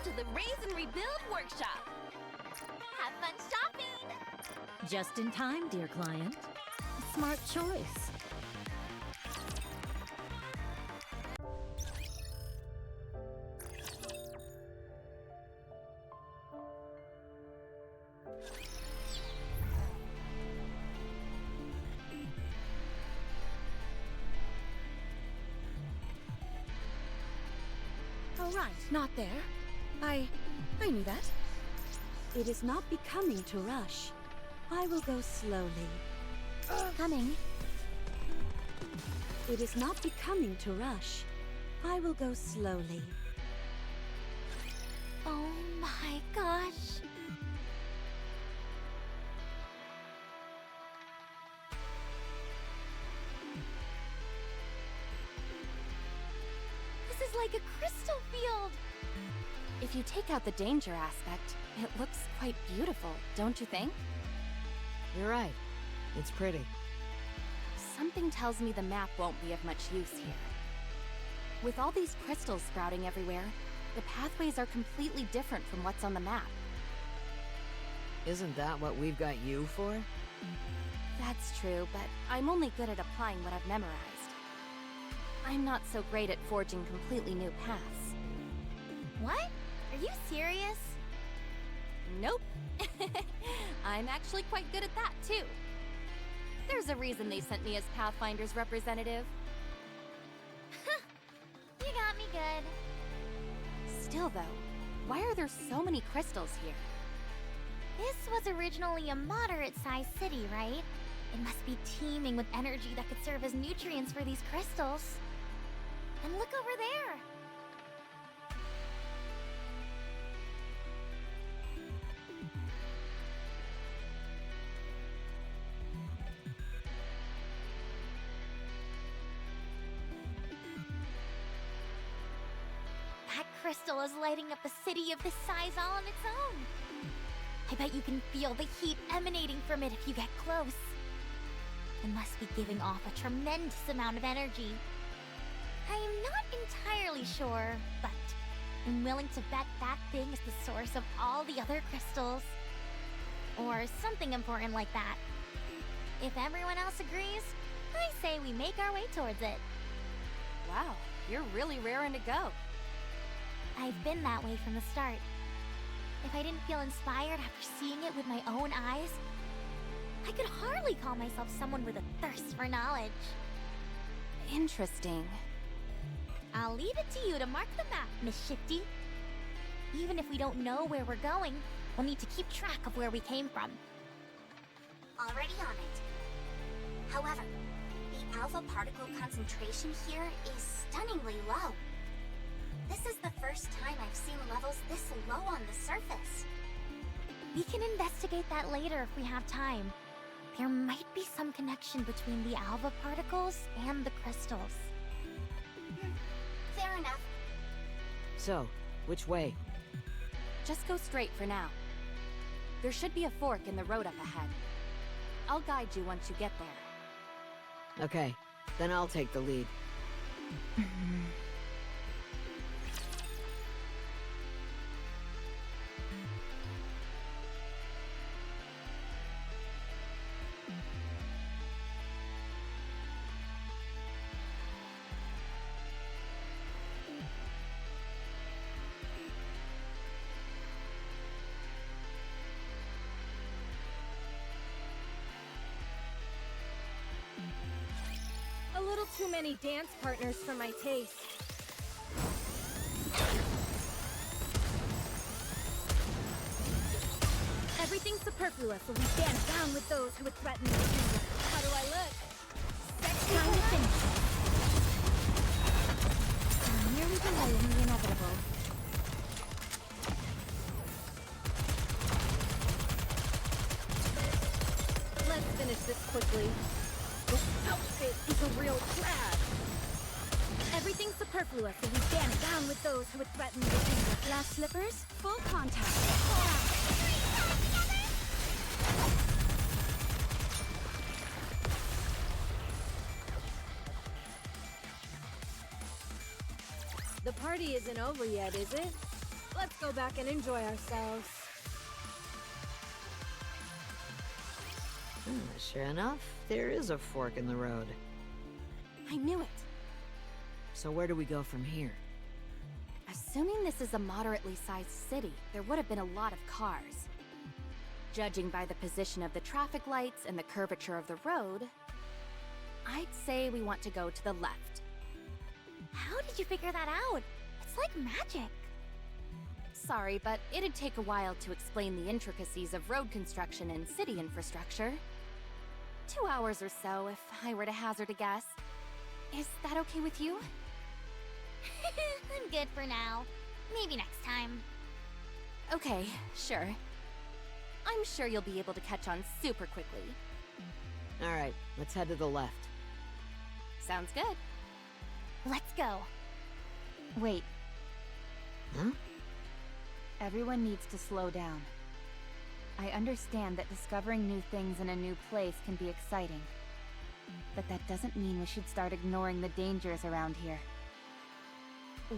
to the Raise and Rebuild workshop. Have fun shopping! Just in time, dear client. Smart choice. Oh, right, not there. I knew that. It is not becoming to rush. I will go slowly. Coming. It is not becoming to rush. I will go slowly. Oh my gosh. This is like a crystal field. If you take out the danger aspect, it looks quite beautiful, don't you think? You're right. It's pretty. Something tells me the map won't be of much use here. With all these crystals sprouting everywhere, the pathways are completely different from what's on the map. Isn't that what we've got you for? That's true, but I'm only good at applying what I've memorized. I'm not so great at forging completely new paths. What? Are you serious? Nope. I'm actually quite good at that, too. There's a reason they sent me as Pathfinder's representative. You got me good. Still, though, why are there so many crystals here? This was originally a moderate-sized city, right? It must be teeming with energy that could serve as nutrients for these crystals. And look over there! That crystal is lighting up a city of this size all on its own. I bet you can feel the heat emanating from it if you get close. It must be giving off a tremendous amount of energy. I am not entirely sure, but I'm willing to bet that thing is the source of all the other crystals. Or something important like that. If everyone else agrees, I say we make our way towards it. Wow, you're really raring to go. I've been that way from the start. If I didn't feel inspired after seeing it with my own eyes, I could hardly call myself someone with a thirst for knowledge. Interesting. I'll leave it to you to mark the map, Miss Shifty. Even if we don't know where we're going, we'll need to keep track of where we came from. Already on it. However, the alpha particle concentration here is stunningly low. This is the first time I've seen levels this low on the surface. We can investigate that later if we have time. There might be some connection between the alpha particles and the crystals. Fair enough. So, which way? Just go straight for now. There should be a fork in the road up ahead. I'll guide you once you get there. Okay, then I'll take the lead. A little too many dance partners for my taste. Everything's superfluous, so we stand down with those who would threaten the kingdom. How do I look? Sexy. Time to finish it. I'm nearly delaying the inevitable. Let's finish this quickly. This outfit is a real drag. Everything's superfluous, so we stand down with those who would threaten the kingdom. Glass slippers, full contact. The party isn't over yet, is it? Let's go back and enjoy ourselves. Sure enough, there is a fork in the road. I knew it. So where do we go from here? Assuming this is a moderately sized city, there would have been a lot of cars. Judging by the position of the traffic lights and the curvature of the road, I'd say we want to go to the left. How did you figure that out? It's like magic. Sorry, but it'd take a while to explain the intricacies of road construction and city infrastructure. 2 hours or so, if I were to hazard a guess. Is that okay with you? I'm good for now. Maybe next time. Okay, sure. I'm sure you'll be able to catch on super quickly. Alright, let's head to the left. Sounds good. Let's go. Wait, Huh? everyone needs to slow down. I understand that discovering new things in a new place can be exciting. But that doesn't mean we should start ignoring the dangers around here.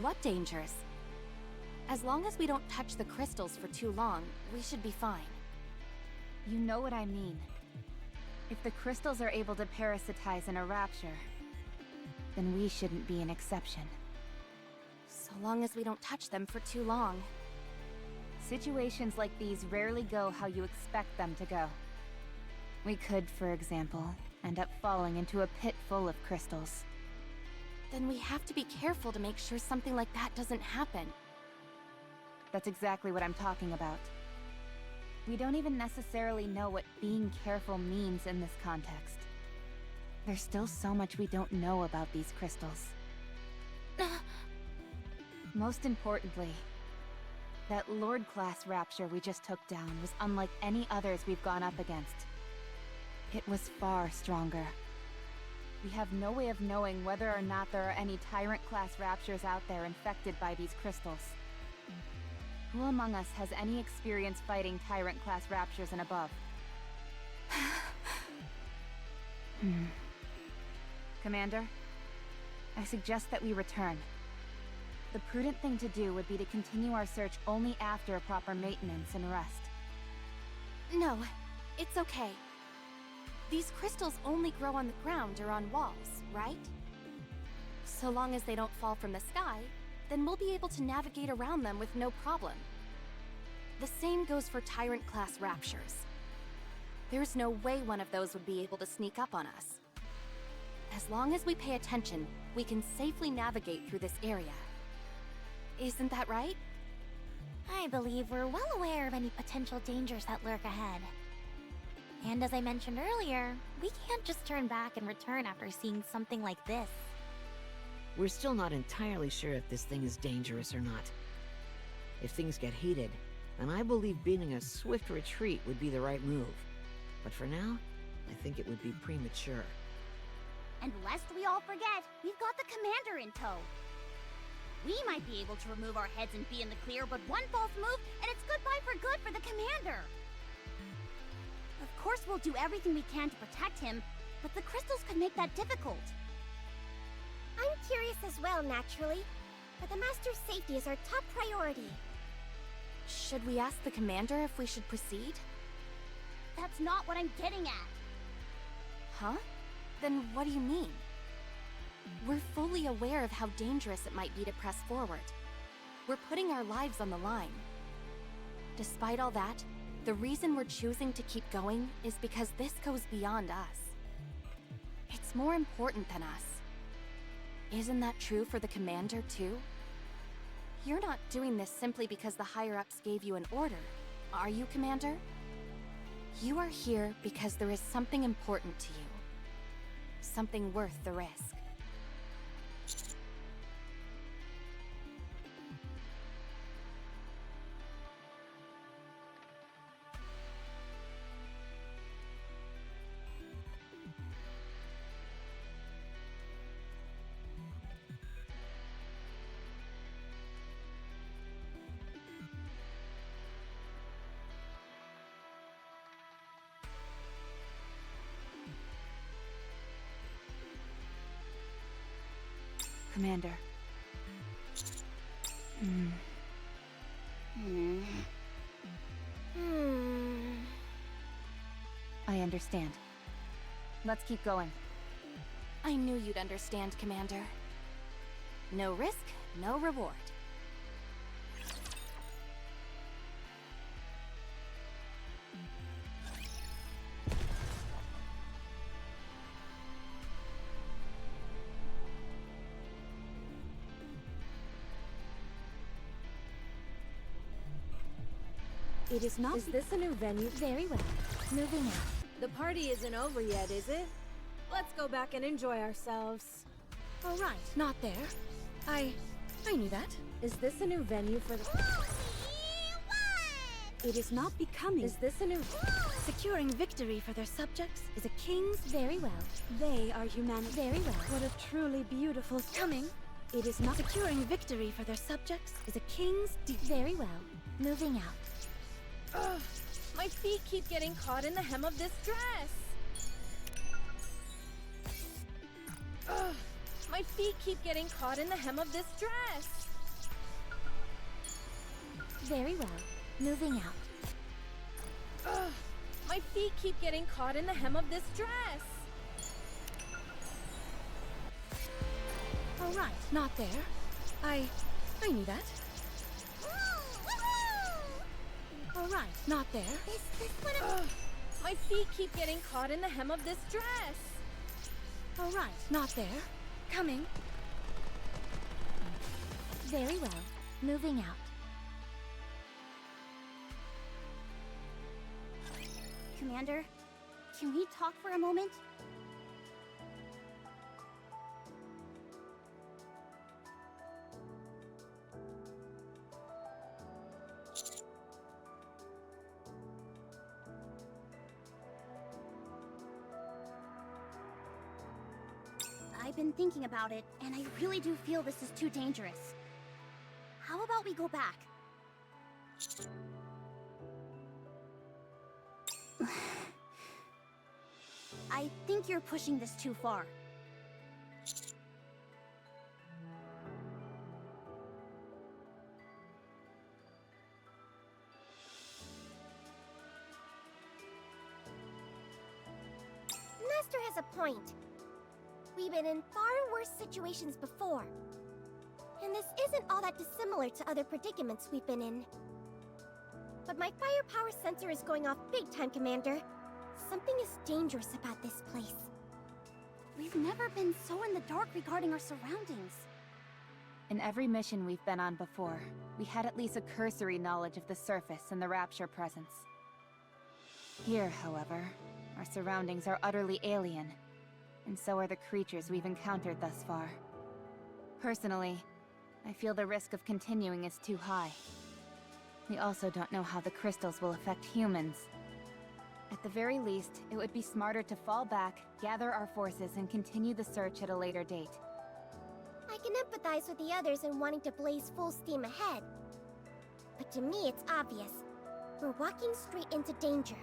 What dangers? As long as we don't touch the crystals for too long, we should be fine. You know what I mean. If the crystals are able to parasitize in a rapture, then we shouldn't be an exception. So long as we don't touch them for too long. Situations like these rarely go how you expect them to go. We could, for example, end up falling into a pit full of crystals. Then we have to be careful to make sure something like that doesn't happen. That's exactly what I'm talking about. We don't even necessarily know what being careful means in this context. There's still so much we don't know about these crystals. Most importantly, that Lord-class rapture we just took down was unlike any others we've gone up against. It was far stronger. We have no way of knowing whether or not there are any Tyrant-class raptures out there infected by these crystals. Who among us has any experience fighting Tyrant-class raptures and above? Commander, I suggest that we return. The prudent thing to do would be to continue our search only after proper maintenance and rest. No, it's okay. These crystals only grow on the ground or on walls, right? So long as they don't fall from the sky, then we'll be able to navigate around them with no problem. The same goes for Tyrant-class raptures. There's no way one of those would be able to sneak up on us. As long as we pay attention, we can safely navigate through this area. Isn't that right? I believe we're well aware of any potential dangers that lurk ahead. And as I mentioned earlier, we can't just turn back and return after seeing something like this. We're still not entirely sure if this thing is dangerous or not. If things get heated, then I believe beating a swift retreat would be the right move. But for now, I think it would be premature. And lest we all forget, we've got the commander in tow. We might be able to remove our heads and be in the clear, but one false move, and it's goodbye for good for the commander. Of course we'll do everything we can to protect him, but the crystals could make that difficult. I'm curious as well, naturally. But the Master's safety is our top priority. Should we ask the commander if we should proceed? That's not what I'm getting at. Huh? Then what do you mean? We're fully aware of how dangerous it might be to press forward. We're putting our lives on the line. Despite all that, the reason we're choosing to keep going is because this goes beyond us. It's more important than us. Isn't that true for the commander, too? You're not doing this simply because the higher-ups gave you an order, are you, Commander? You are here because there is something important to you. Something worth the risk. Commander. I understand. Let's keep going. I knew you'd understand, Commander. No risk, no reward. It is not. Is this a new venue? Very well. Moving out. The party isn't over yet, is it? Let's go back and enjoy ourselves. All right, not there. I knew that. Is this a new venue for the... It is not becoming. Is this a new... Securing victory for their subjects is a king's... Very well. They are humanity. Very well. What a truly beautiful... Coming. It is not. Securing victory for their subjects is a king's... Very well. Moving out. Ugh, my feet keep getting caught in the hem of this dress. Ugh, my feet keep getting caught in the hem of this dress. Very well. Moving out. Ugh, my feet keep getting caught in the hem of this dress. All right, not there. I knew that. All right, not there. Is this what Ugh, my feet keep getting caught in the hem of this dress. All right, not there. Coming. Very well. Moving out. Commander, can we talk for a moment? I've been thinking about it, and I really do feel this is too dangerous. How about we go back? I think you're pushing this too far. Master has a point. We've been in far worse situations before. And this isn't all that dissimilar to other predicaments we've been in. But my firepower sensor is going off big time, Commander. Something is dangerous about this place. We've never been so in the dark regarding our surroundings. In every mission we've been on before, we had at least a cursory knowledge of the surface and the Rapture presence. Here, however, our surroundings are utterly alien, and so are the creatures we've encountered thus far. Personally, I feel the risk of continuing is too high. We also don't know how the crystals will affect humans. At the very least, it would be smarter to fall back, gather our forces, and continue the search at a later date. I can empathize with the others in wanting to blaze full steam ahead. But to me, it's obvious. We're walking straight into danger.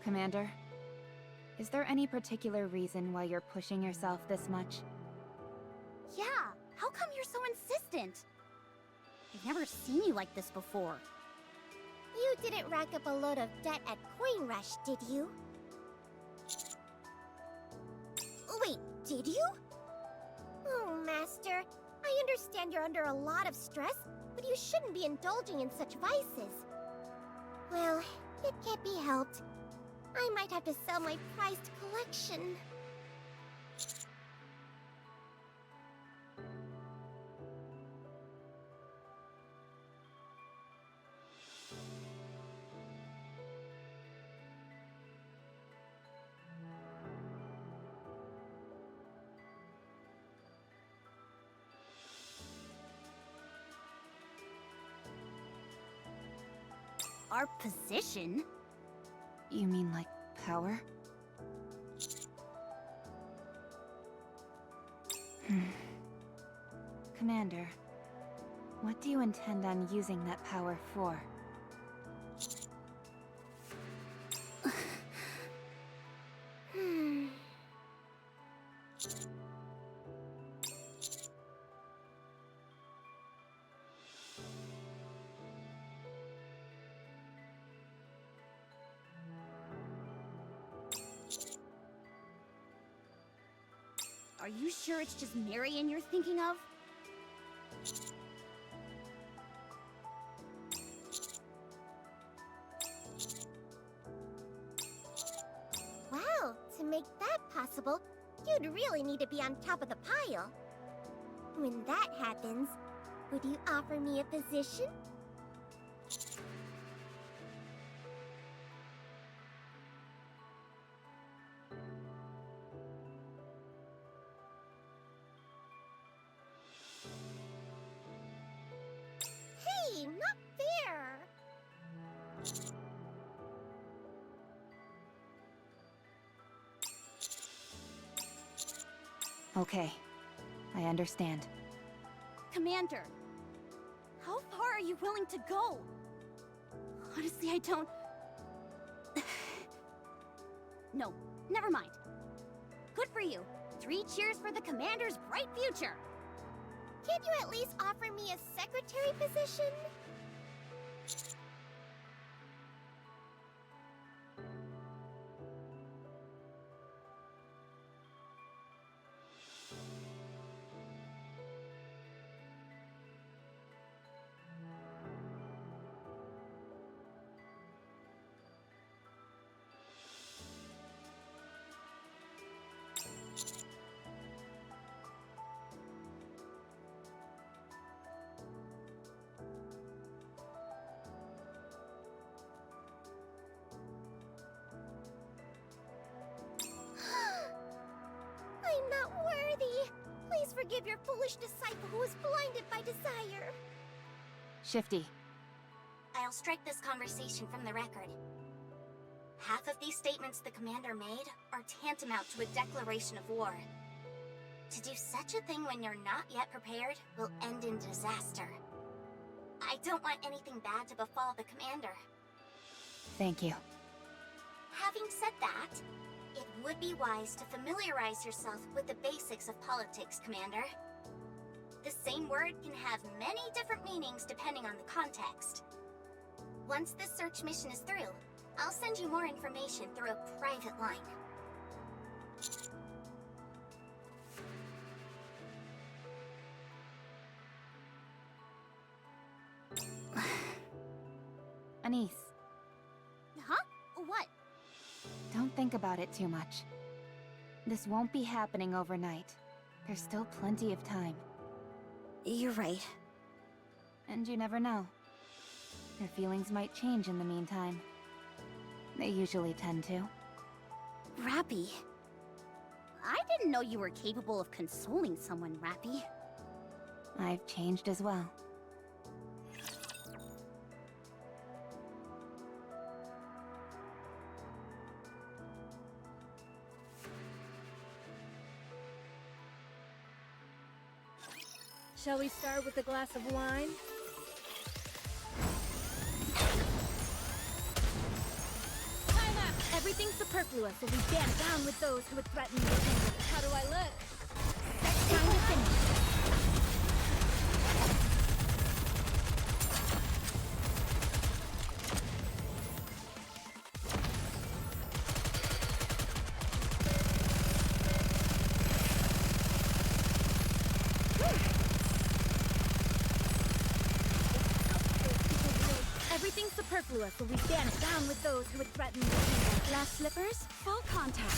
Commander, is there any particular reason why you're pushing yourself this much? Yeah, how come you're so insistent? I've never seen you like this before. You didn't rack up a load of debt at Coin Rush, did you? Wait, did you? Oh, Master, I understand you're under a lot of stress, but you shouldn't be indulging in such vices. Well, it can't be helped. I might have to sell my prized collection. Our position? You mean like power? Commander, what do you intend on using that power for? you sure it's just Marion you're thinking of? Well, to make that possible, you'd really need to be on top of the pile. When that happens, would you offer me a position? Hey, not fair! Okay, I understand. Commander, how far are you willing to go? Honestly, I don't... No, never mind. Good for you. 3 cheers for the Commander's bright future! Can't you at least offer me a secretary position? I'm not worthy. Please forgive your foolish disciple who was blinded by desire. Shifty. I'll strike this conversation from the record. Half of these statements the commander made are tantamount to a declaration of war. To do such a thing when you're not yet prepared will end in disaster. I don't want anything bad to befall the commander. Thank you. Having said that, it would be wise to familiarize yourself with the basics of politics, Commander. The same word can have many different meanings depending on the context. Once this search mission is through, I'll send you more information through a private line. Anise, Huh? What? don't think about it too much. This won't be happening overnight. There's still plenty of time. You're right. And you never know. Your feelings might change in the meantime. They usually tend to. Rappy. I didn't know you were capable of consoling someone, Rappy. I've changed as well. Shall we start with a glass of wine? Time up! Everything superfluous will be damped down with those who would threaten your kingdom. How do I look? Time to finish. Everything superfluous will be banished down with those who would threaten your kingdom. Glass slippers, full contact.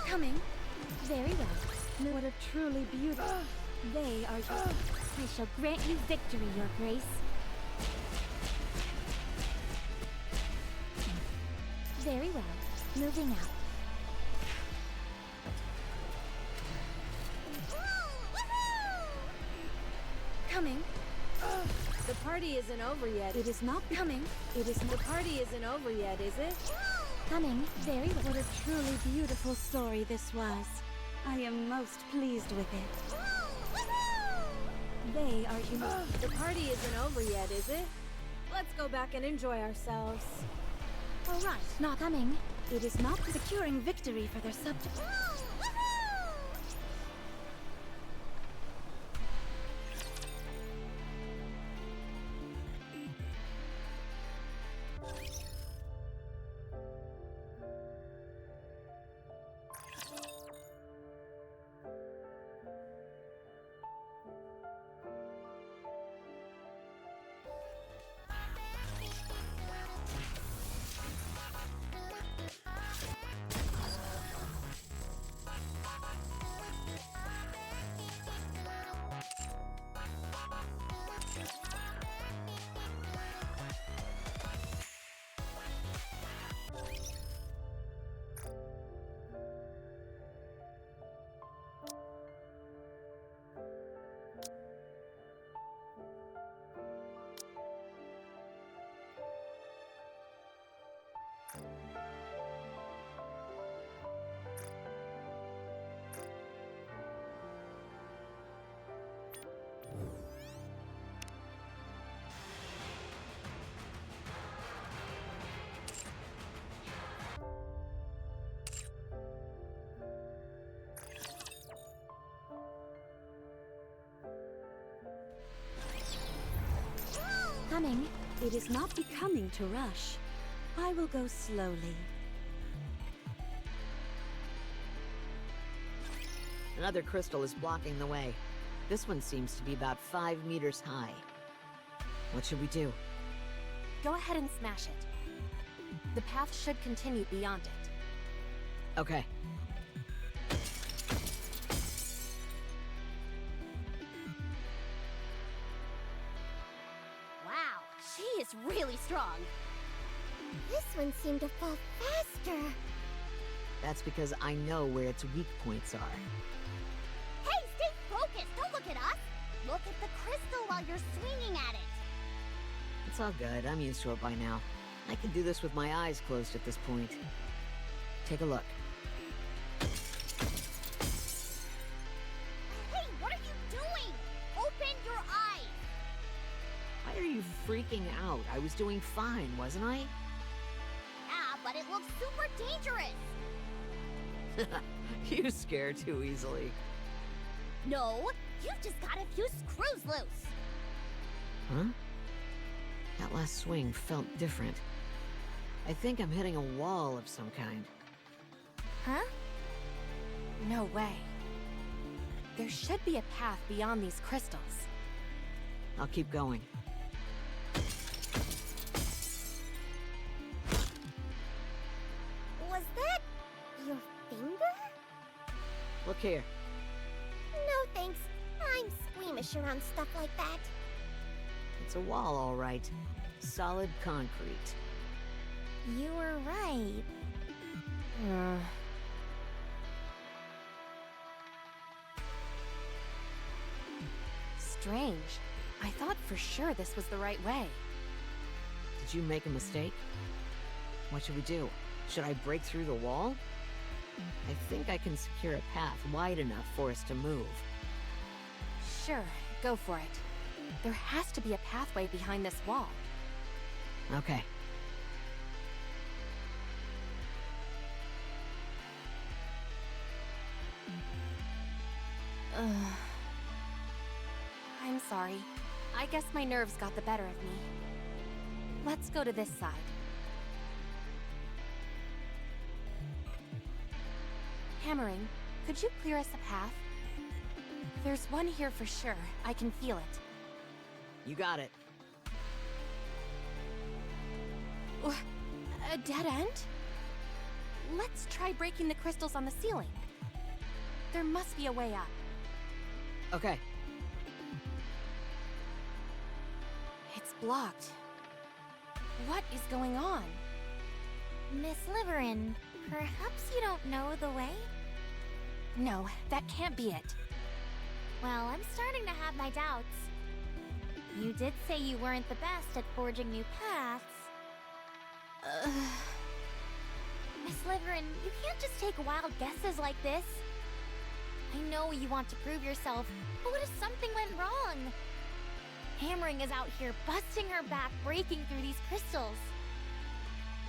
Coming. Very well. What a truly beautiful... They are... I shall grant you victory, Your Grace. Very well. Moving out. Coming. The party isn't over yet. It is not... Coming. It is The not... party isn't over yet, is it? Coming. Very well. What a truly beautiful story this was. I am most pleased with it. They are... The party isn't over yet, is it? Let's go back and enjoy ourselves. All right. Not coming. It is not... Securing victory for their subjects. Coming. It is not becoming to rush. I will go slowly. Another crystal is blocking the way. This one seems to be about 5 meters high. What should we do? Go ahead and smash it. The path should continue beyond it. Okay. Wow, she is really strong. This one seemed to fall faster. That's because I know where its weak points are. Hey, stay focused. Don't look at us. Look at the crystal while you're swinging at it. It's all good. I'm used to it by now. I can do this with my eyes closed at this point. Take a look. Hey, what are you doing? Open your eyes. Why are you freaking out? I was doing fine, wasn't I? Yeah, but it looks super dangerous. You scare too easily. No, you just got a few screws loose. Huh? That last swing felt different. I think I'm hitting a wall of some kind. Huh? No way. There should be a path beyond these crystals. I'll keep going. Was that your finger? Look here. No thanks. I'm squeamish around stuff like that. It's a wall, all right. Solid concrete. You were right. Strange. I thought for sure this was the right way. Did you make a mistake? What should we do? Should I break through the wall? I think I can secure a path wide enough for us to move. Sure, go for it. There has to be a pathway behind this wall. Okay. I'm sorry. I guess my nerves got the better of me. Let's go to this side. Hammering, could you clear us a path? There's one here for sure. I can feel it. You got it. A dead end? Let's try breaking the crystals on the ceiling. There must be a way up. Okay. It's blocked. What is going on? Miss Liverin, perhaps you don't know the way? No, that can't be it. Well, I'm starting to have my doubts. You did say you weren't the best at forging new paths. Miss Liverin, you can't just take wild guesses like this. I know you want to prove yourself, but what if something went wrong? Hammering is out here busting her back, breaking through these crystals.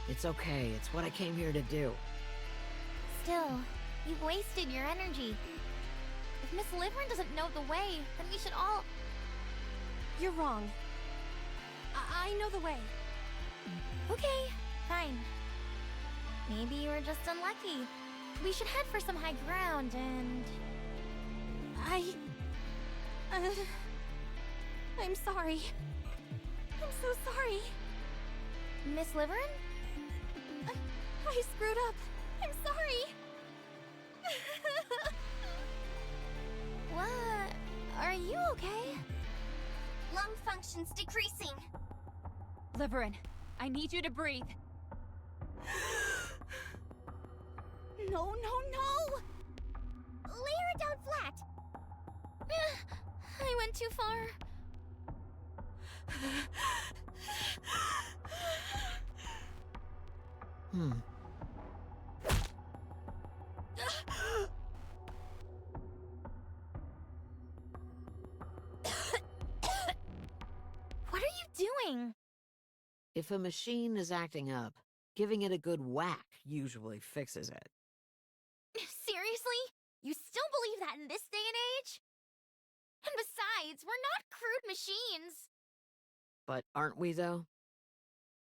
It's okay. It's what I came here to do. Still, you've wasted your energy. If Miss Liverin doesn't know the way, then we should all... You're wrong. I know the way. Okay, fine. Maybe you were just unlucky. We should head for some high ground and... I'm sorry. I'm so sorry. Miss Liverin? I screwed up. I'm sorry. What? Are you okay? Lung function's decreasing. Liverin, I need you to breathe. No, no, no! Lay her down flat. I went too far. What are you doing? If a machine is acting up, giving it a good whack usually fixes it. Seriously? You still believe that in this day and age? And besides, we're not crude machines. But aren't we, though?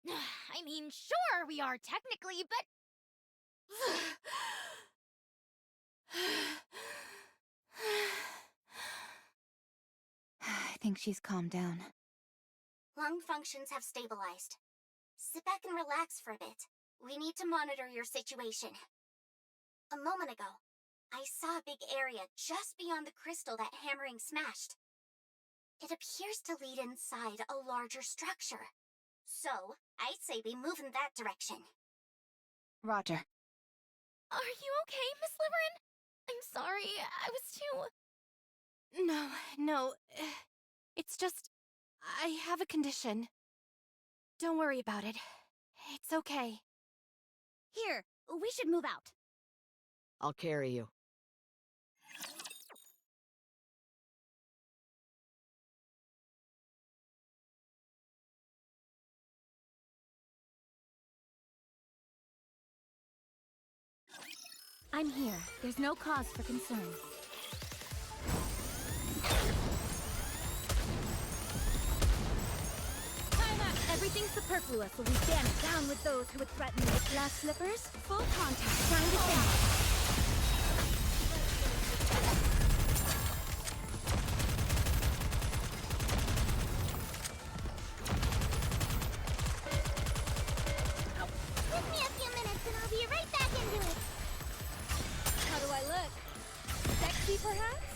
I mean, sure we are technically, but... I think she's calmed down. Lung functions have stabilized. Sit back and relax for a bit. We need to monitor your situation. A moment ago, I saw a big area just beyond the crystal that hammering smashed. It appears to lead inside a larger structure. So, I'd say we move in that direction. Roger. Are you okay, Miss Liverin? I'm sorry, I was too... No. It's just... I have a condition. Don't worry about it. It's okay. Here, we should move out. I'll carry you. I'm here. There's no cause for concern. Time out! Everything superfluous will be damaged down with those who would threaten me. Glass slippers, full contact. Time to finish. Give me a few minutes and I'll be right back into it. How do I look? Sexy, perhaps?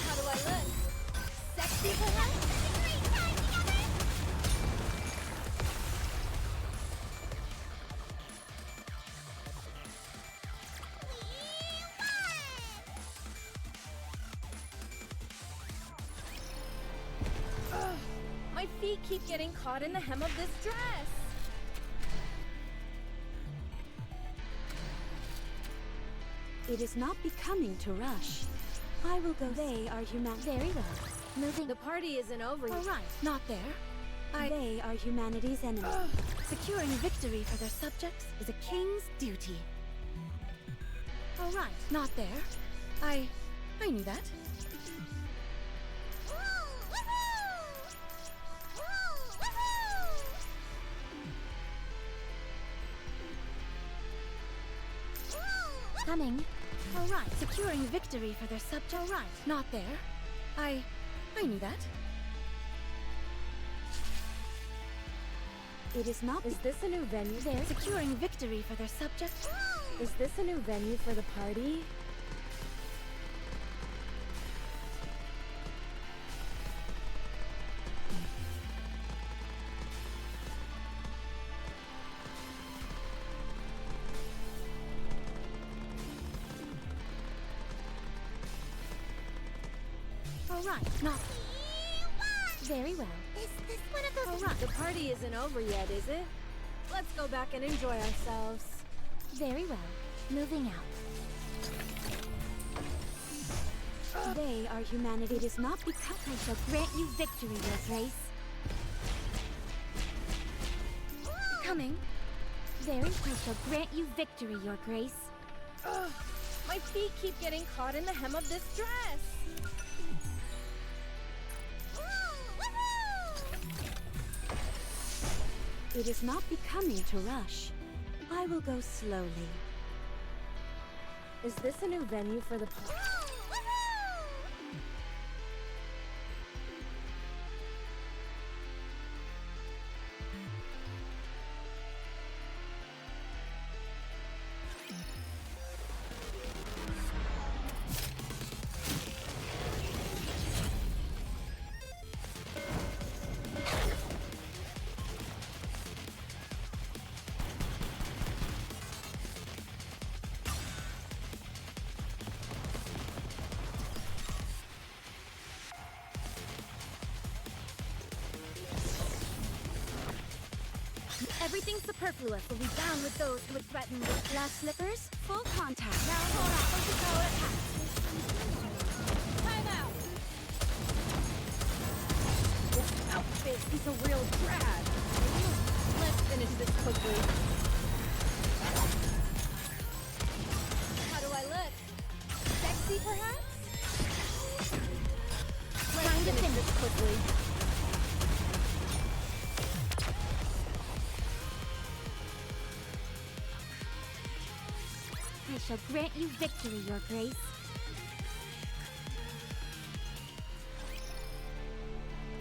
How do I look? Sexy, perhaps? Great time together! Ugh, my feet keep getting caught in the hem of this dress. It is not becoming to rush. I will go. They are human. Very well. Moving. The party isn't over yet. All right, not there. They are humanity's enemy. Securing victory for their subjects is a king's duty. All right, not there. I knew that. Coming. All right, securing victory for their subject. All right, not there. I knew that. It is not. Is this a new venue? They're securing victory for their subject. Is this a new venue for the party? Alright, not very well. Is this one of those? Alright, the party isn't over yet, is it? Let's go back and enjoy ourselves. Very well. Moving out. They are humanity. It is not because I shall grant you victory, Your Grace. Coming. I shall grant you victory, Your Grace. Ugh, my feet keep getting caught in the hem of this dress. it is not becoming to rush. I will go slowly. Is this a new venue for the party? Everything superfluous will be down with those who would threaten with Glass slippers, full contact. Now hold on, Fujikawa attack. Time out. This outfit is a real drag. Let's finish this quickly. How do I look? Sexy, perhaps? Let's finish this quickly. I shall grant you victory, Your Grace.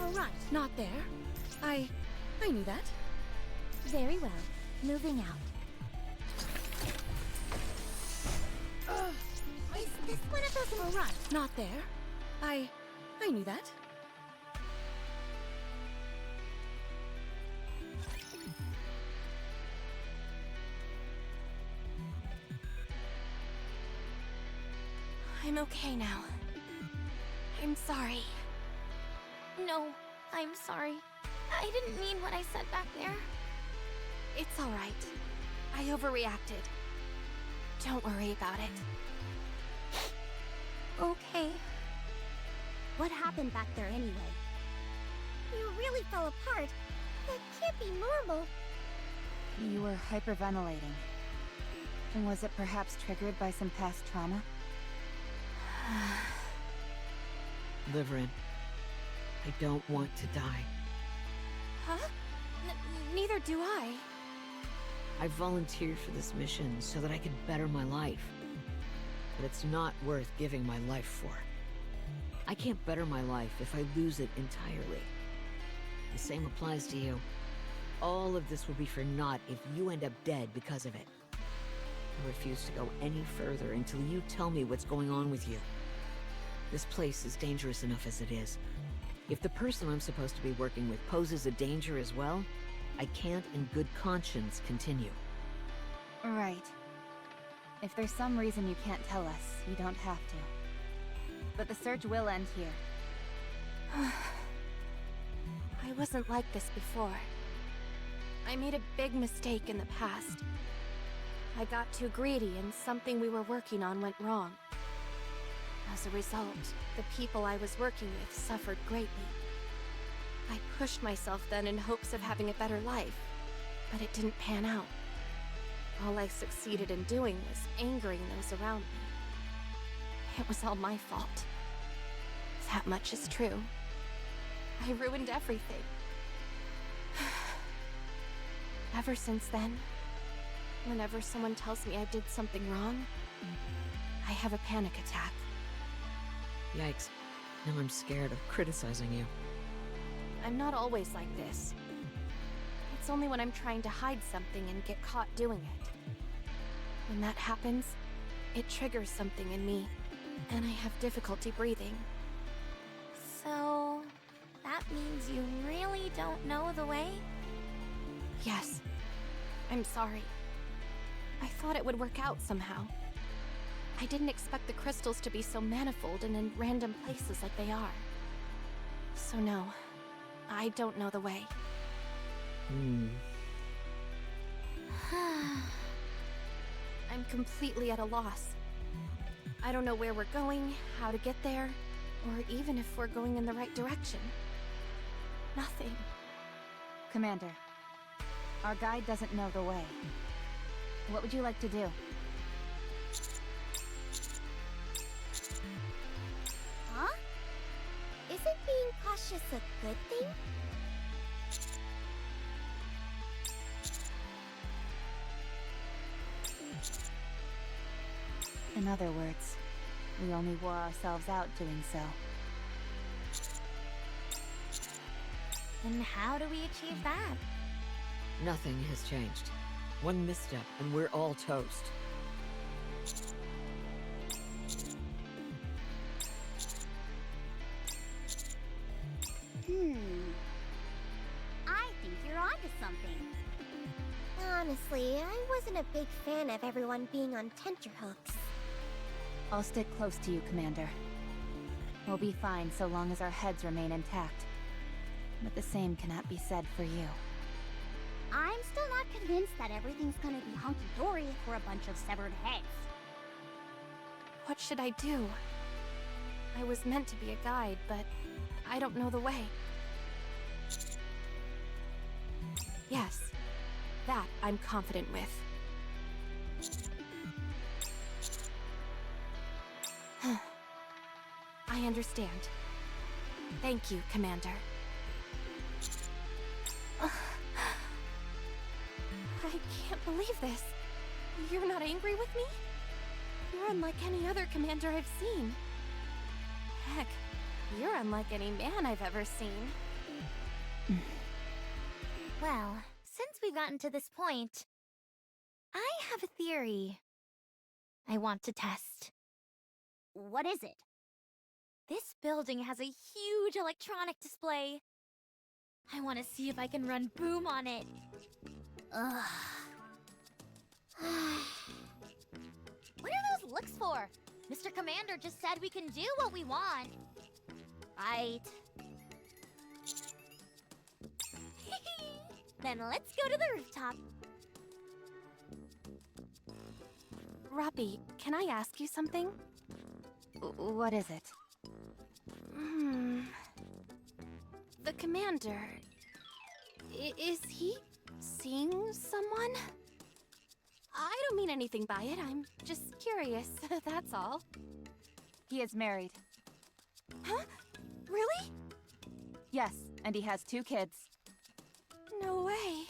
Alright, not there. I knew that. Very well. Moving out. Is this one of those? Alright, not there. I knew that. I'm okay now. I'm sorry. No, I'm sorry. I didn't mean what I said back there. It's all right. I overreacted. Don't worry about it. Okay. What happened back there anyway? You really fell apart. That can't be normal. You were hyperventilating. And was it perhaps triggered by some past trauma? Liverin, I don't want to die. Huh? Neither do I. I volunteered for this mission so that I could better my life. But it's not worth giving my life for. I can't better my life if I lose it entirely. The same applies to you. All of this will be for naught if you end up dead because of it. I refuse to go any further until you tell me what's going on with you. This place is dangerous enough as it is. If the person I'm supposed to be working with poses a danger as well, I can't in good conscience continue. Right. If there's some reason you can't tell us, you don't have to. But the search will end here. I wasn't like this before. I made a big mistake in the past. I got too greedy and something we were working on went wrong. As a result, the people I was working with suffered greatly. I pushed myself then in hopes of having a better life, but it didn't pan out. All I succeeded in doing was angering those around me. It was all my fault. That much is true. I ruined everything. Ever since then, whenever someone tells me I did something wrong, I have a panic attack. Yikes. Now I'm scared of criticizing you. I'm not always like this. It's only when I'm trying to hide something and get caught doing it. When that happens, it triggers something in me, and I have difficulty breathing. So, that means you really don't know the way? Yes. I'm sorry. I thought it would work out somehow. I didn't expect the crystals to be so manifold and in random places like they are. So no, I don't know the way. I'm completely at a loss. I don't know where we're going, how to get there, or even if we're going in the right direction. Nothing. Commander, our guide doesn't know the way. What would you like to do? Huh? Isn't being cautious a good thing? In other words, we only wore ourselves out doing so. And how do we achieve that? Nothing has changed. One misstep, and we're all toast. I think you're onto something. Honestly, I wasn't a big fan of everyone being on tenterhooks. I'll stick close to you, Commander. We'll be fine so long as our heads remain intact. But the same cannot be said for you. I'm still not convinced that everything's gonna be hunky-dory if we're a bunch of severed heads. What should I do? I was meant to be a guide, but I don't know the way. Yes, that I'm confident with. I understand. Thank you, Commander. I can't believe this. You're not angry with me? You're unlike any other commander I've seen. Heck, you're unlike any man I've ever seen. Well, since we've gotten to this point, I have a theory I want to test. What is it? This building has a huge electronic display. I want to see if I can run boom on it. Ugh. What are those looks for? Mr. Commander just said we can do what we want. Right. Then let's go to the rooftop. Robbie, can I ask you something? What is it? The commander... is he seeing someone? I don't mean anything by it, I'm just curious, that's all. He is married. Huh? Really? Yes, and he has 2 kids. No way.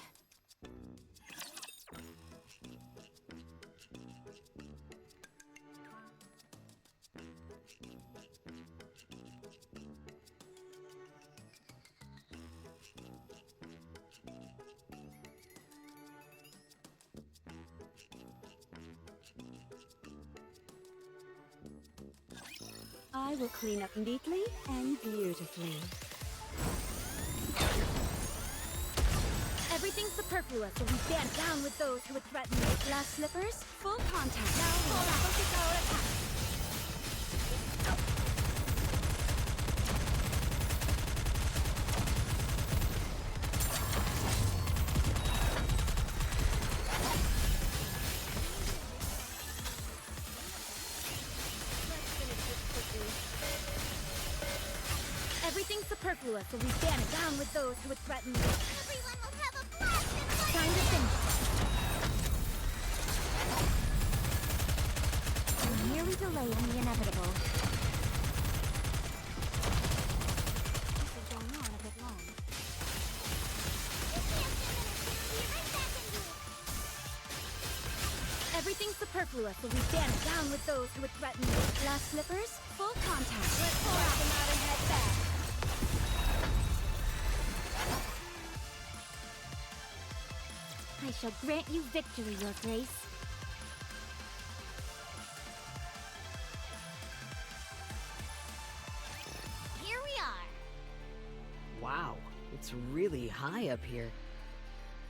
I will clean up neatly and beautifully. Everything's superfluous, so we stand down with those who would threaten me. Glass slippers, full contact. Now we'll focus our attack. Everything's superfluous, so we stand down with those who would threaten me. Everyone will have a blast and fun. Time to finish. We're merely delaying the inevitable. This is going on a bit long. Everything's superfluous, so we stand down with those who would threaten me. Glass slippers, full contact. Let's pour out the knot and head back. I shall grant you victory, Your Grace. Here we are. Wow, it's really high up here.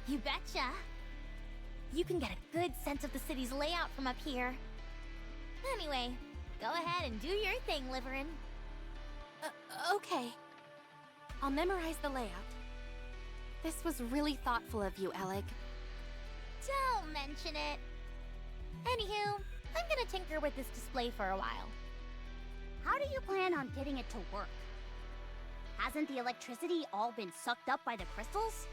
You betcha. You can get a good sense of the city's layout from up here. Anyway, go ahead and do your thing, Liverin. Okay. I'll memorize the layout. This was really thoughtful of you, Alec. Don't mention it. Anywho, I'm gonna tinker with this display for a while. How do you plan on getting it to work? Hasn't the electricity all been sucked up by the crystals?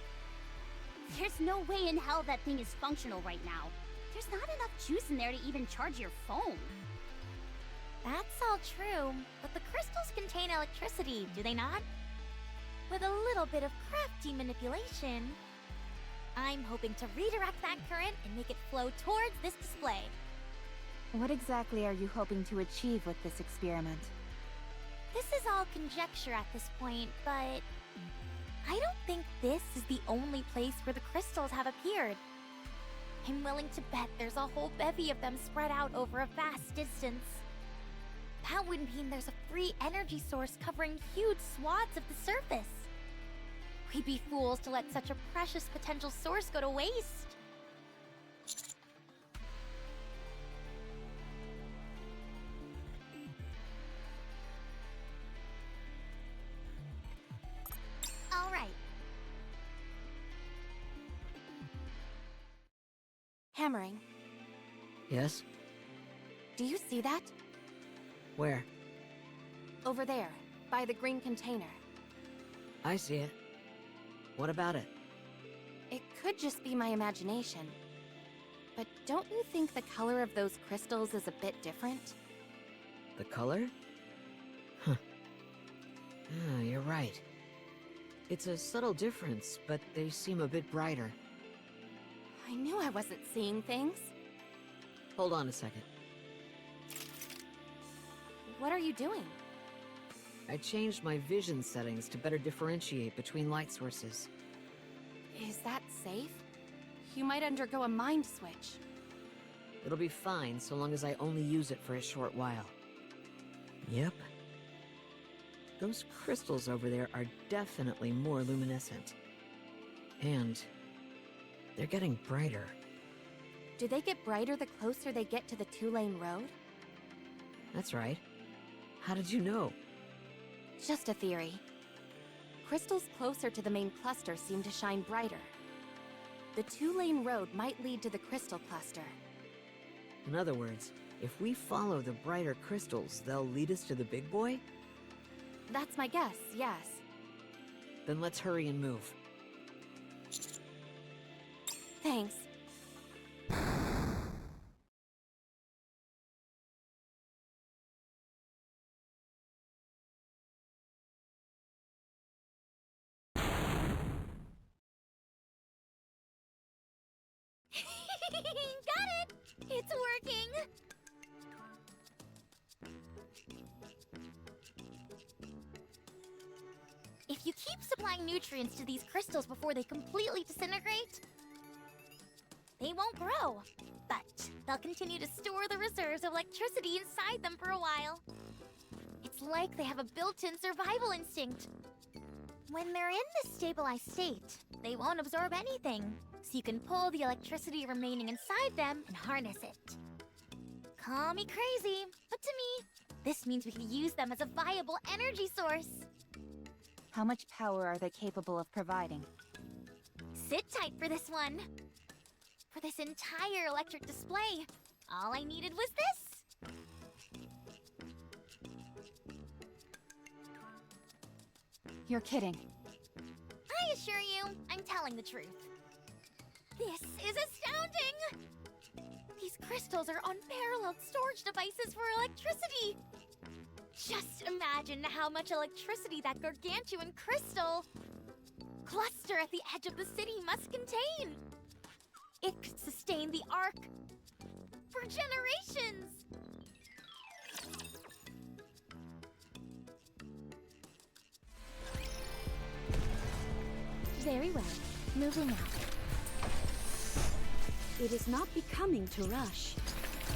There's no way in hell that thing is functional right now. There's not enough juice in there to even charge your phone. That's all true, but the crystals contain electricity, do they not? With a little bit of crafty manipulation, I'm hoping to redirect that current and make it flow towards this display. What exactly are you hoping to achieve with this experiment? This is all conjecture at this point, but I don't think this is the only place where the crystals have appeared. I'm willing to bet there's a whole bevy of them spread out over a vast distance. That would mean there's a free energy source covering huge swaths of the surface. We'd be fools to let such a precious potential source go to waste. All right. Hammering, Yes? do you see that? Where? Over there, by the green container. I see it. What about it? It could just be my imagination. But don't you think the color of those crystals is a bit different? The color? Huh. Ah, you're right. It's a subtle difference, but they seem a bit brighter. I knew I wasn't seeing things. Hold on a second. What are you doing? I changed my vision settings to better differentiate between light sources. Is that safe? You might undergo a mind switch. It'll be fine so long as I only use it for a short while. Yep. Those crystals over there are definitely more luminescent. And they're getting brighter. Do they get brighter the closer they get to the two-lane road? That's right. How did you know? Just a theory. Crystals closer to the main cluster seem to shine brighter. The two-lane road might lead to the crystal cluster. In other words, if we follow the brighter crystals, they'll lead us to the big boy? That's my guess, yes. Then let's hurry and move. Thanks. Got it! It's working! If you keep supplying nutrients to these crystals before they completely disintegrate, they won't grow. But they'll continue to store the reserves of electricity inside them for a while. It's like they have a built-in survival instinct. When they're in this stabilized state, they won't absorb anything, so you can pull the electricity remaining inside them and harness it. Call me crazy, but to me, this means we can use them as a viable energy source. How much power are they capable of providing? Sit tight for this one. For this entire electric display, all I needed was this. You're kidding. I assure you, I'm telling the truth. This is astounding! These crystals are unparalleled storage devices for electricity. Just imagine how much electricity that gargantuan crystal cluster at the edge of the city must contain. It could sustain the arc for generations. Very well. Moving out. It is not becoming to rush.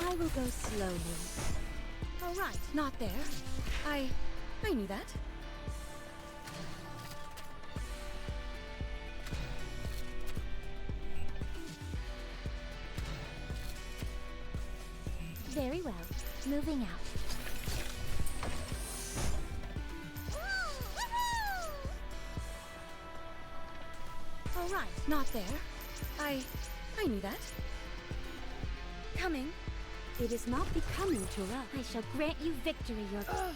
I will go slowly. All right, not there. I knew that. Very well. moving out. All right, not there. I knew that. Coming. It is not becoming to rush. I shall grant you victory, your... Ugh,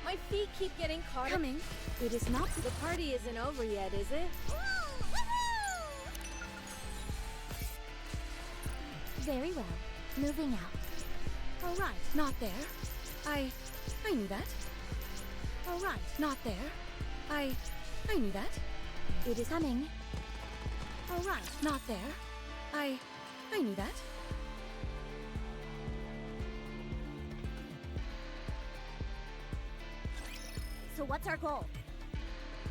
my feet keep getting caught. Coming. It is not. The party isn't over yet, is it? Very well. Moving out. All right, not there. I knew that. All right, not there. I knew that. It is Coming. All right, not there. I knew that. So what's our goal?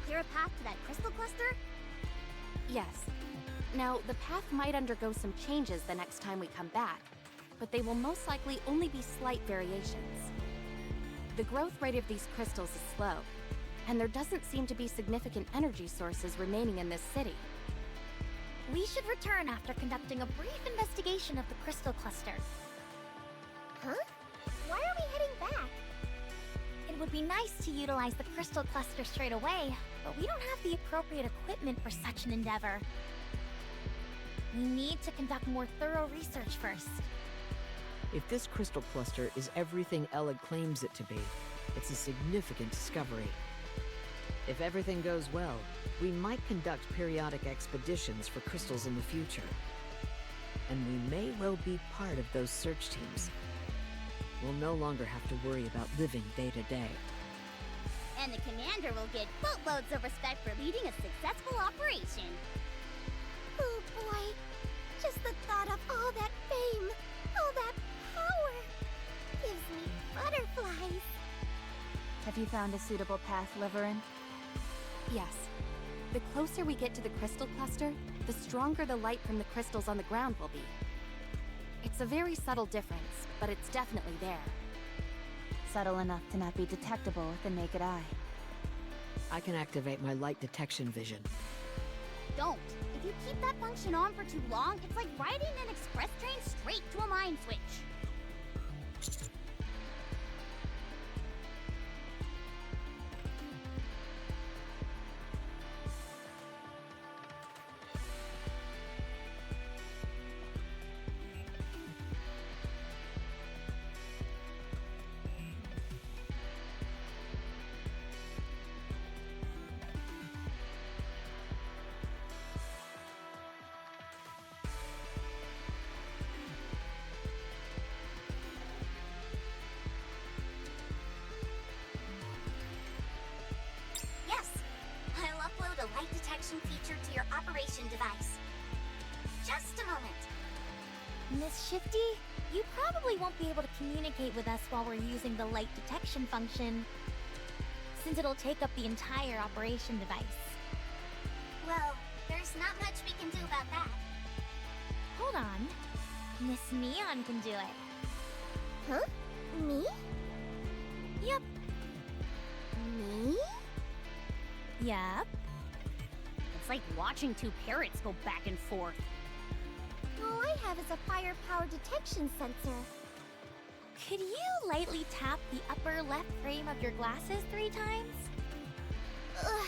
Clear a path to that crystal cluster? Yes. Now, the path might undergo some changes the next time we come back, but they will most likely only be slight variations. The growth rate of these crystals is slow, and there doesn't seem to be significant energy sources remaining in this city. We should return after conducting a brief investigation of the crystal cluster. Huh? Why are we heading back? It would be nice to utilize the crystal cluster straight away, but we don't have the appropriate equipment for such an endeavor. We need to conduct more thorough research first. If this crystal cluster is everything Elid claims it to be, it's a significant discovery. If everything goes well, we might conduct periodic expeditions for crystals in the future. And we may well be part of those search teams. We'll no longer have to worry about living day to day. And the commander will get boatloads of respect for leading a successful operation. Oh boy, just the thought of all that fame, all that power, gives me butterflies. Have you found a suitable path, Liverin? Yes. The closer we get to the crystal cluster, the stronger the light from the crystals on the ground will be. It's a very subtle difference, but it's definitely there. Subtle enough to not be detectable with the naked eye. I can activate my light detection vision. Don't. If you keep that function on for too long, it's like riding an express train straight to a mind switch. A light detection feature to your operation device. Just a moment. Miss Shifty, you probably won't be able to communicate with us while we're using the light detection function, since it'll take up the entire operation device. Well, there's not much we can do about that. Hold on. Miss Neon can do it. Huh? Me? Yep. Me? Yep. It's like watching two parrots go back and forth. All I have is a firepower detection sensor. Could you lightly tap the upper left frame of your glasses 3 times? Ugh.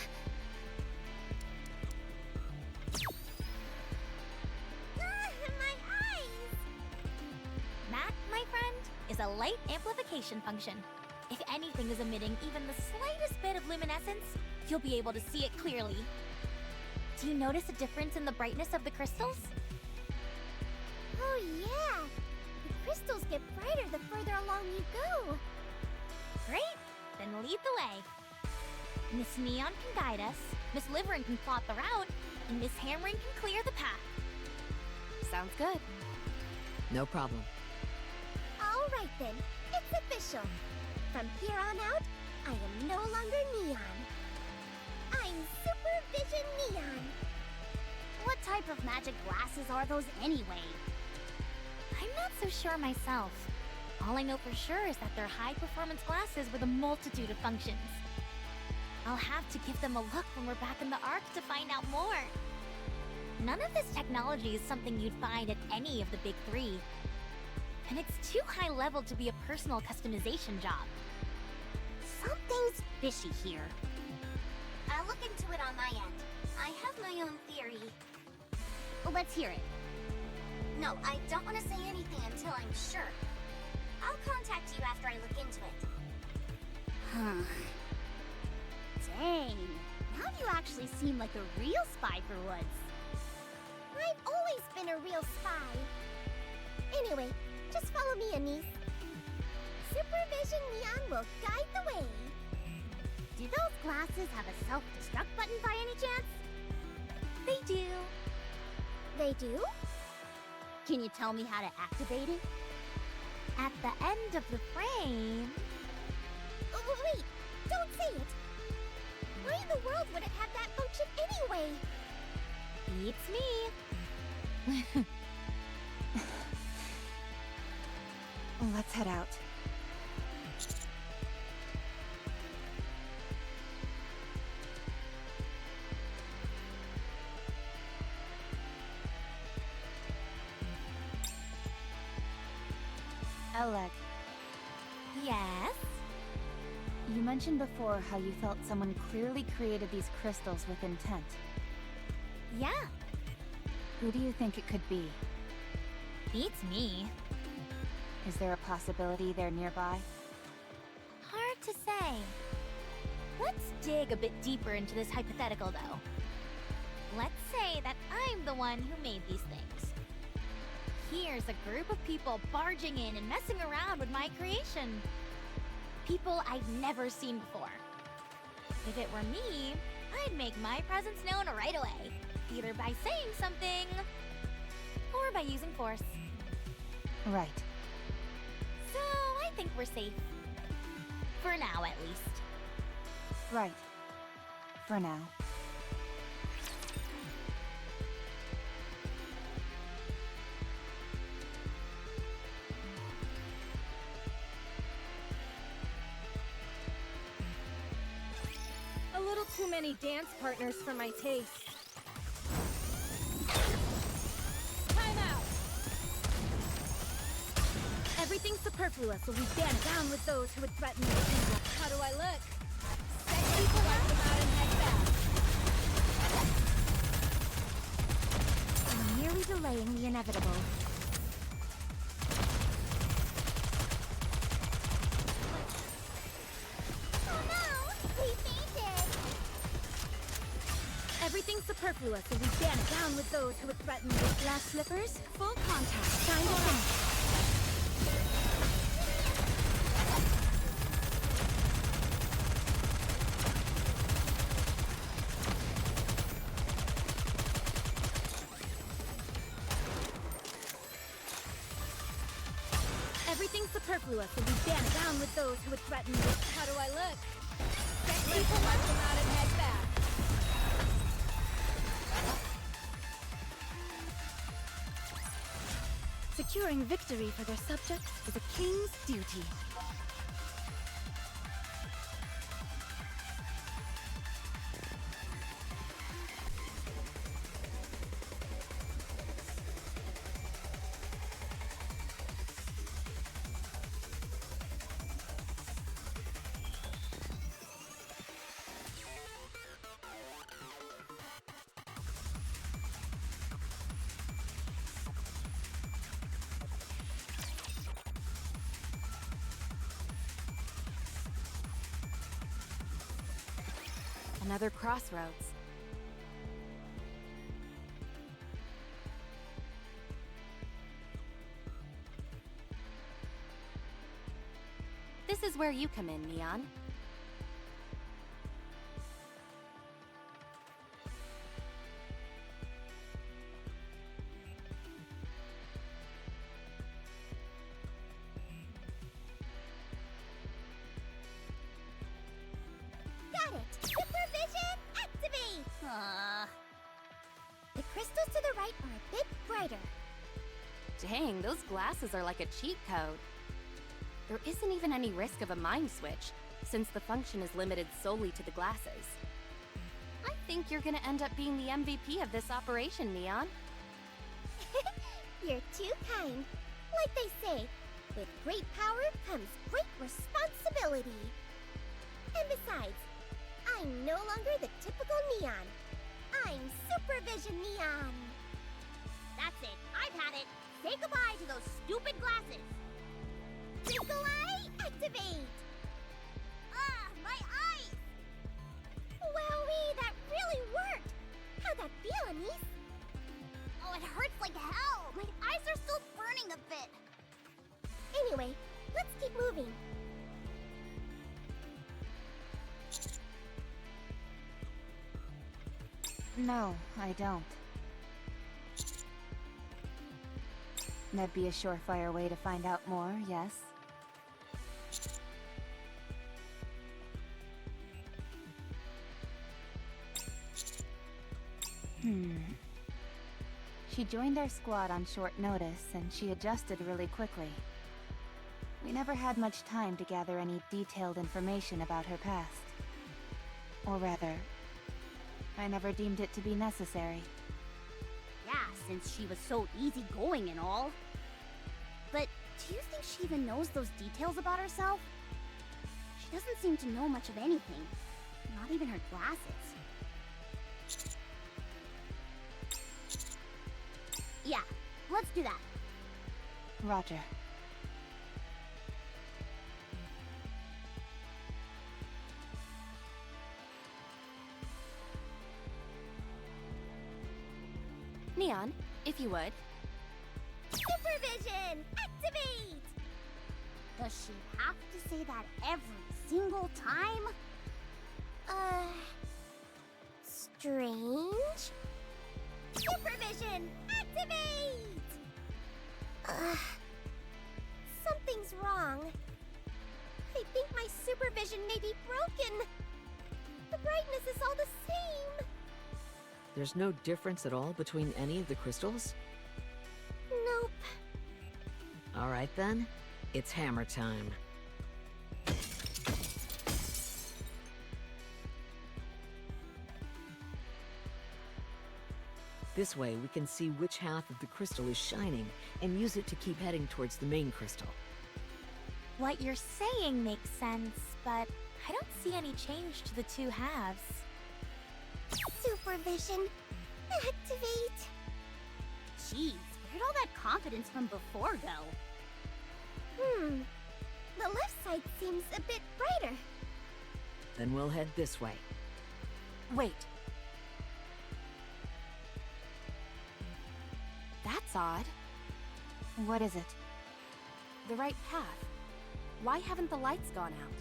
My eyes! That, my friend, is a light amplification function. If anything is emitting even the slightest bit of luminescence, you'll be able to see it clearly. Do you notice a difference in the brightness of the crystals? Oh yeah! The crystals get brighter the further along you go. Great! Then lead the way. Miss Neon can guide us, Miss Liverin can plot the route, and Miss Hammering can clear the path. Sounds good. No problem. All right then, it's official. From here on out, I am no longer Neon. I'm Super Vision Neon. What type of magic glasses are those anyway? I'm not so sure myself. All I know for sure is that they're high-performance glasses with a multitude of functions. I'll have to give them a look when we're back in the Ark to find out more. None of this technology is something you'd find at any of the big 3. And it's too high level to be a personal customization job. Something's fishy here. I'll look into it on my end. I have my own theory. Let's hear it. No, I don't want to say anything until I'm sure. I'll contact you after I look into it. Huh. Dang. Now you actually seem like a real spy for once. I've always been a real spy. Anyway, just follow me, Anise. Supervision Neon will guide the way. Do those glasses have a self-destruct button by any chance? They do. They do? Can you tell me how to activate it? At the end of the frame... Oh, wait! Don't say it! Why in the world would it have that function anyway? Beats me. Let's head out. Oleg, Yes? you mentioned before how you felt someone clearly created these crystals with intent. Yeah, Who do you think it could be? beats me. Is there a possibility they're nearby? Hard to say. Let's dig a bit deeper into this hypothetical, though. Let's say that I'm the one who made these things. Here's a group of people barging in and messing around with my creation. People I've never seen before. If it were me, I'd make my presence known right away, either by saying something or by using force. Right. So I think we're safe. For now, at least. Right. For now. A little too many dance partners for my taste. Time out! Everything superfluous will be danced down with those who would threaten the kingdom. How do I look? Sexy for life them out and head back. I'm merely delaying the inevitable. Oh no! We fainted! Everything superfluous will be danced down with those who would threaten the glass slippers. Full contact. Time to finish. Everything superfluous will be danced down with those who would threaten the... How do I look? Sexy for let them out and head back. Securing victory for their subjects is a king's duty. Another crossroads. This is where you come in, Neon. Got it! Supervision activate! The crystals to the right are a bit brighter. Dang, those glasses are like a cheat code. There isn't even any risk of a mind switch, since the function is limited solely to the glasses. I think you're gonna end up being the MVP of this operation, Neon. You're too kind. Like they say, With great power comes great responsibility. And besides, I'm no longer the typical Neon. I'm Supervision Neon. That's it. I've had it. Say goodbye to those stupid glasses. Twinkle Eye, activate! Ah, my eyes! Wowee, that really worked! How'd that feel, Anise? Oh, it hurts like hell. My eyes are still burning a bit. Anyway, let's keep moving. No, I don't. That'd be a surefire way to find out more, yes? She joined our squad on short notice, and she adjusted really quickly. We never had much time to gather any detailed information about her past. Or rather, I never deemed it to be necessary. Yeah, since she was so easygoing and all. But do you think she even knows those details about herself? She doesn't seem to know much of anything. Not even her glasses. Yeah, let's do that. Roger. Neon, if you would. Supervision, activate! Does she have to say that every single time? Strange? Supervision, activate! Something's wrong. I think my supervision may be broken. The brightness is all the same. There's no difference at all between any of the crystals? Nope. All right then, it's hammer time. This way, we can see which half of the crystal is shining and use it to keep heading towards the main crystal. What you're saying makes sense, but I don't see any change to the two halves. Supervision, activate! Jeez, where'd all that confidence from before go? The left side seems a bit brighter. Then we'll head this way. Wait. That's odd. What is it? The right path. Why haven't the lights gone out?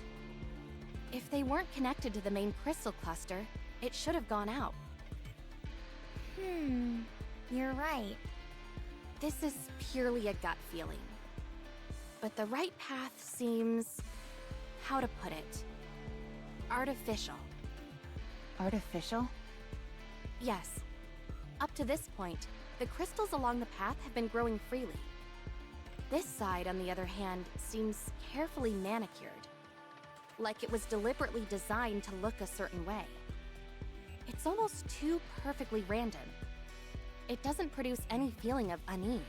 If they weren't connected to the main crystal cluster, it should have gone out. You're right. This is purely a gut feeling. But the right path seems... how to put it? Artificial. Artificial? Yes. Up to this point, the crystals along the path have been growing freely. This side, on the other hand, seems carefully manicured. Like it was deliberately designed to look a certain way. It's almost too perfectly random. It doesn't produce any feeling of unease.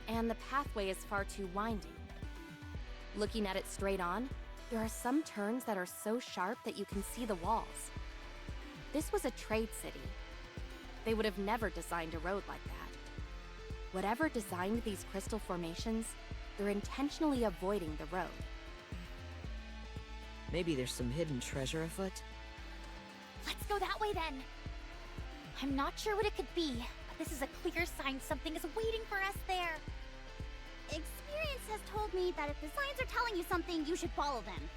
And the pathway is far too winding. Looking at it straight on, there are some turns that are so sharp that you can see the walls. This was a trade city. They would have never designed a road like that. Whatever designed these crystal formations, they're intentionally avoiding the road. Maybe there's some hidden treasure afoot? Let's go that way then. I'm not sure what it could be, but this is a clear sign something is waiting for us there. Experience has told me that if the signs are telling you something, you should follow them.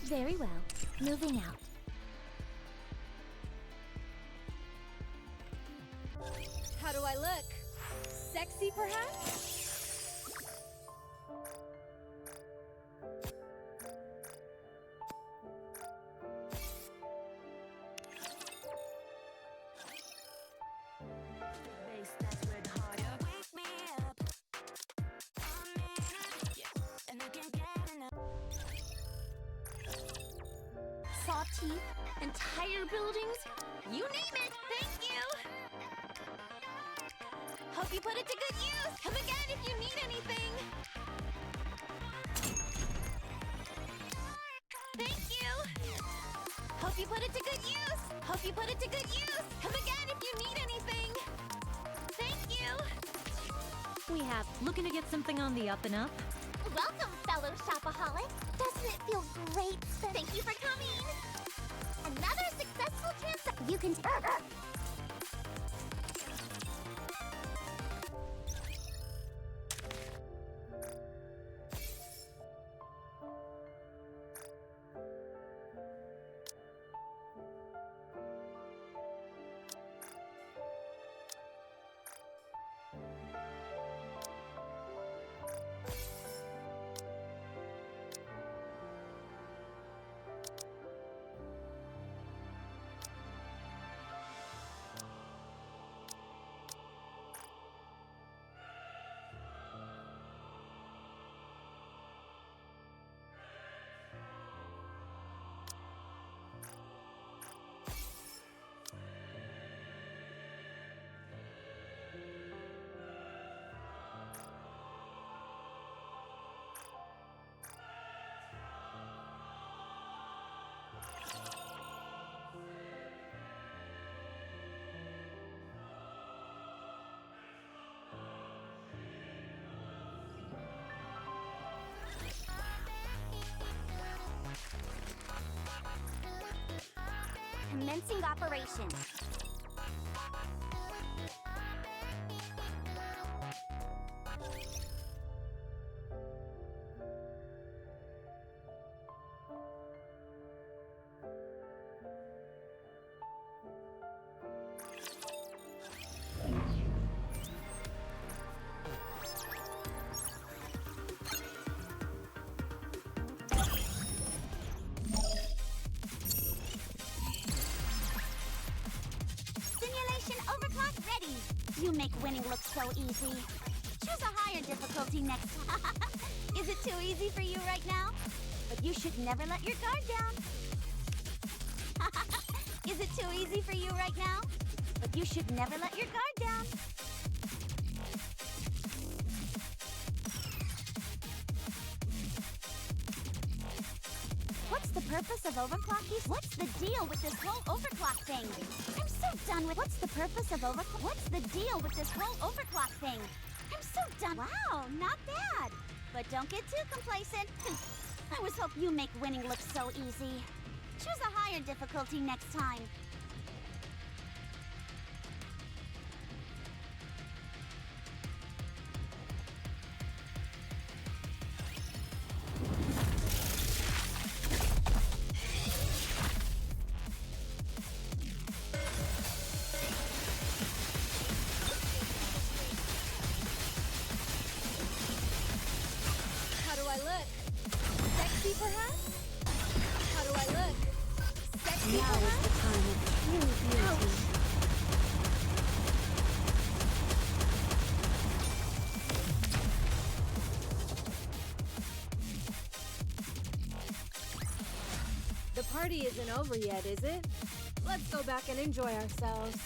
Very well. Moving out. How do I look? Sexy, perhaps? Saw teeth, entire buildings, you name it. Thank you. Hope you put it to good use. Come again if you need anything. Thank you. Hope you put it to good use. Hope you put it to good use. Come again if you need anything. Thank you. We have looking to get something on the up and up. Welcome, fellow shopaholic. Doesn't it feel great? Thank you for coming. Another successful transaction. You can. Commencing operation. You make winning look so easy. Choose a higher difficulty next time. Is it too easy for you right now? But you should never let your guard down. Is it too easy for you right now? But you should never let your guard down. What's the purpose of overclocking? What's the deal with this whole overclock thing? I'm so done with. What's the purpose of overclock? What's the deal with this whole overclock thing? I'm so done. Wow, not bad. But don't get too complacent. I was hoping you make winning look so easy. Choose a higher difficulty next time. The party isn't over yet, is it? Let's go back and enjoy ourselves.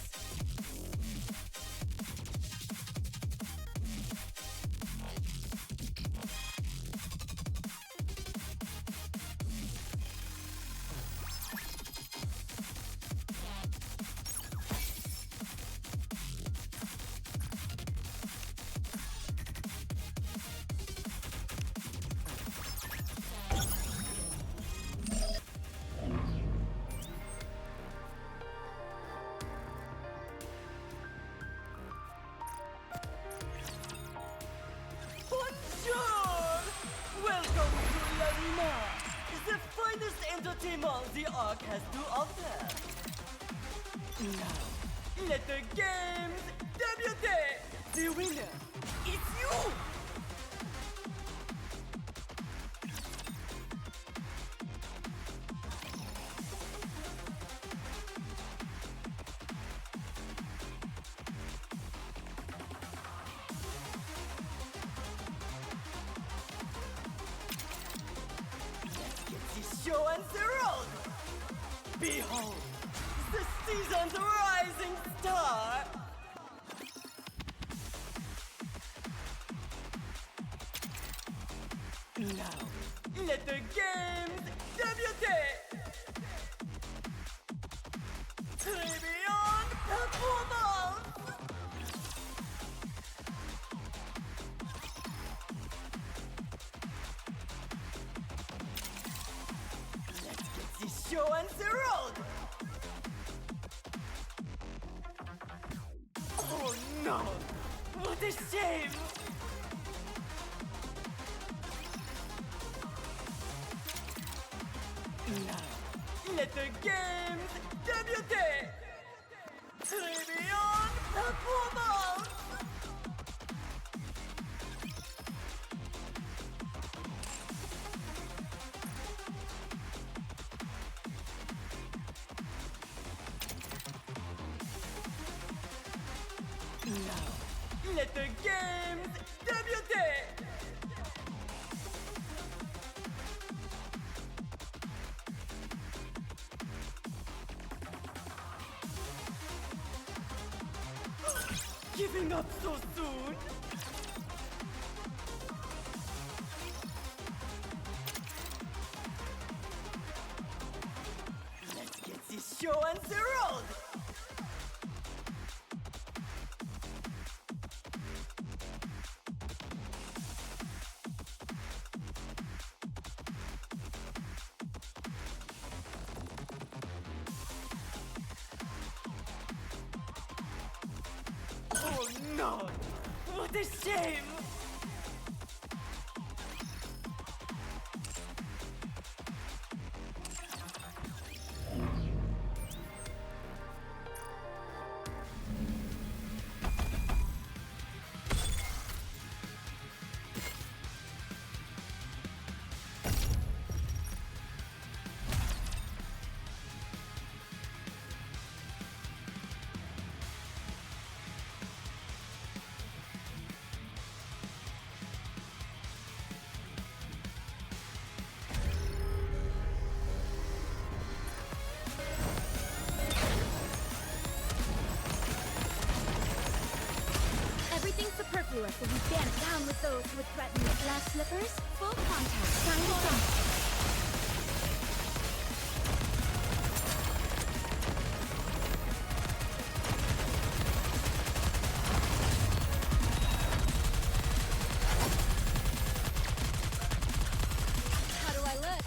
entertainment the Ark has to offer. Now, let the games debut! The winner is you! Now, let the games débuter! Très bien, performance! Let's get this show on the road! Oh no! What a shame! Now, let the games débuter! Très bien, performance! Now, let the games débuter! Giving up so soon? Let's get this show on the road! Oh no! What a shame! Everything superfluous will be danced down with those who would threaten the glass slippers. Full contact. Time to finish. How do I look?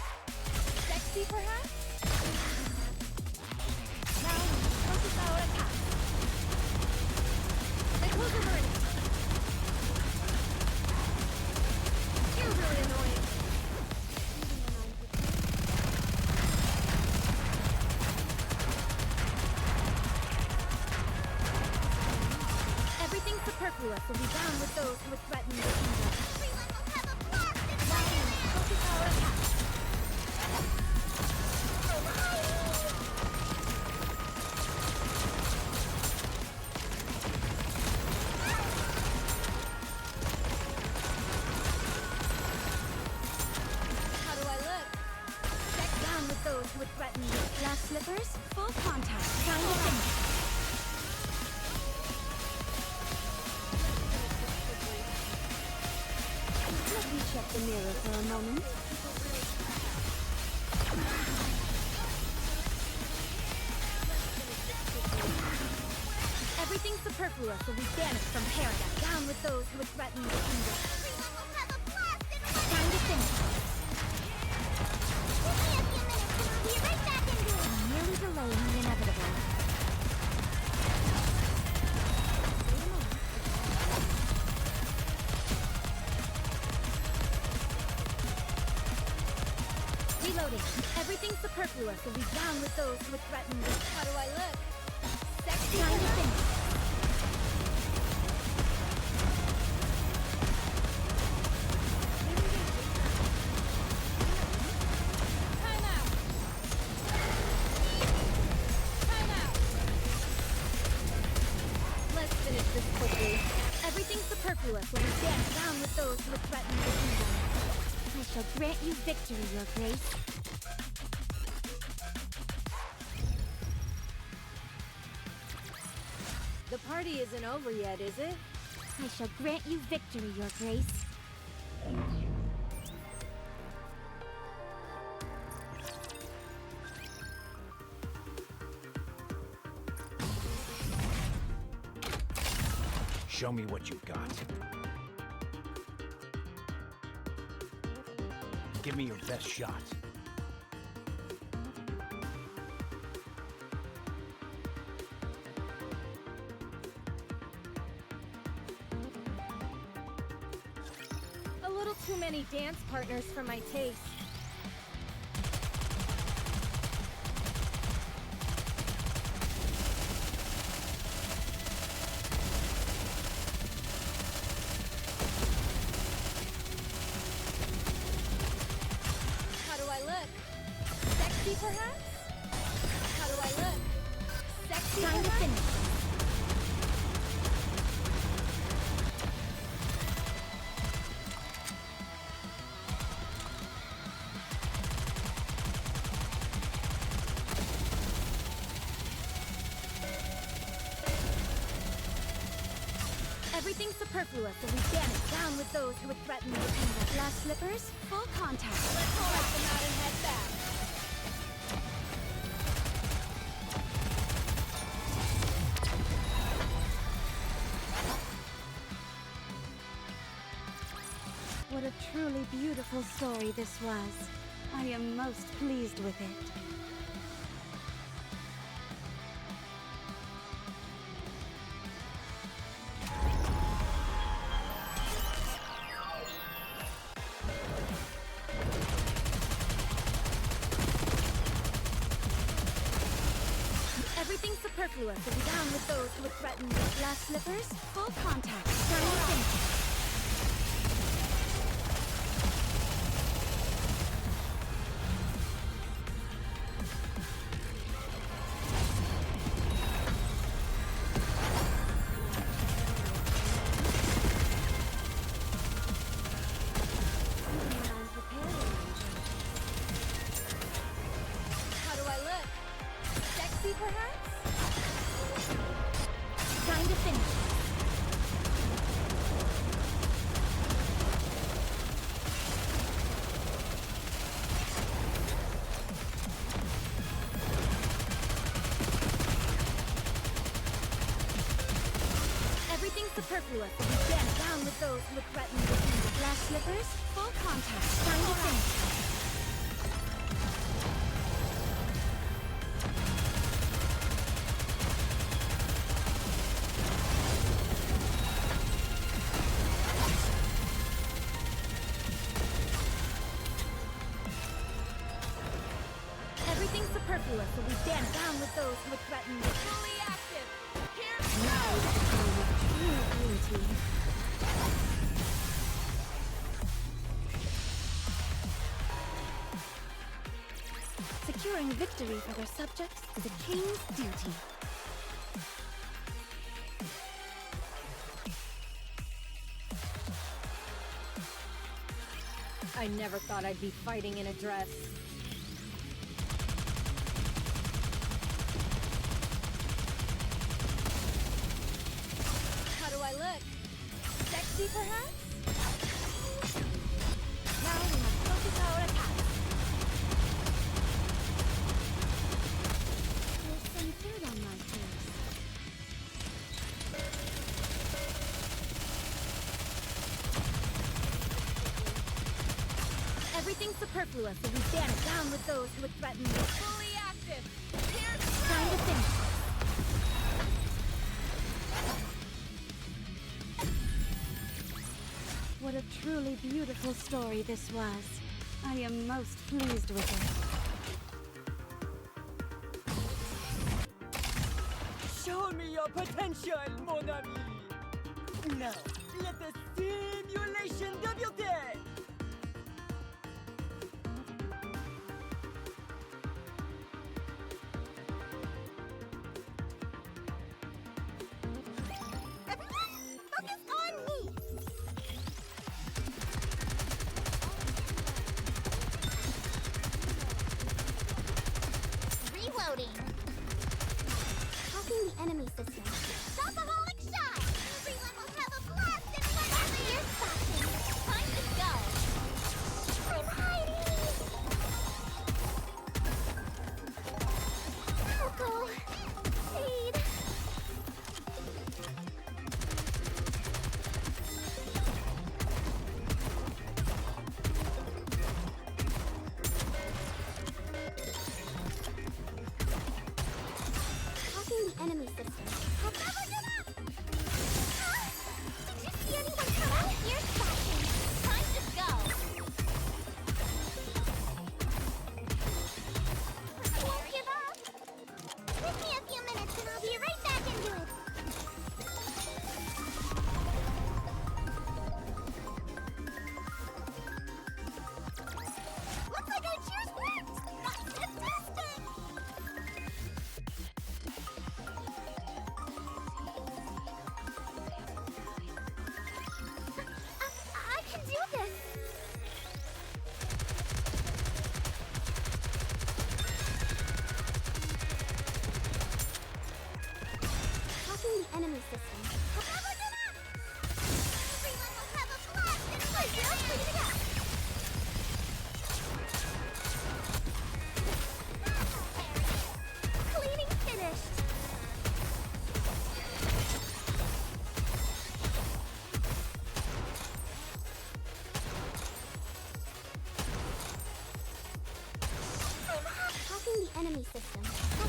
Sexy, perhaps? Now, focus our attack. The closer burning. You're really annoying. Everything superfluous will be down with those who would threaten the kingdom. Everyone will have a blast in Focus our attack. How do I look? Check down with those who would threaten the glass slippers. Full contact. Time to finish. Let me check the mirror for a moment. Everything superfluous will be banished from paradise. Down with those who would threaten the kingdom. Everyone will have a blast in Time to finish. Give me a few minutes and we'll be right back into it. I'm merely delaying the inevitable. Reloading. Everything superfluous will be down with those who would threaten the... How do I look? Sexy. Time to finish. Time out. Time out. Let's finish this quickly. Everything superfluous will be danced down with those who would threaten the kingdom. I shall grant you victory, Your Grace. The party isn't over yet, is it? I shall grant you victory, Your Grace. Show me what you've got. Give me your best shot. A little too many dance partners for my taste. How do I look? Sexy, perhaps? How do I look? Sexy, Time to perhaps? finish. Everything's superfluous, and we vanish down with those who would threaten the kingdom. Glass slippers, full contact. Let's let them out and head back. What a truly beautiful story this was. I am most pleased with it. Everything's superfluous, and we down with those who would threaten the Glass slippers, full contact. Time to finish. I'm preparing. How do I look? Sexy, perhaps? Time to finish. Everything's superfluous, and we vanish down with those who would threaten the kingdom. Glass slippers, full contact. Time to finish. Everything's superfluous, and we vanish down with those who would threaten the fully active. Here Now is the time of true beauty. Securing victory for their subjects is a king's duty. I never thought I'd be fighting in a dress. How do I look? Sexy, perhaps? Now we must focus our attack. There's some dirt on my face. Everything's superfluous, and we vanish down with those who would threaten the fully active. Here's Time to finish. What a truly beautiful story this was. I am most pleased with it. Show me your potential, mon ami. Now, let the simulation débute. Everyone, focus on me! Reloading. Hacking the enemy system. Shopaholic shot! Everyone will have a blast in one. Ear stopping. Time to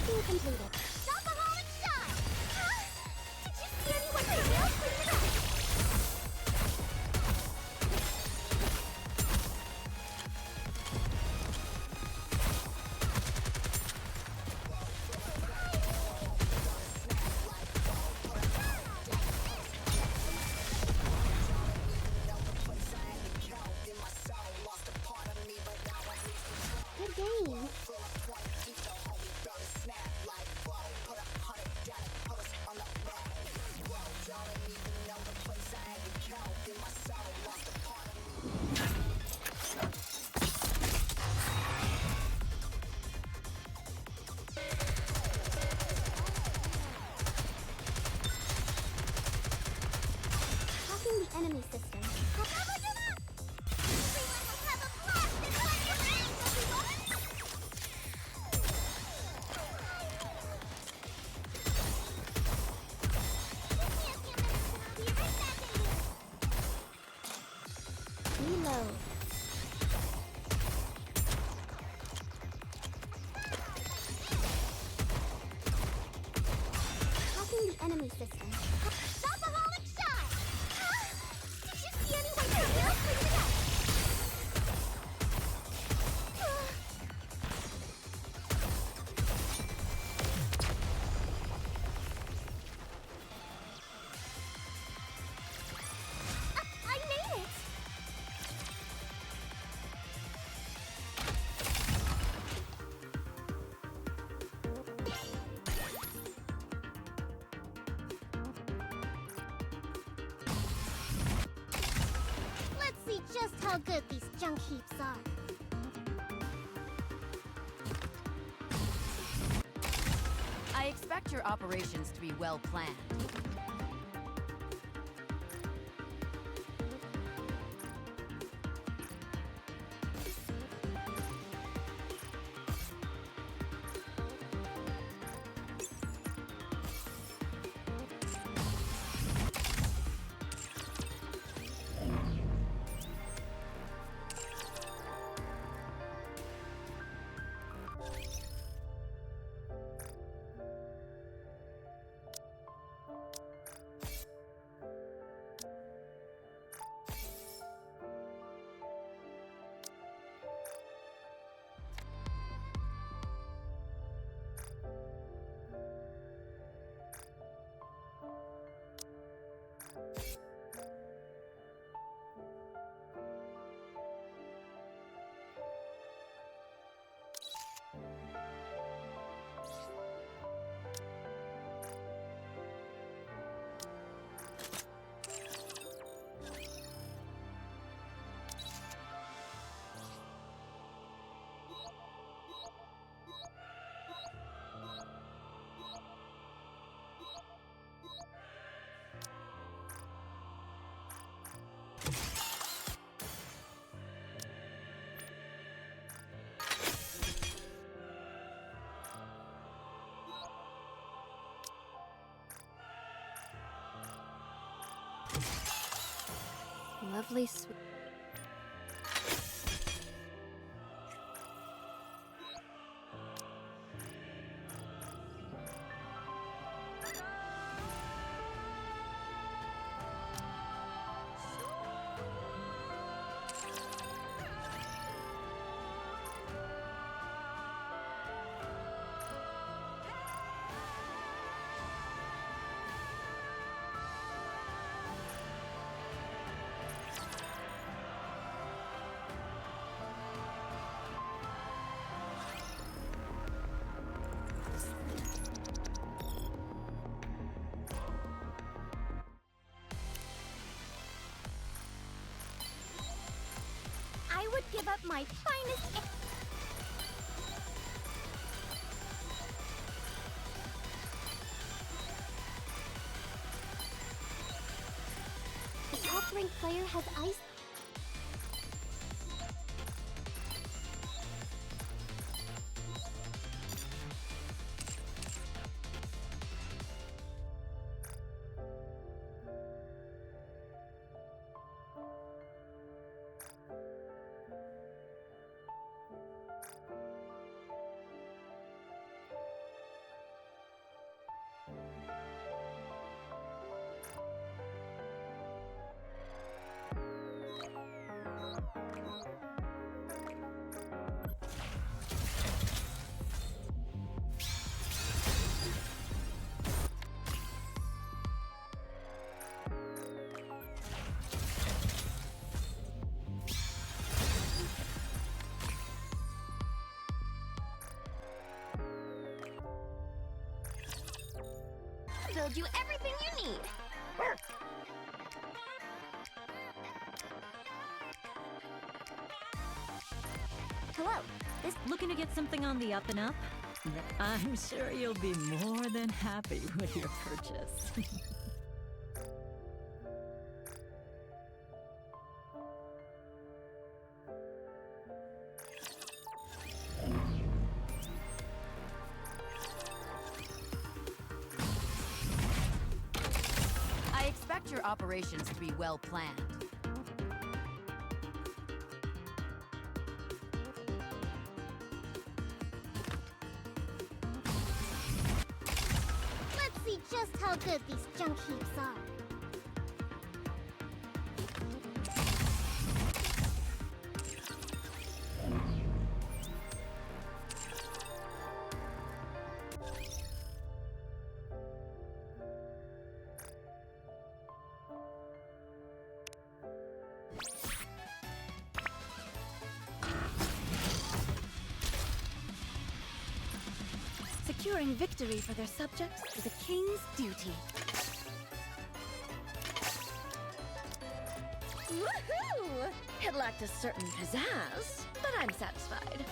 Hacking completed. Shopaholic shot! Huh? Did you see anyone for real? Clean it up! Good game. Hacking the enemy system. Never give up! Everyone will have a blast in one your hands, everyone! Give me a few minutes and I'll be right back in here. Reload. Hacking the enemy system. Shopaholic shot! Huh? Did you see anyone for real? Clean it up! I made it! Let's see just how good these junk heaps are. I expect your operations to be well planned. Lovely sweet. I would give up my finest. The top-ranked player has ice. build you everything you need. Hello. Looking to get something on the up and up? I'm sure you'll be more than happy with your purchase. I expect your operations to be well planned. Let's see just how good these junk heaps are. Securing victory for their subjects is a king's duty. Woohoo! It lacked a certain pizzazz, but I'm satisfied.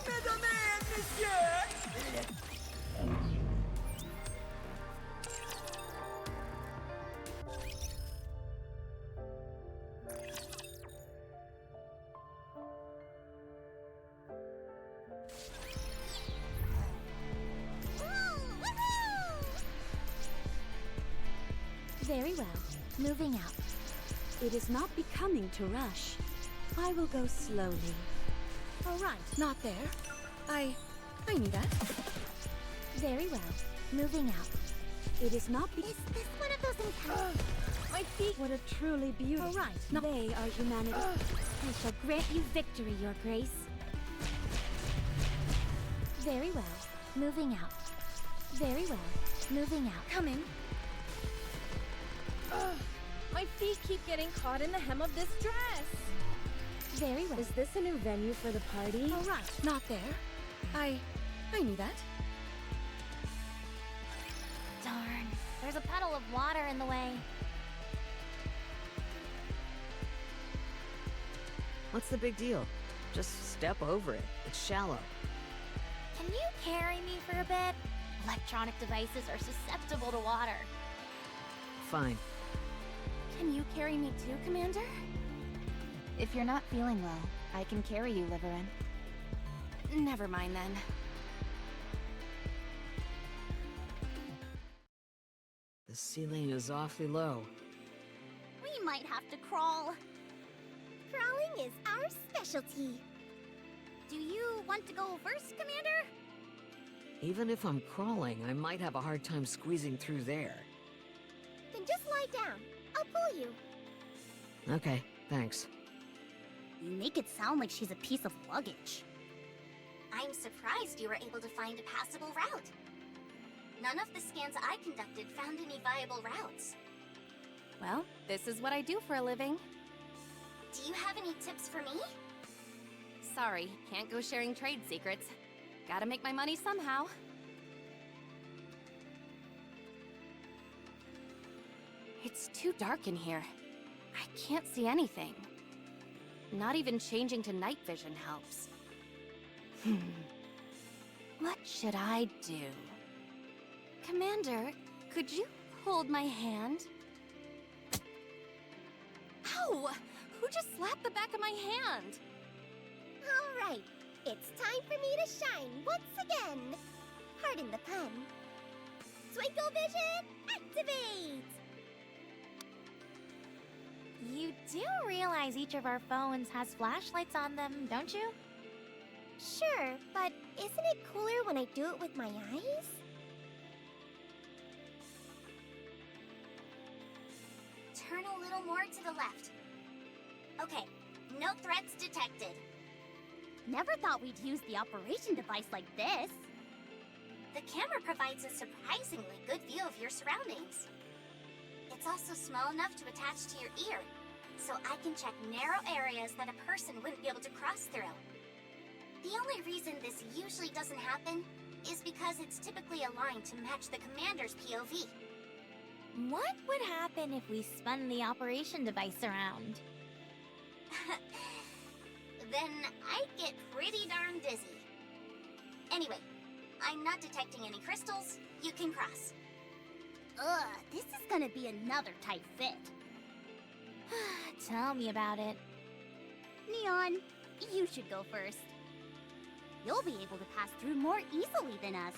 Mesdames et messieurs! Very well. Moving out. It is not becoming to rush. I will go slowly. All right, not there. I knew that. Very well. Moving out. It is not Is this one of those encounters? My feet. What a truly beautiful. All right, They are humanity. I shall grant you victory, Your Grace. Very well. Moving out. Very well. Moving out. Coming. My feet keep getting caught in the hem of this dress. Very well. Is this a new venue for the party? All right, not there. I knew that. Darn. There's a puddle of water in the way. What's the big deal? Just step over it. It's shallow. Can you carry me for a bit? Electronic devices are susceptible to water. Fine. Can you carry me too, Commander? If you're not feeling well, I can carry you, Liverin. Never mind then. The ceiling is awfully low. We might have to crawl. Crawling is our specialty. Do you want to go first, Commander? Even if I'm crawling, I might have a hard time squeezing through there. Then just lie down. I'll pull you. Okay, thanks. You make it sound like she's a piece of luggage. I'm surprised you were able to find a passable route. None of the scans I conducted found any viable routes. Well, this is what I do for a living. Do you have any tips for me? Sorry, can't go sharing trade secrets. Gotta make my money somehow. It's too dark in here. I can't see anything. Not even changing to night vision helps. What should I do? Commander, could you hold my hand? Ow! Who just slapped the back of my hand? All right, it's time for me to shine once again. Pardon the pun. Twinkle vision, activate! You do realize each of our phones has flashlights on them, don't you? Sure, but isn't it cooler when I do it with my eyes? Turn a little more to the left. Okay, no threats detected. Never thought we'd use the operation device like this. The camera provides a surprisingly good view of your surroundings. It's also small enough to attach to your ear, so I can check narrow areas that a person wouldn't be able to cross through. The only reason this usually doesn't happen is because it's typically aligned to match the commander's POV. What would happen if we spun the operation device around? Then I'd get pretty darn dizzy. Anyway, I'm not detecting any crystals. You can cross. Ugh, this is gonna be another tight fit. Tell me about it. Neon, you should go first. You'll be able to pass through more easily than us.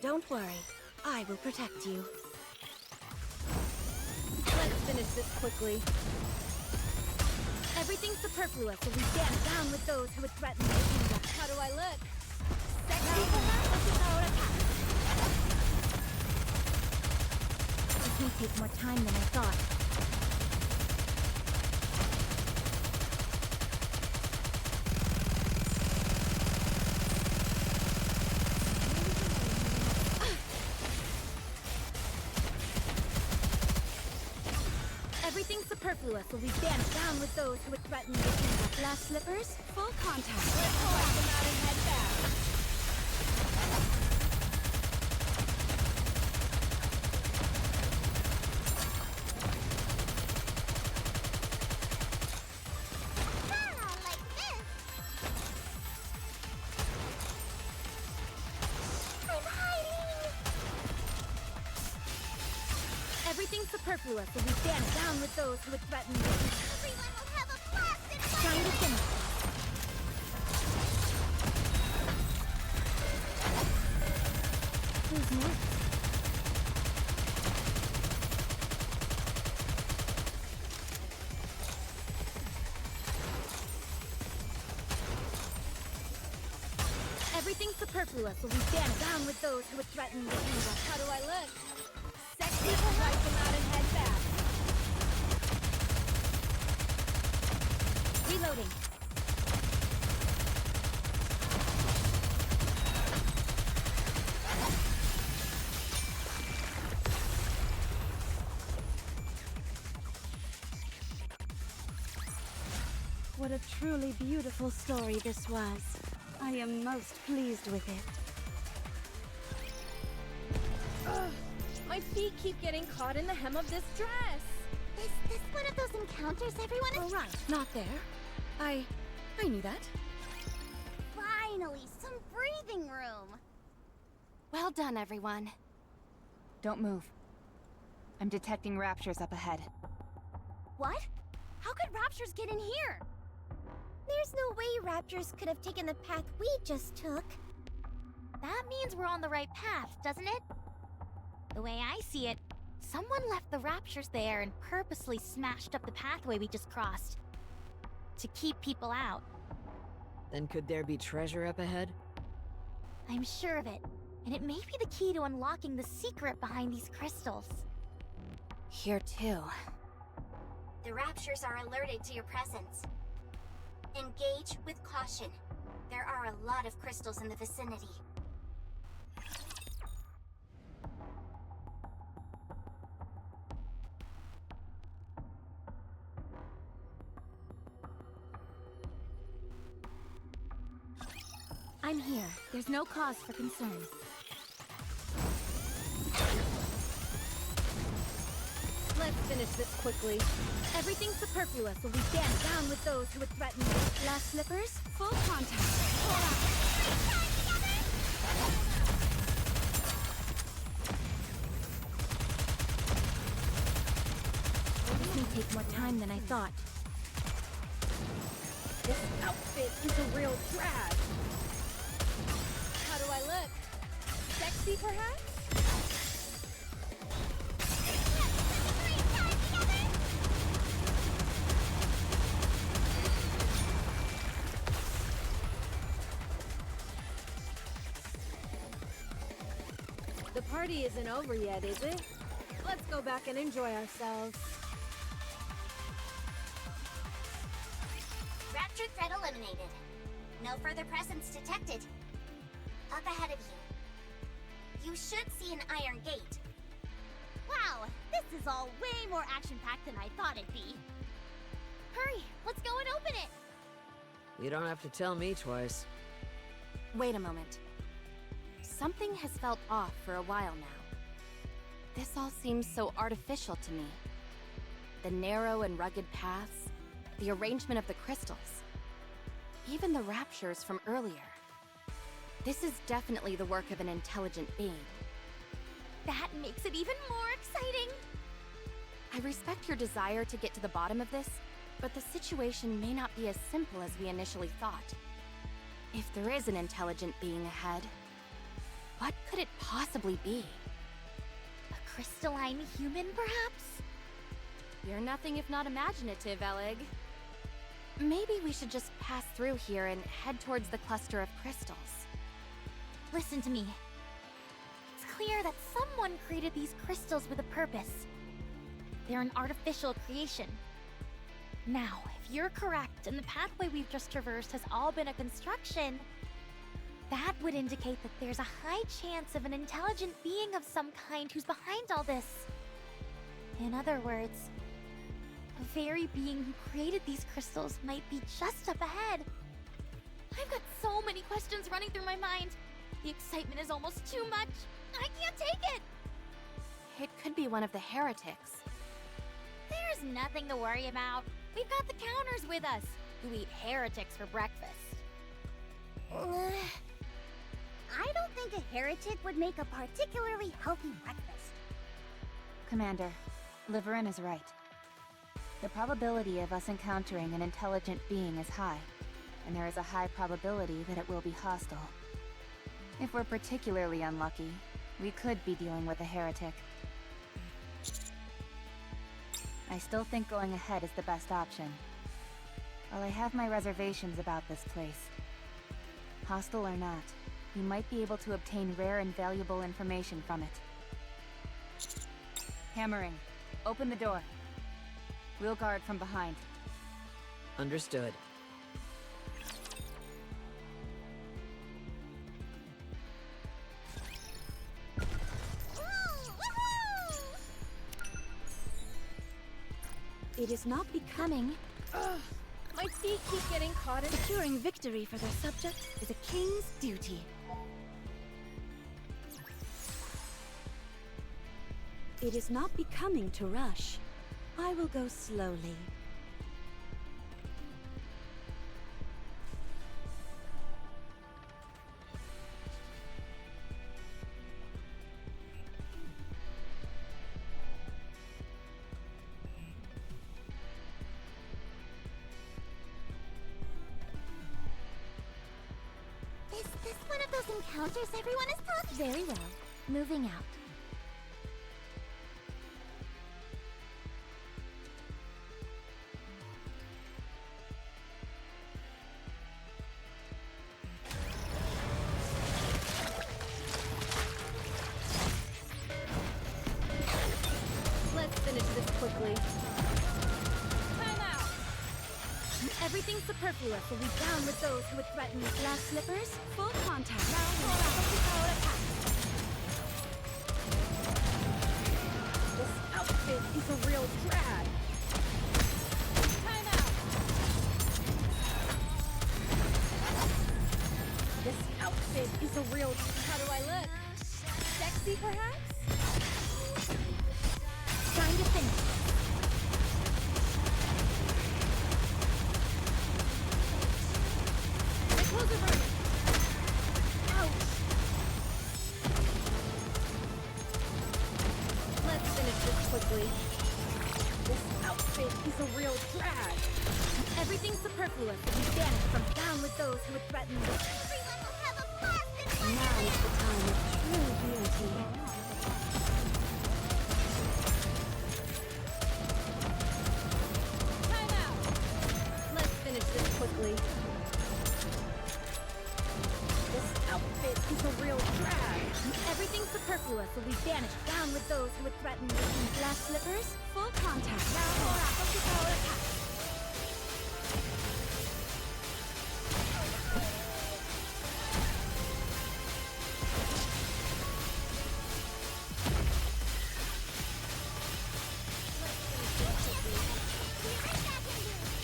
Don't worry, I will protect you. Let's finish this quickly. Everything superfluous will be damped down with those who would threaten the kingdom. How do I look? Sexy perhaps? Ahora pass. This may take more time than I thought. Everything superfluous will be damped down with those who would threaten the kingdom. Glass slippers, full contact. Let's collect them out and head back. Like this. I'm hiding. Everything superfluous will be damped down with those who would threaten the kingdom. Everyone will have a blast in Trying to finish. Who's next? Everything superfluous will be damped down with those who would threaten the kingdom. How do I look? Sexy perhaps? Wipe them out and head back. Reloading. What a truly beautiful story this was. I am most pleased with it. Ugh, my feet keep getting caught in the hem of this dress. Is this one of those encounters everyone is— All right, not there. I knew that. Finally, some breathing room. Well done, everyone. Don't move. I'm detecting raptures up ahead. What? How could raptures get in here? There's no way raptures could have taken the path we just took. That means we're on the right path, doesn't it? The way I see it, someone left the raptures there and purposely smashed up the pathway we just crossed. To keep people out. Then could there be treasure up ahead? I'm sure of it. And it may be the key to unlocking the secret behind these crystals. Here too. The raptures are alerted to your presence. Engage with caution. There are a lot of crystals in the vicinity. I'm here. There's no cause for concern. Let's finish this quickly. Everything superfluous will be damped down with those who would threaten me. Glass slippers, full contact. This may take more time than I thought. This outfit is a real drag. How do I look? Sexy Sexy, perhaps? The party isn't over yet, is it? Let's go back and enjoy ourselves. Rapture threat eliminated. No further presence detected. Up ahead of you. You should see an iron gate. Wow, this is all way more action-packed than I thought it'd be. Hurry, let's go and open it! You don't have to tell me twice. Wait a moment. Something has felt off for a while now. This all seems so artificial to me. The narrow and rugged paths, the arrangement of the crystals, even the raptures from earlier. This is definitely the work of an intelligent being. That makes it even more exciting! I respect your desire to get to the bottom of this, but the situation may not be as simple as we initially thought. If there is an intelligent being ahead, what could it possibly be? A crystalline human, perhaps? You're nothing if not imaginative, Elig. Maybe we should just pass through here and head towards the cluster of crystals. Listen to me. It's clear that someone created these crystals with a purpose. They're an artificial creation. Now, if you're correct and the pathway we've just traversed has all been a construction, that would indicate that there's a high chance of an intelligent being of some kind who's behind all this. In other words, the very being who created these crystals might be just up ahead. I've got so many questions running through my mind. The excitement is almost too much. I can't take it! It could be one of the heretics. There's nothing to worry about. We've got the counters with us, who eat heretics for breakfast. I don't think a heretic would make a particularly healthy breakfast. Commander, Liverin is right. The probability of us encountering an intelligent being is high, and there is a high probability that it will be hostile. If we're particularly unlucky, we could be dealing with a heretic. I still think going ahead is the best option. While I have my reservations about this place, hostile or not, you might be able to obtain rare and valuable information from it. Hammering. Open the door. We'll guard from behind. Understood. It is not becoming. Ugh, my feet keep getting caught in. Securing victory for their subjects is a king's duty. It is not becoming to rush. I will go slowly. Is this one of those encounters everyone is talking? Very well. Moving out. Let's finish this quickly. Time out! Everything superfluous will be down with those who would threaten these last slippers. Full contact. Now we'll power attack. This outfit is a real drag. Time out! This outfit is a real... How do I look? Sexy, perhaps? Time to finish. My clothes are burning. Ouch. Let's finish this quickly. This outfit is a real drag. Everything superfluous will be banished from down with those who would threaten this. Everyone will have a Now is the time of true beauty. Time out! Let's finish this quickly. This outfit is a real drag. Everything superfluous will be banished. Down with those who would threaten me. Glass slippers, full contact. Now more focus power attack.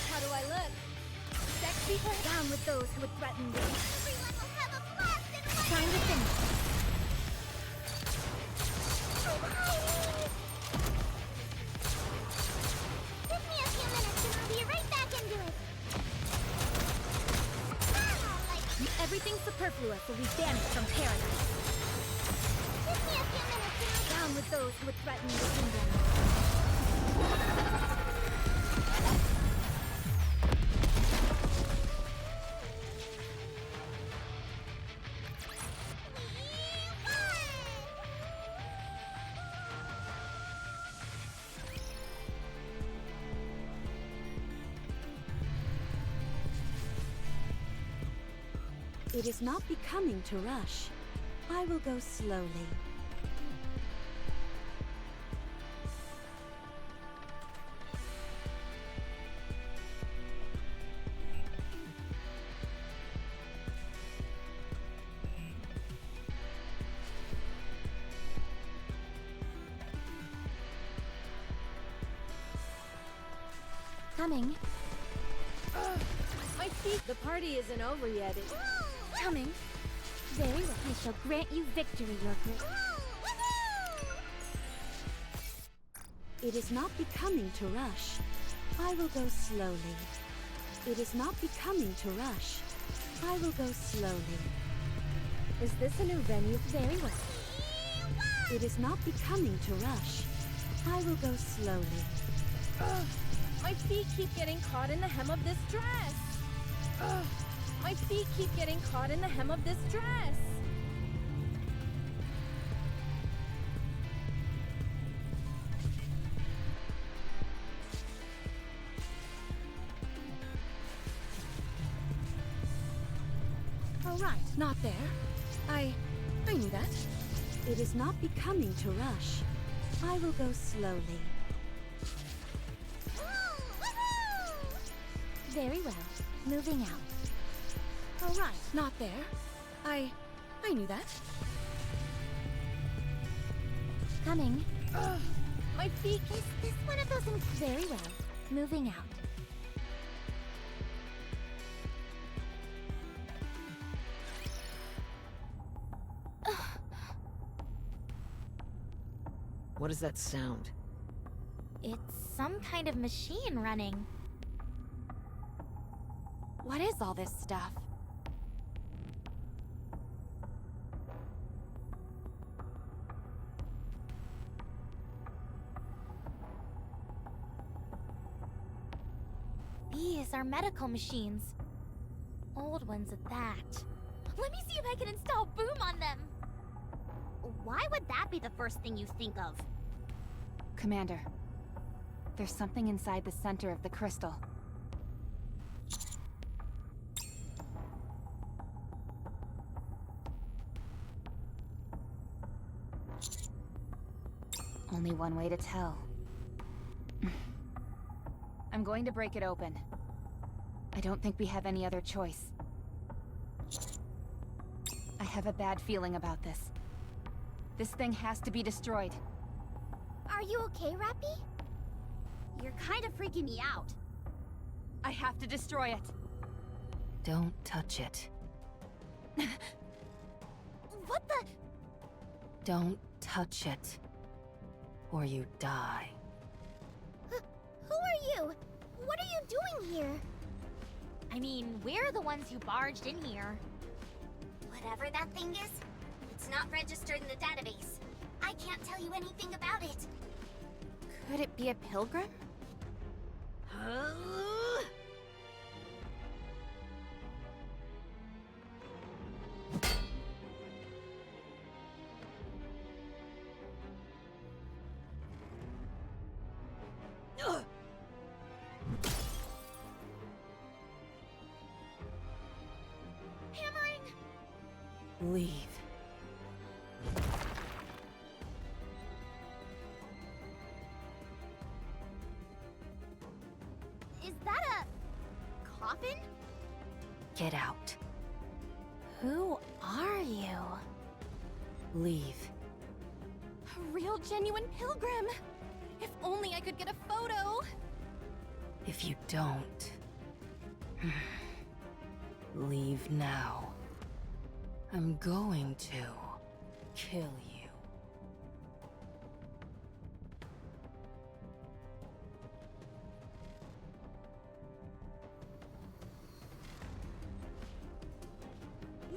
How do I look? Sexy? Down with those who would threaten me. Time to finish. Give me a few minutes and I'll be right back into it. Everything superfluous will be banished from paradise. Give me a few minutes and I'll... Down with those who would threaten the kingdom. It is not becoming to rush. I will go slowly. Coming. My feet. The party isn't over yet. Coming. Very well. I shall grant you victory, your group. It is not becoming to rush. I will go slowly. It is not becoming to rush. I will go slowly. Is this a new venue? Very well. It is not becoming to rush. I will go slowly. My feet keep getting caught in the hem of this dress. My feet keep getting caught in the hem of this dress. All right, not there. I knew that. It is not becoming to rush. I will go slowly. Very well. Moving out. All right, not there. I knew that. Coming. My feet. Is this one of those? Very well. Moving out. What is that sound? It's some kind of machine running. What is all this stuff? These are medical machines. Old ones at that. Let me see if I can install boom on them. Why would that be the first thing you think of? Commander, there's something inside the center of the crystal. Only one way to tell. I'm going to break it open. I don't think we have any other choice. I have a bad feeling about this. This thing has to be destroyed. Are you okay, Rappy? You're kind of freaking me out. I have to destroy it. Don't touch it. What the? Don't touch it. Or you die. Who are you? What are you doing here? I mean, we're the ones who barged in here. Whatever that thing is, it's not registered in the database. I can't tell you anything about it. Could it be a pilgrim? Hammering! Leave. Is that a coffin? Get out. Who are you? Leave. A real genuine pilgrim! If only I could get a photo! If you don't... leave now. I'm going to kill you.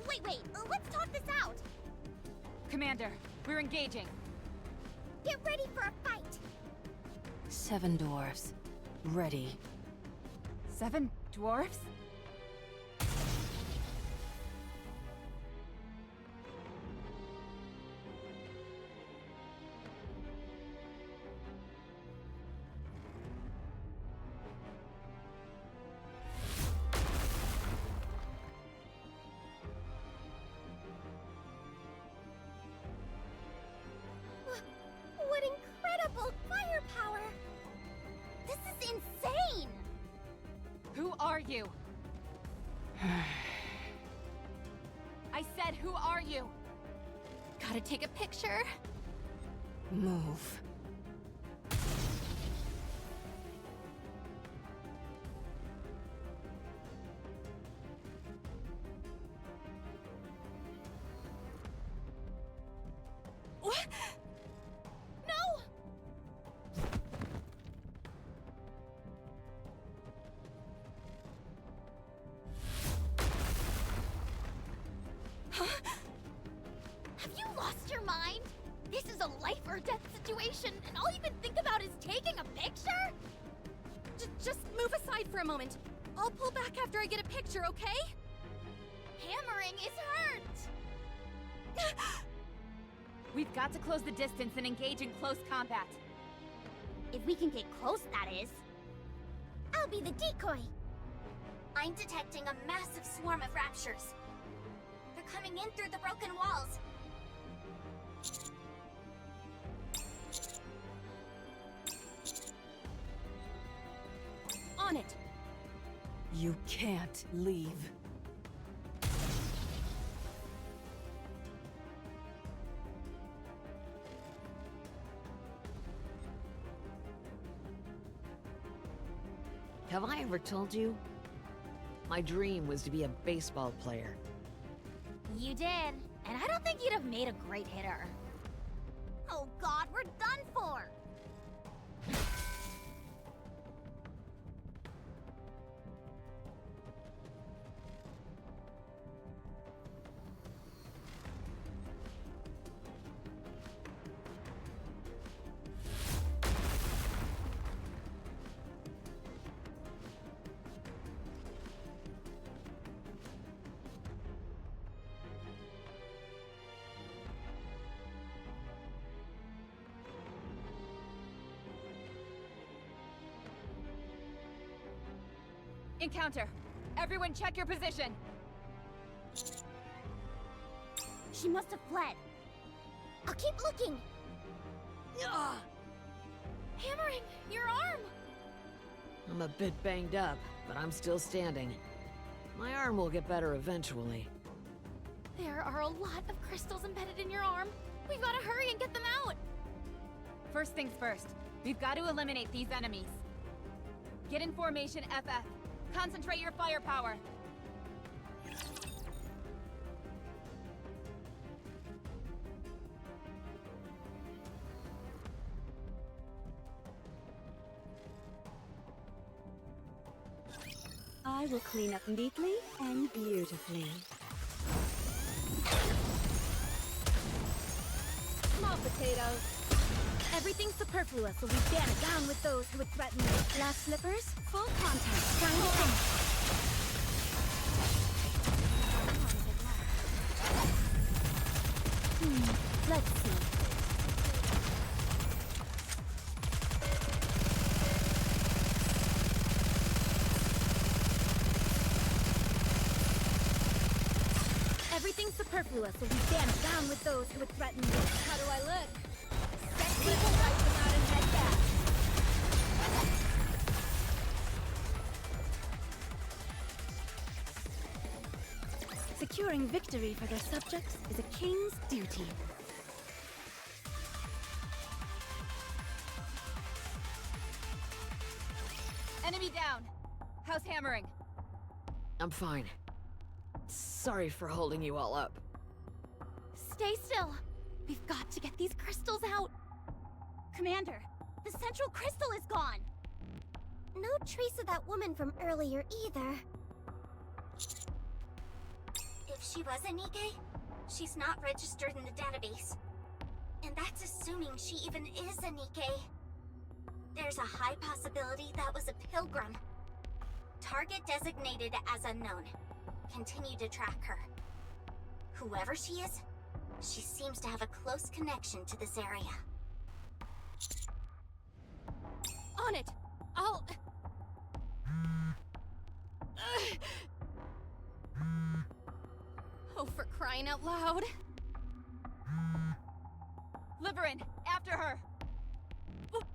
Wait, let's talk this out! Commander, we're engaging. Get ready for a fight! 7 dwarves. Ready. 7 dwarves? What incredible firepower! This is insane! Who are you? I said, who are you? Gotta take a picture. Move. What? No! Huh? Have you lost your mind? This is a life or death situation, and all you can think about is taking a picture? Just move aside for a moment. I'll pull back after I get a picture, okay? Hammering is hurt! We've got to close the distance and engage in close combat. If we can get close, that is. I'll be the decoy. I'm detecting a massive swarm of raptures. They're coming in through the broken walls. On it! You can't leave. Have I ever told you? My dream was to be a baseball player. You did, and I don't think you'd have made a great hitter. Oh god, we're done for! Encounter! Everyone check your position! She must have fled. I'll keep looking. Ugh! Hammering, your arm! I'm a bit banged up, but I'm still standing. My arm will get better eventually. There are a lot of crystals embedded in your arm. We've got to hurry and get them out. First things first, we've got to eliminate these enemies. Get in formation, FF. Concentrate your firepower. I will clean up neatly and beautifully. Small potatoes. Everything superfluous will be banded down with those who would threaten me. Glass slippers, full contact. Time to finish. Let's see. Everything superfluous will be danced down with those who would threaten me. How do I look? Sexy Let's wipe them out and head back. Securing victory for their subjects is a king's duty. Enemy down. How's hammering? I'm fine. Sorry for holding you all up. Stay still. We've got to get these crystals out. Commander, the central crystal is gone. No trace of that woman from earlier either. If she was a Nikke, she's not registered in the database. And that's assuming she even is a Nikke. There's a high possibility that was a pilgrim. Target designated as unknown. Continue to track her. Whoever she is, she seems to have a close connection to this area. On it! I'll... Oh, for crying out loud. Liverin, after her!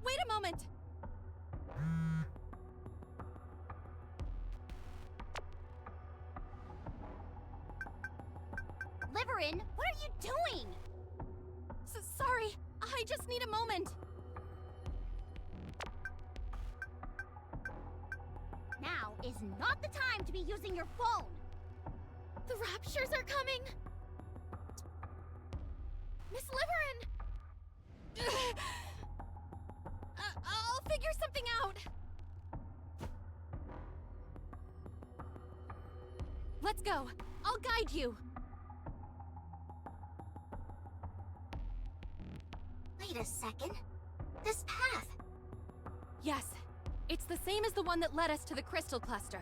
Wait a moment! Liverin, what are you doing? Sorry, I just need a moment. Now is not the time to be using your phone. The raptures are coming! Miss Liverin! I'll figure something out. Let's go. I'll guide you. Wait a second. This path. Yes, it's the same as the one that led us to the crystal cluster.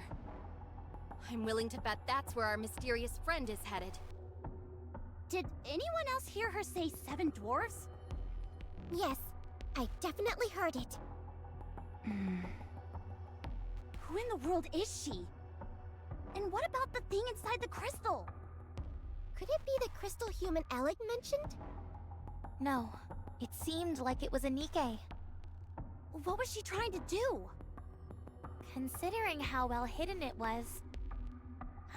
I'm willing to bet that's where our mysterious friend is headed. Did anyone else hear her say 7 dwarves? Yes, I definitely heard it. Who in the world is she? And what about the thing inside the crystal? Could it be the crystal human Alec mentioned? No, it seemed like it was a Nikke. What was she trying to do? Considering how well hidden it was,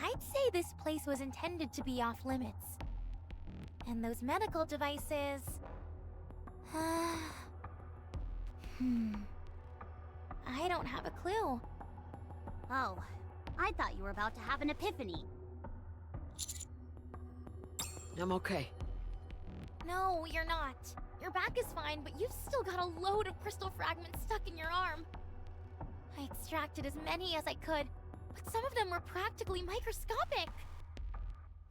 I'd say this place was intended to be off limits. And those medical devices... I don't have a clue. Oh, I thought you were about to have an epiphany. I'm okay. No, you're not. Your back is fine, but you've still got a load of crystal fragments stuck in your arm. I extracted as many as I could, but some of them were practically microscopic.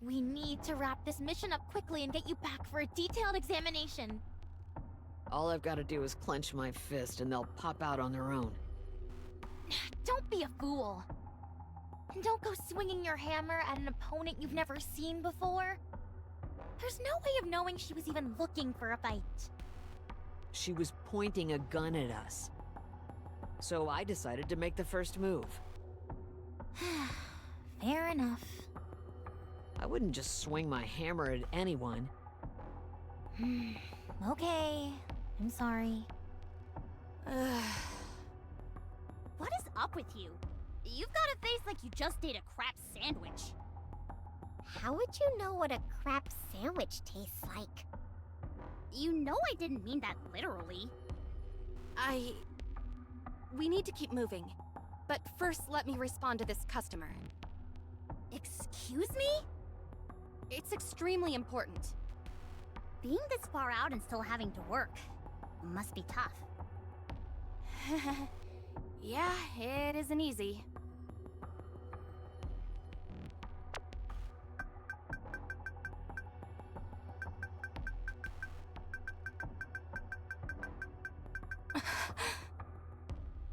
We need to wrap this mission up quickly and get you back for a detailed examination. All I've got to do is clench my fist and they'll pop out on their own. Don't be a fool. And don't go swinging your hammer at an opponent you've never seen before. There's no way of knowing she was even looking for a fight. She was pointing a gun at us. So I decided to make the first move. Fair enough. I wouldn't just swing my hammer at anyone. Okay, I'm sorry. What is up with you? You've got a face like you just ate a crap sandwich. How would you know what a crap sandwich tastes like? You know I didn't mean that literally. We need to keep moving. But first, let me respond to this customer. Excuse me? It's extremely important. Being this far out and still having to work must be tough. Yeah, it isn't easy.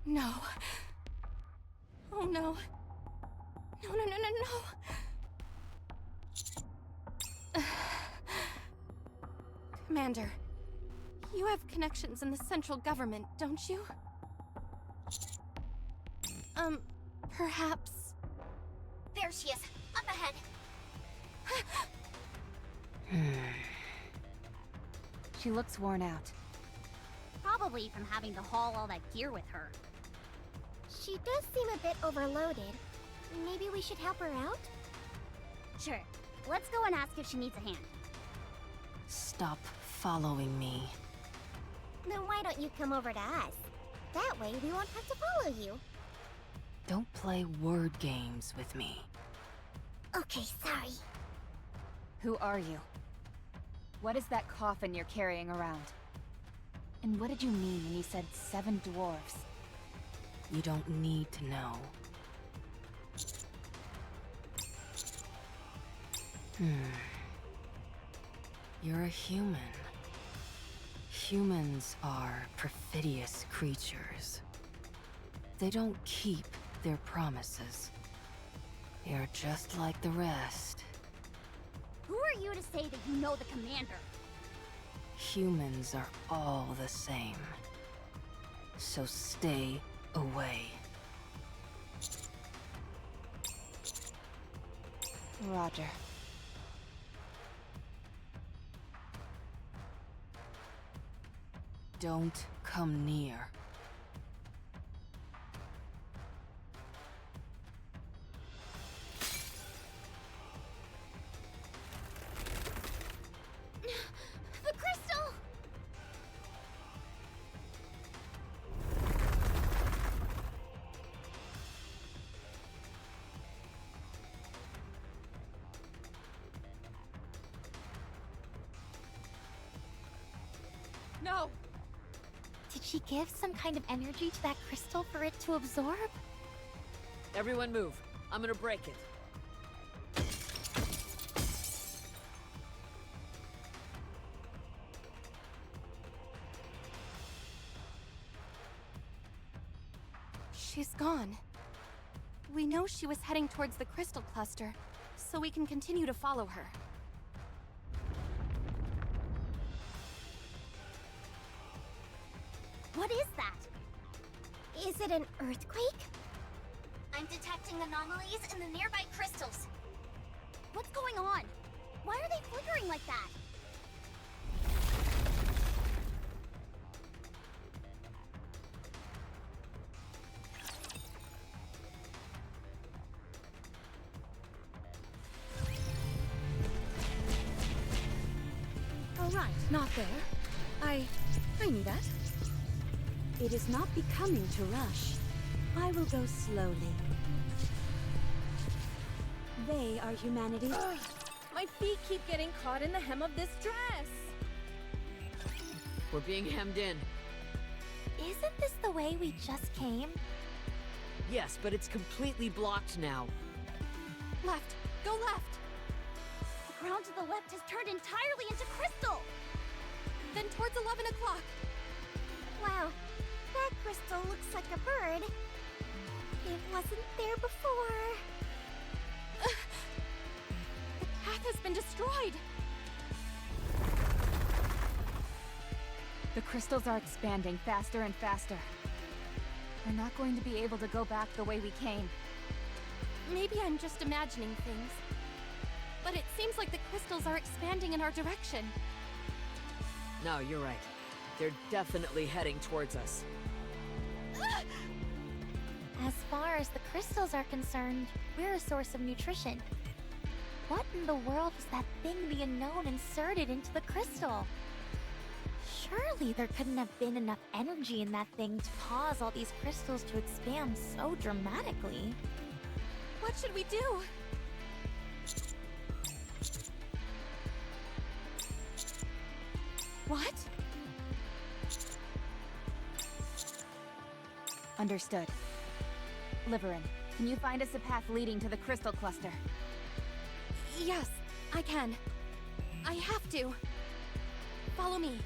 No. Oh no. No. Commander, you have connections in the central government, don't you? Perhaps... There she is, up ahead. She looks worn out. Probably from having to haul all that gear with her. She does seem a bit overloaded. Maybe we should help her out? Sure. Let's go and ask if she needs a hand. Stop following me. Then why don't you come over to us? That way we won't have to follow you. Don't play word games with me. Okay, sorry. Who are you? What is that coffin you're carrying around? And what did you mean when you said 7 dwarves? You don't need to know. You're a human. Humans are perfidious creatures. They don't keep their promises. They're just like the rest. Who are you to say that you know the commander? Humans are all the same. So stay away. Roger. Don't come near. The crystal! No! Did she give some kind of energy to that crystal for it to absorb? Everyone move. I'm gonna break it. She's gone. We know she was heading towards the crystal cluster, so we can continue to follow her. What is that? Is it an earthquake? I'm detecting anomalies in the nearby crystals. What's going on? Why are they flickering like that? All right, not there. I knew that. It is not becoming to rush. I will go slowly. They are humanity. Ugh, my feet keep getting caught in the hem of this dress. We're being hemmed in. Isn't this the way we just came? Yes, but it's completely blocked now. Left! Go left! The ground to the left has turned entirely into crystal! Then towards 11 o'clock! Wow, that crystal looks like a bird. It wasn't there before. The path has been destroyed! The crystals are expanding faster and faster. We're not going to be able to go back the way we came. Maybe I'm just imagining things. But it seems like the crystals are expanding in our direction. No, you're right. They're definitely heading towards us. As far as the crystals are concerned, we're a source of nutrition. What in the world was that thing the unknown inserted into the crystal? Surely there couldn't have been enough energy in that thing to cause all these crystals to expand so dramatically. What should we do? What? Understood. Liverin, can you find us a path leading to the crystal cluster? Yes, I can. I have to. Follow me.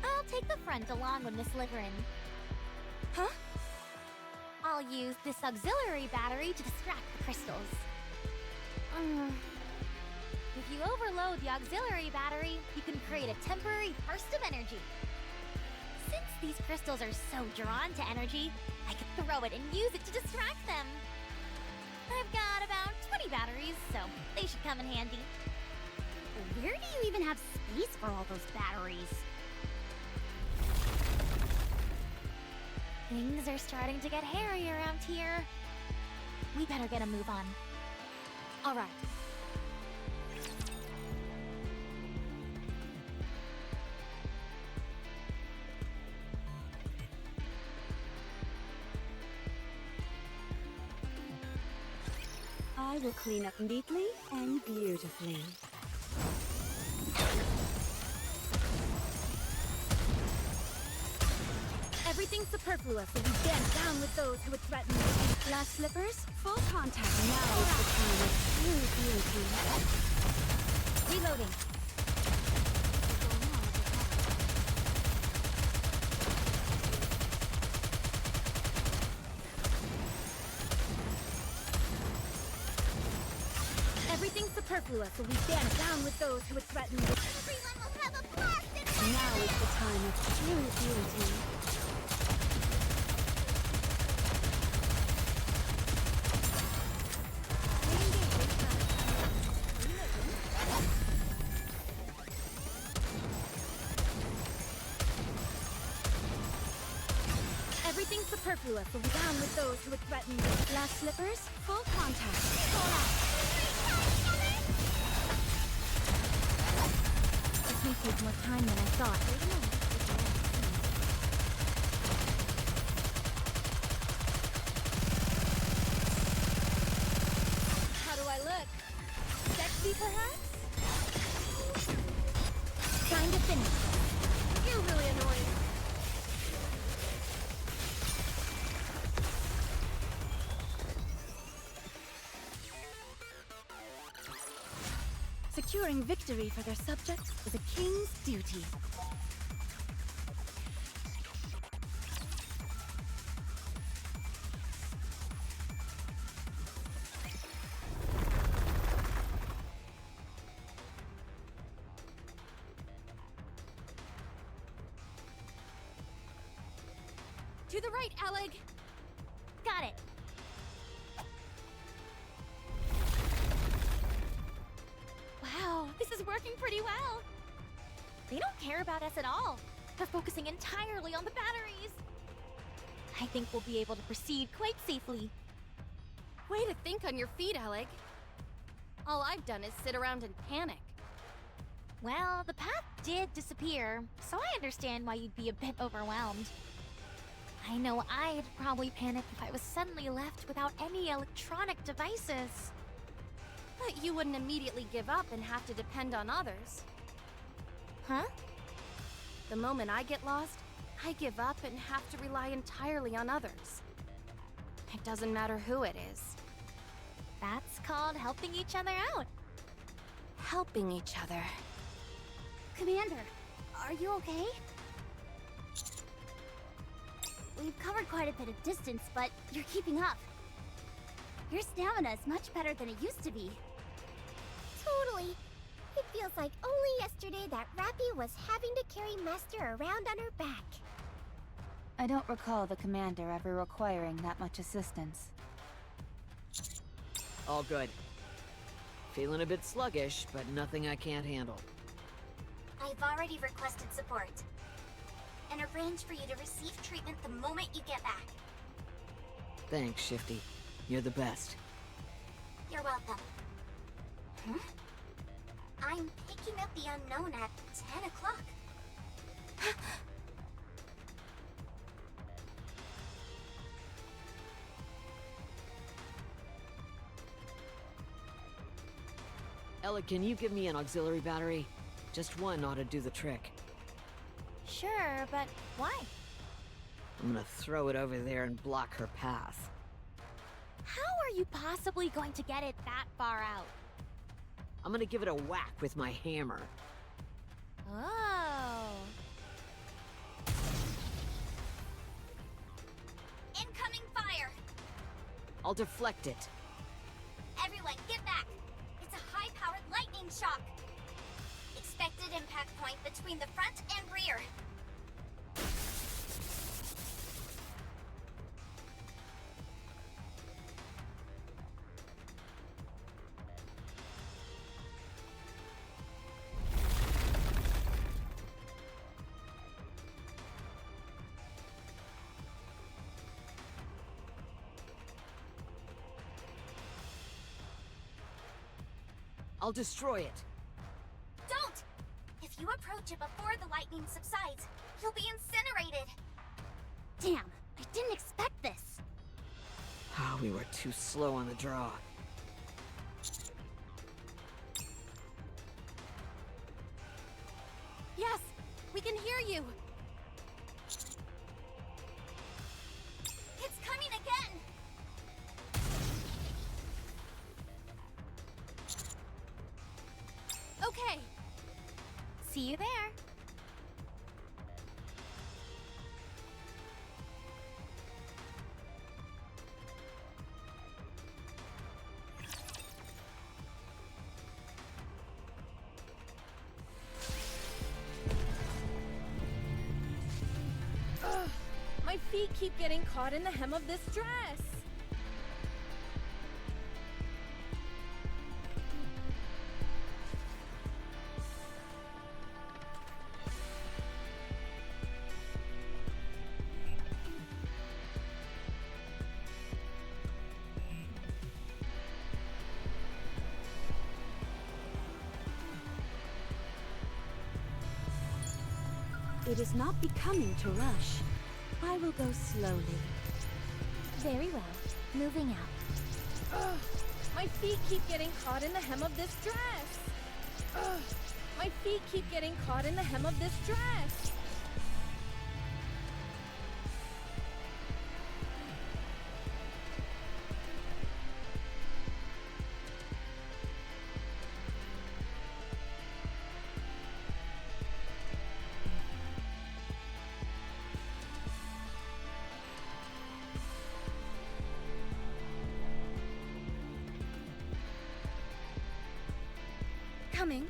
I'll take the front along with Miss Liverin. Huh? I'll use this auxiliary battery to distract the crystals. If you overload the auxiliary battery, you can create a temporary burst of energy. Since these crystals are so drawn to energy, I could throw it and use it to distract them. I've got about 20 batteries, so they should come in handy. Where do you even have space for all those batteries? Things are starting to get hairy around here. We better get a move on. All right. I will clean up neatly and beautifully. Everything superfluous will be danced down with those who would threaten me. Glass slippers, full contact. Now is the time of true beauty. Reloading. Everything superfluous will be danced down with those who would threaten me. Everyone will have a blast in my Now is the time of true beauty. Everything superfluous will be down with those who would threaten me. Glass slippers, full contact. This may take more time than I thought. How do I look? Sexy, perhaps? Time to finish. You're really annoying. Securing victory for their subjects is a king's duty. To the right, Alec! Got it. Wow, this is working pretty well. They don't care about us at all. They're focusing entirely on the batteries. I think we'll be able to proceed quite safely. Way to think on your feet, Alec. All I've done is sit around and panic. Well, the path did disappear, so I understand why you'd be a bit overwhelmed. I know I'd probably panic if I was suddenly left without any electronic devices. But you wouldn't immediately give up and have to depend on others. Huh? The moment I get lost, I give up and have to rely entirely on others. It doesn't matter who it is. That's called helping each other out. Helping each other. Commander, are you okay? We've covered quite a bit of distance, but you're keeping up. Your stamina is much better than it used to be. Totally. It feels like only yesterday that Rappy was having to carry Master around on her back. I don't recall the commander ever requiring that much assistance. All good. Feeling a bit sluggish, but nothing I can't handle. I've already requested support. And arranged for you to receive treatment the moment you get back. Thanks, Shifty. You're the best. You're welcome. Huh? I'm picking up the unknown at 10 o'clock. Ella, can you give me an auxiliary battery? Just one ought to do the trick. Sure, but why? I'm gonna throw it over there and block her path. How are you possibly going to get it that far out? I'm gonna give it a whack with my hammer. Oh. Incoming fire! I'll deflect it. Everyone, get back! It's a high-powered lightning shock! Expected impact point between the front and rear. I'll destroy it. Don't! If you approach it before the lightning subsides, you'll be incinerated. Damn, I didn't expect this. Ah, we were too slow on the draw. Yes, we can hear you. It's coming again! Okay. See you there. Ugh, my feet keep getting caught in the hem of this dress. It is not becoming to rush. I will go slowly. Very well. Moving out. Ugh, my feet keep getting caught in the hem of this dress. Ugh, my feet keep getting caught in the hem of this dress. Coming.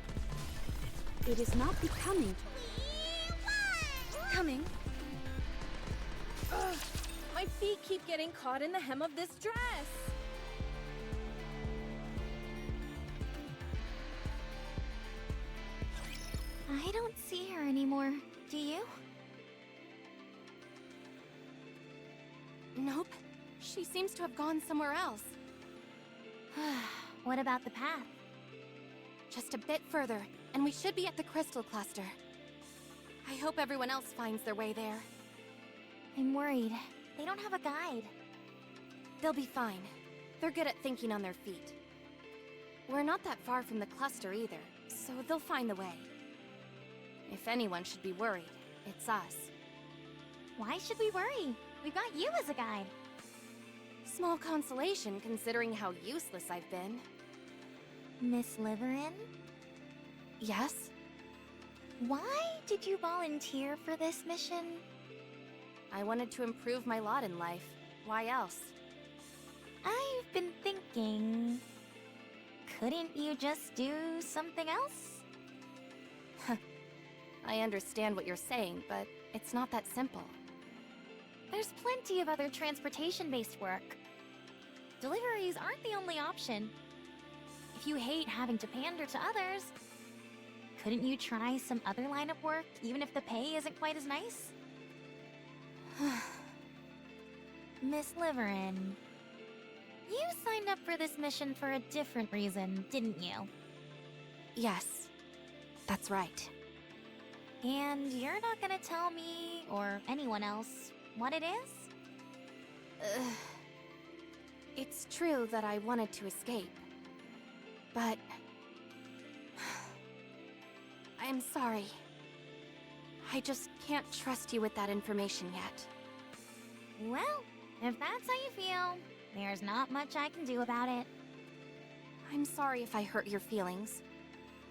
It is not becoming. Coming. Ugh, my feet keep getting caught in the hem of this dress. I don't see her anymore. Do you? Nope. She seems to have gone somewhere else. What about the path? Just a bit further, and we should be at the crystal cluster. I hope everyone else finds their way there. I'm worried. They don't have a guide. They'll be fine. They're good at thinking on their feet. We're not that far from the cluster either, so they'll find the way. If anyone should be worried, it's us. Why should we worry? We've got you as a guide. Small consolation considering how useless I've been. Miss Liverin? Yes? Why did you volunteer for this mission? I wanted to improve my lot in life. Why else? I've been thinking... Couldn't you just do something else? I understand what you're saying, but it's not that simple. There's plenty of other transportation-based work. Deliveries aren't the only option. If you hate having to pander to others, couldn't you try some other line of work, even if the pay isn't quite as nice? Miss Liverin, you signed up for this mission for a different reason, didn't you? Yes, that's right. And you're not gonna tell me, or anyone else, what it is? It's true that I wanted to escape. But... I'm sorry. I just can't trust you with that information yet. Well, if that's how you feel, there's not much I can do about it. I'm sorry if I hurt your feelings,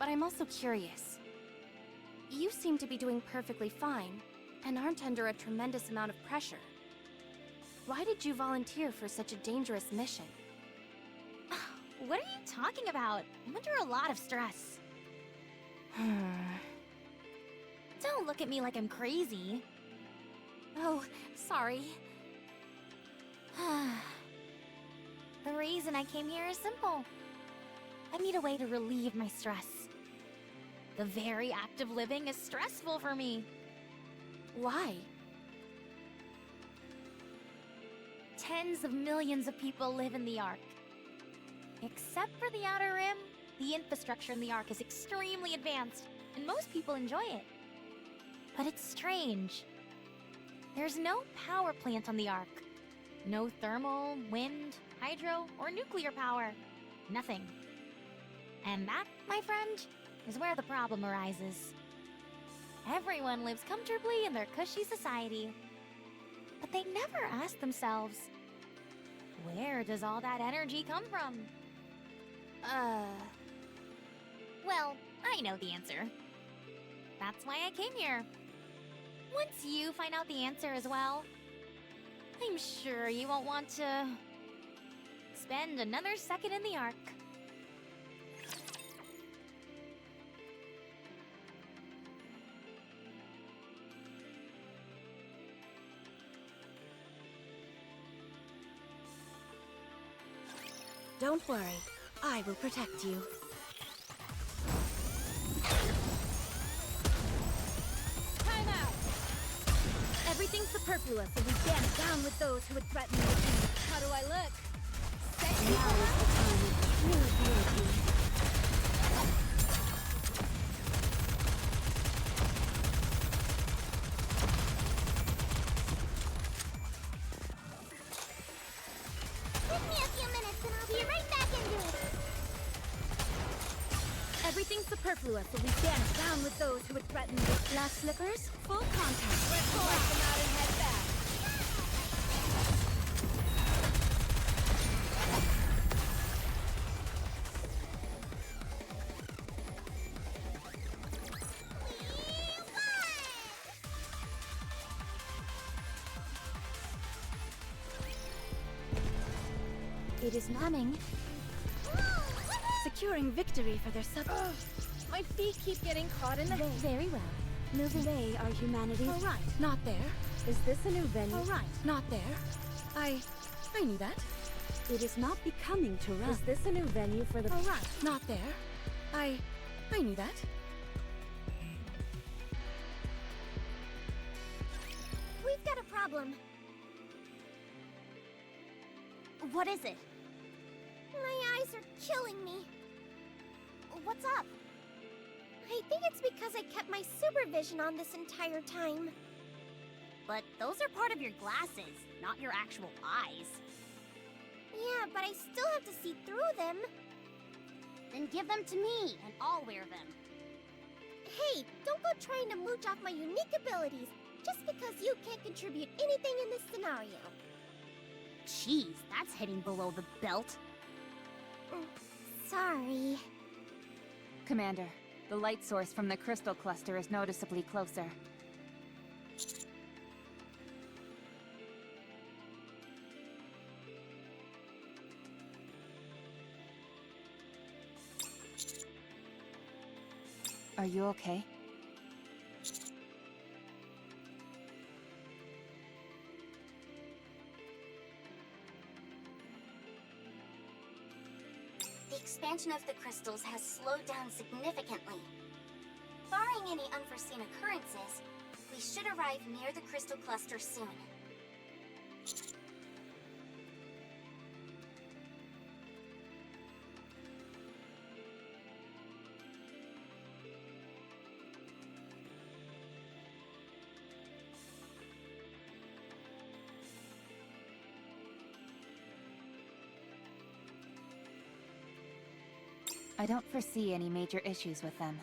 but I'm also curious. You seem to be doing perfectly fine, and aren't under a tremendous amount of pressure. Why did you volunteer for such a dangerous mission? What are you talking about? I'm under a lot of stress. Don't look at me like I'm crazy. Oh, sorry. The reason I came here is simple. I need a way to relieve my stress. The very act of living is stressful for me. Why? Tens of millions of people live in the Ark. Except for the Outer Rim, The infrastructure in the Ark is extremely advanced, and most people enjoy it. But it's strange. There's no power plant on the Ark. No thermal, wind, hydro, or nuclear power. Nothing. And that, my friend, is where the problem arises. Everyone lives comfortably in their cushy society. But they never ask themselves, where does all that energy come from? Well, I know the answer. That's why I came here. Once you find out the answer as well, I'm sure you won't want to spend another second in the Ark. Don't worry, I will protect you. Time out! Everything superfluous will be danced down with those who would threaten the king. How do I look? Set you Now is the time of true beauty. Give me a few minutes and I'll be right back into it. Everything superfluous will be danced down with those who would threaten the Last slippers, full contact. Let's pull them out and head back. It is numbing. Securing victory for their sub. My feet keep getting caught in the hay. Very well. Moving. They are humanity's. All right, not there. Is this a new venue? All right, not there. I knew that. It is not becoming to rush. Is this a new venue for the? All right, not there. I knew that. We've got a problem. What is it? My eyes are killing me. What's up? I think it's because I kept my supervision on this entire time. But those are part of your glasses, not your actual eyes. Yeah, but I still have to see through them. Then give them to me, and I'll wear them. Hey, don't go trying to mooch off my unique abilities just because you can't contribute anything in this scenario. Jeez, that's hitting below the belt. Sorry. Commander, the light source from the crystal cluster is noticeably closer. Are you okay? The expansion of the crystals has slowed down significantly. Barring any unforeseen occurrences, we should arrive near the crystal cluster soon. I don't foresee any major issues with them.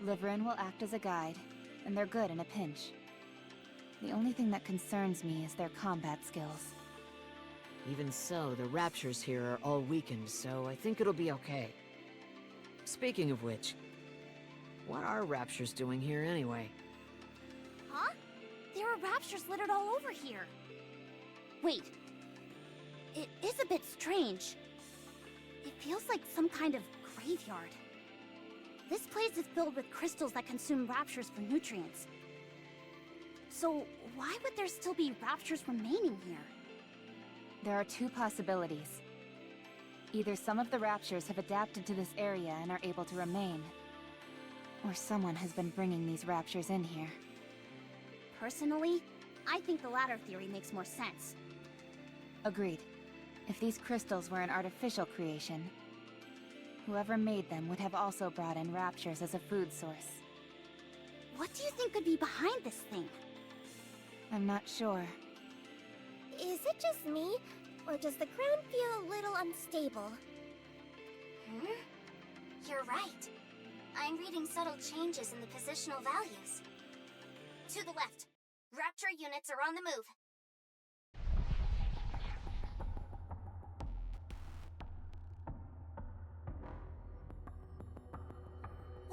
Liverin will act as a guide, and they're good in a pinch. The only thing that concerns me is their combat skills. Even so, the raptures here are all weakened, so I think it'll be okay. Speaking of which, what are raptures doing here anyway? Huh? There are raptures littered all over here. Wait. It is a bit strange. It feels like some kind of graveyard. This place is filled with crystals that consume raptures for nutrients. So, why would there still be raptures remaining here? There are two possibilities. Either some of the raptures have adapted to this area and are able to remain, or someone has been bringing these raptures in here. Personally, I think the latter theory makes more sense. Agreed. If these crystals were an artificial creation, Whoever made them would have also brought in raptures as a food source. What do you think could be behind this thing? I'm not sure. Is it just me, or does the ground feel a little unstable? You're right. I'm reading subtle changes in the positional values. To the left. Rapture units are on the move.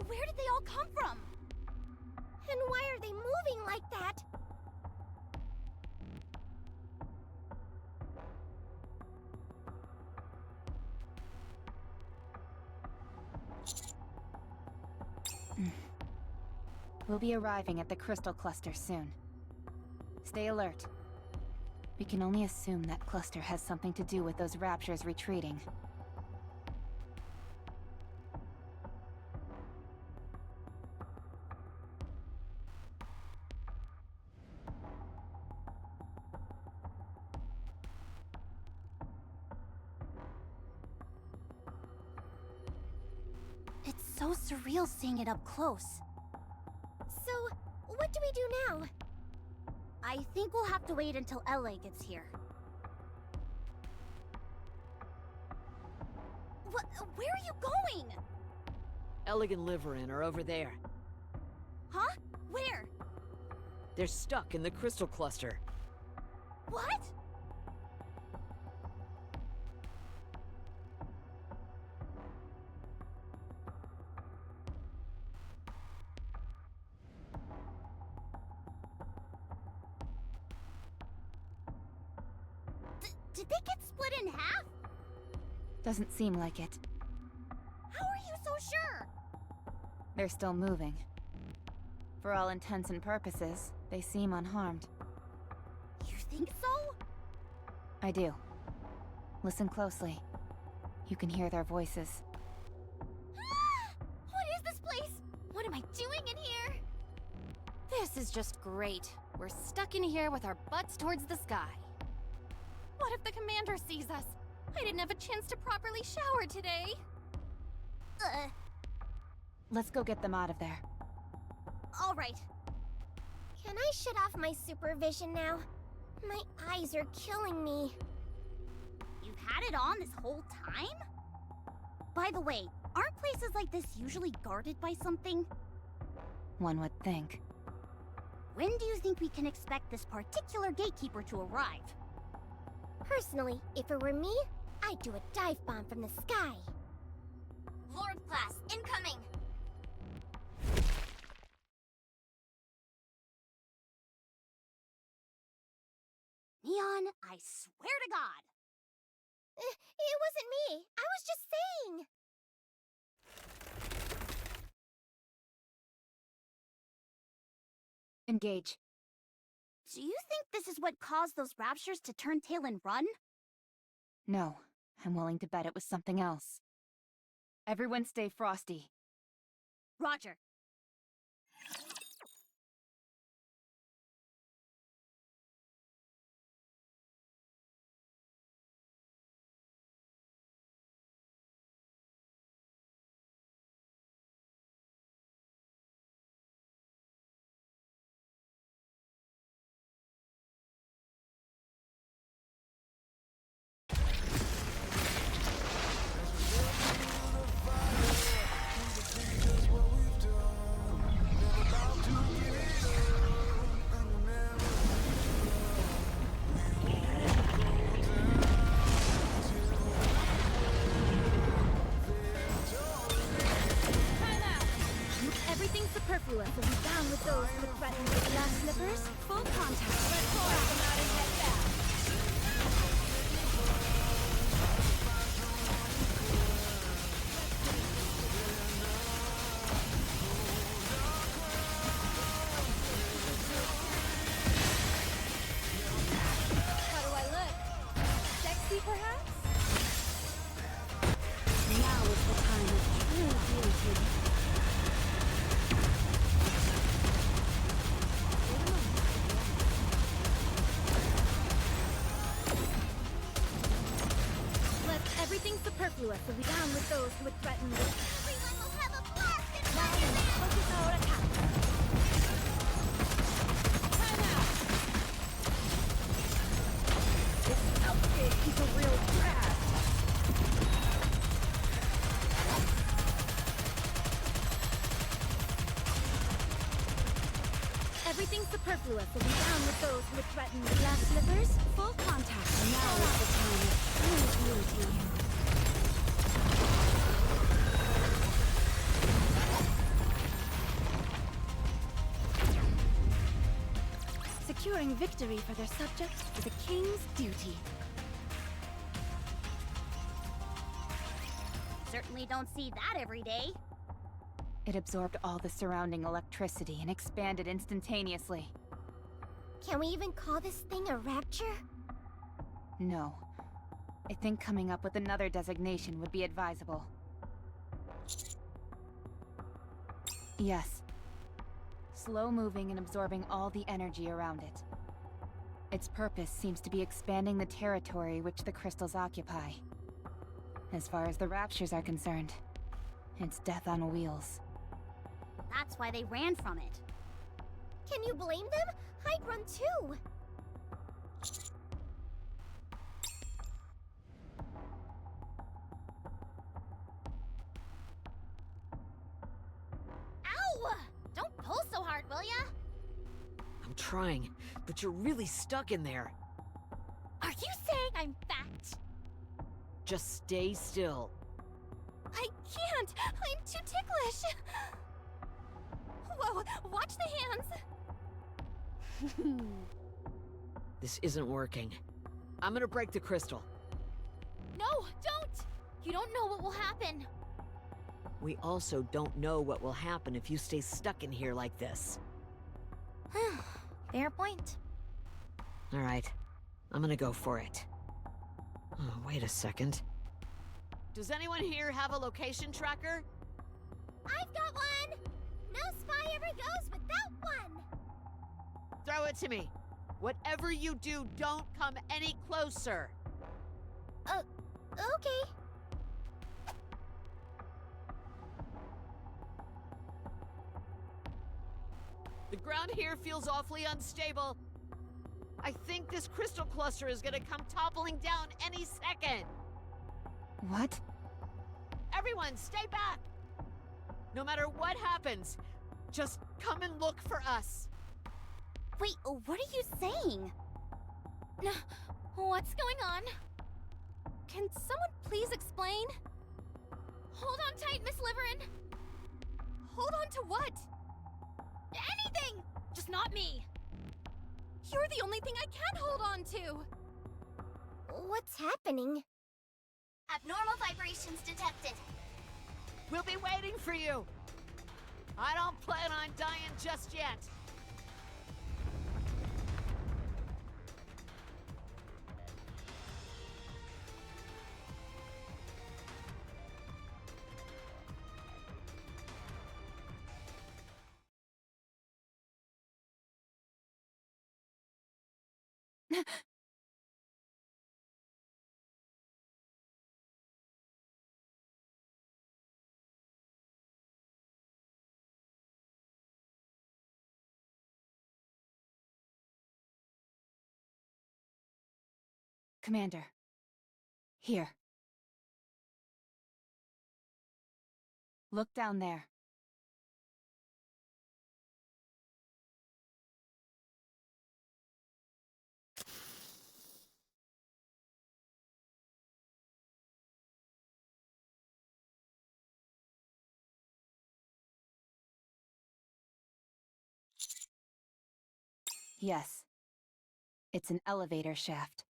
Where did they all come from? And why are they moving like that? We'll be arriving at the crystal cluster soon. Stay alert. We can only assume that cluster has something to do with those raptures retreating. It's so surreal seeing it up close. So, what do we do now? I think we'll have to wait until LA gets here. Where are you going? Eleg and Liverin are over there. Huh? Where? They're stuck in the crystal cluster. What? Did they get split in half? Doesn't seem like it. How are you so sure? They're still moving. For all intents and purposes, they seem unharmed. You think so? I do. Listen closely. You can hear their voices. What is this place? What am I doing in here? This is just great. We're stuck in here with our butts towards the sky. What if the commander sees us? I didn't have a chance to properly shower today. Let's go get them out of there. All right. Can I shut off my supervision now? My eyes are killing me. You've had it on this whole time? By the way, aren't places like this usually guarded by something? One would think. When do you think we can expect this particular gatekeeper to arrive? Personally, if it were me, I'd do a dive bomb from the sky. Lord class, incoming! Neon, I swear to God! It wasn't me. I was just saying. Engage. Do you think this is what caused those raptures to turn tail and run? No, I'm willing to bet it was something else. Everyone stay frosty. Roger. Everything superfluous will be down with those who threaten with glass slippers. Full contact. Let's go out them out and head back. How do I look? Sexy, perhaps? Now is the time of true beauty. superfluous if we down with those who would threaten me. Everyone will have a blast in Now, focus our attack. Time out! This outfit is a real trash. Everything superfluous will be down with those who would threaten me. Glass slippers, full contact. Now is the time of true beauty. Securing victory for their subjects is a king's duty. Certainly don't see that every day. It absorbed all the surrounding electricity and expanded instantaneously. Can we even call this thing a rapture? No. I think coming up with another designation would be advisable. Yes. Slow-moving and absorbing all the energy around it. Its purpose seems to be expanding the territory which the crystals occupy. As far as the raptures are concerned, it's death on wheels. That's why they ran from it. Can you blame them? I'd run too. Ow! Don't pull so hard, will ya? I'm trying, but you're really stuck in there. Are you saying I'm fat? Just stay still. I can't! I'm too ticklish! Whoa, watch the hands! This isn't working. I'm gonna break the crystal. No, don't! You don't know what will happen. We also don't know what will happen if you stay stuck in here like this. Fair point. All right, I'm gonna go for it. Oh, wait a second. Does anyone here have a location tracker? I've got one! No spy ever goes without one! Throw it to me. Whatever you do, don't come any closer. Okay. The ground here feels awfully unstable. I think this crystal cluster is gonna come toppling down any second. What? Everyone, stay back! No matter what happens, just come and look for us. Wait, what are you saying? What's going on? Can someone please explain? Hold on tight, Miss Liverin. Hold on to what? Anything! Just not me. You're the only thing I can hold on to! What's happening? Abnormal vibrations detected. We'll be waiting for you. I don't plan on dying just yet. Commander. Here. Look down there. Yes. It's an elevator shaft.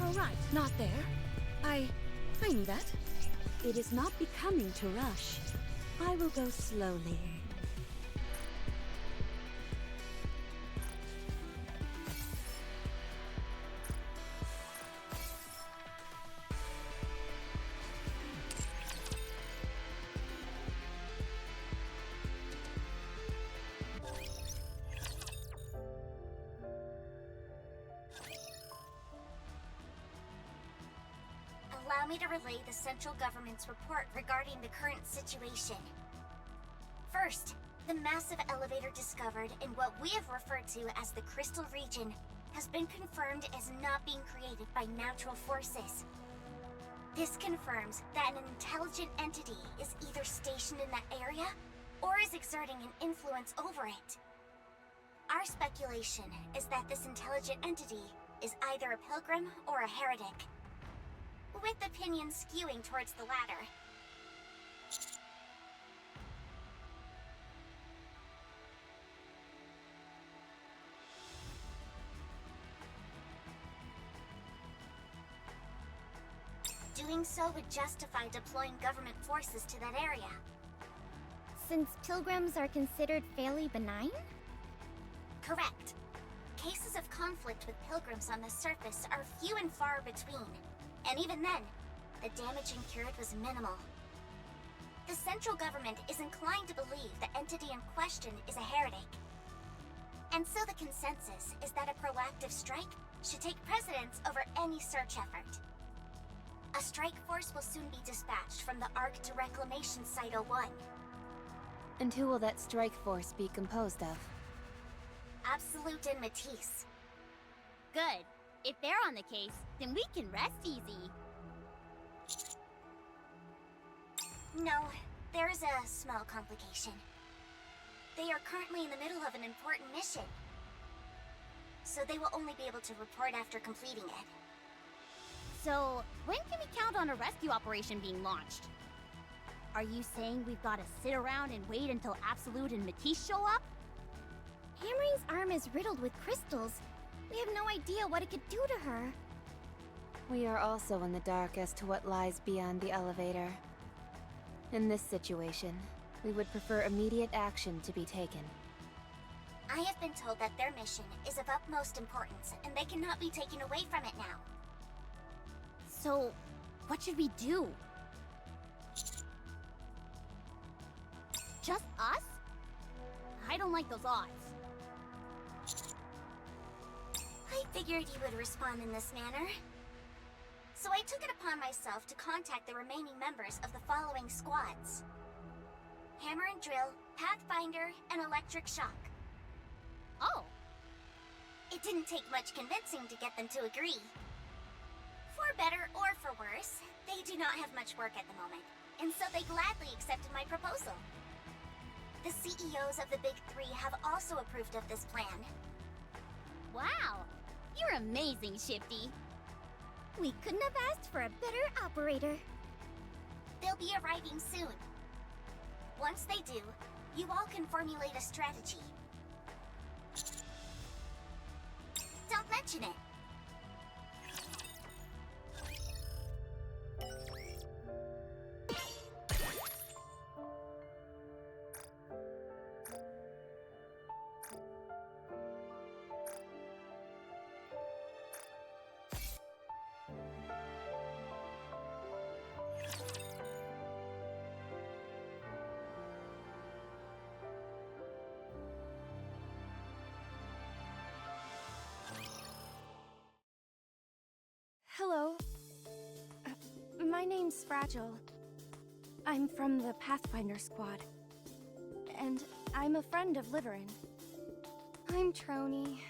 All right, not there. I knew that. It is not becoming to rush. I will go slowly. me to relay the central government's report regarding the current situation. First, the massive elevator discovered in what we have referred to as the Crystal Region has been confirmed as not being created by natural forces. This confirms that an intelligent entity is either stationed in that area or is exerting an influence over it. Our speculation is that this intelligent entity is either a pilgrim or a heretic, with opinions skewing towards the latter. Doing so would justify deploying government forces to that area. Since pilgrims are considered fairly benign? Correct. Cases of conflict with pilgrims on the surface are few and far between, and even then, the damage incurred was minimal. The central government is inclined to believe the entity in question is a heretic. And so the consensus is that a proactive strike should take precedence over any search effort. A strike force will soon be dispatched from the Arc to Reclamation Site 01. And who will that strike force be composed of? Absolute and Matisse. Good. If they're on the case, then we can rest easy. No, there is a small complication. They are currently in the middle of an important mission, so they will only be able to report after completing it. So, when can we count on a rescue operation being launched? Are you saying we've got to sit around and wait until Absolute and Matisse show up? Hammering's arm is riddled with crystals. We have no idea what it could do to her. We are also in the dark as to what lies beyond the elevator. In this situation, we would prefer immediate action to be taken. I have been told that their mission is of utmost importance, and they cannot be taken away from it now. So, what should we do? Just us? I don't like those odds. I figured you would respond in this manner. So I took it upon myself to contact the remaining members of the following squads: Hammer and Drill, Pathfinder, and Electric Shock. Oh. It didn't take much convincing to get them to agree. For better or for worse, they do not have much work at the moment, and so they gladly accepted my proposal. The CEOs of the Big Three have also approved of this plan. Wow! You're amazing, Shifty. We couldn't have asked for a better operator. They'll be arriving soon. Once they do, you all can formulate a strategy. Don't mention it. Hello. My name's Fragile. I'm from the Pathfinder Squad. And I'm a friend of Liverin. I'm Trony.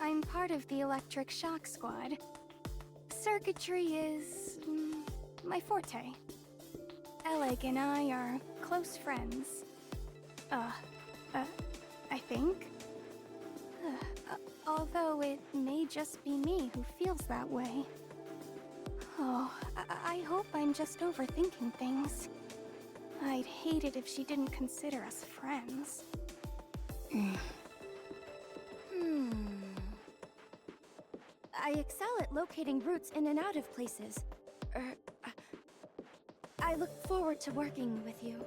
I'm part of the Electric Shock Squad. Circuitry is my forte. Alec and I are close friends. I think. Although it may just be me who feels that way. Oh, I hope I'm just overthinking things. I'd hate it if she didn't consider us friends. I excel at locating routes in and out of places. I look forward to working with you.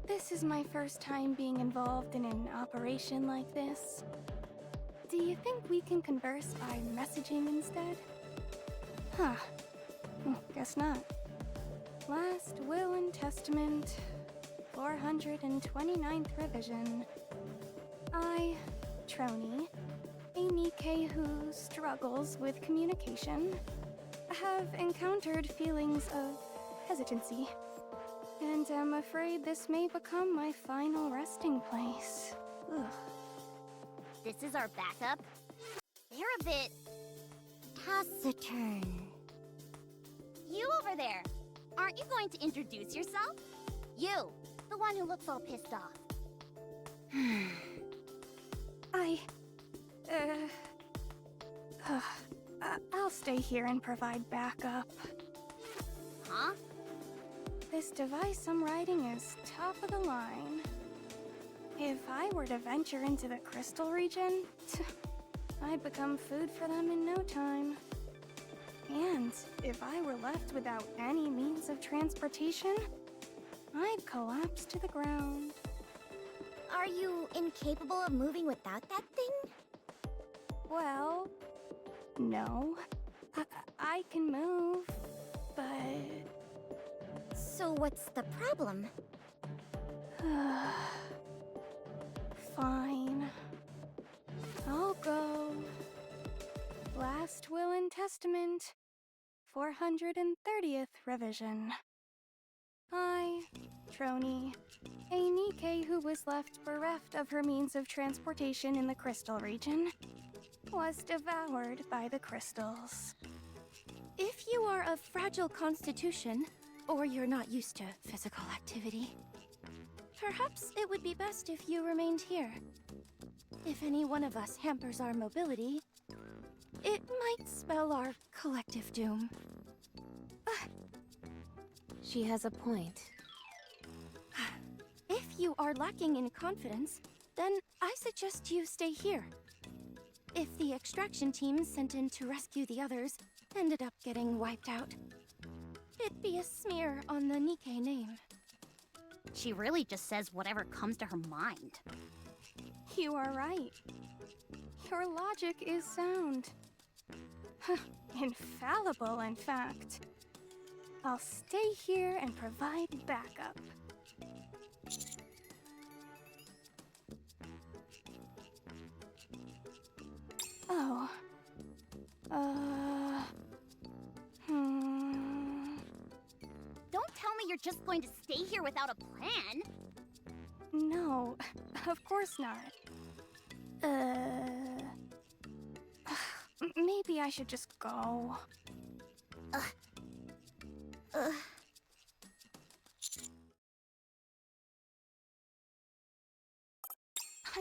This is my first time being involved in an operation like this. Do you think we can converse by messaging instead? Huh. Guess not. Last Will and Testament, 429th revision. I, Trony, a nikke who struggles with communication, have encountered feelings of hesitancy, and am afraid this may become my final resting place. Ugh. This is our backup? They're a bit taciturn. You over there! Aren't you going to introduce yourself? You, the one who looks all pissed off. I'll stay here and provide backup. Huh? This device I'm riding is top of the line. If I were to venture into the crystal region, I'd become food for them in no time. And if I were left without any means of transportation, I'd collapse to the ground. Are you incapable of moving without that thing? Well, no. I can move, but... So what's the problem? Fine. I'll go. Last Will and Testament, 430th revision. I, Troni, a nikke who was left bereft of her means of transportation in the crystal region, was devoured by the crystals. If you are of fragile constitution, or you're not used to physical activity, perhaps it would be best if you remained here. If any one of us hampers our mobility, it might spell our collective doom. She has a point. If you are lacking in confidence, then I suggest you stay here. If the extraction team sent in to rescue the others ended up getting wiped out, it'd be a smear on the Nikke name. She really just says whatever comes to her mind. You are right. Your logic is sound. Infallible, in fact. I'll stay here and provide backup. Oh. Don't tell me you're just going to stay here without a plan. No, of course not. Maybe I should just go. I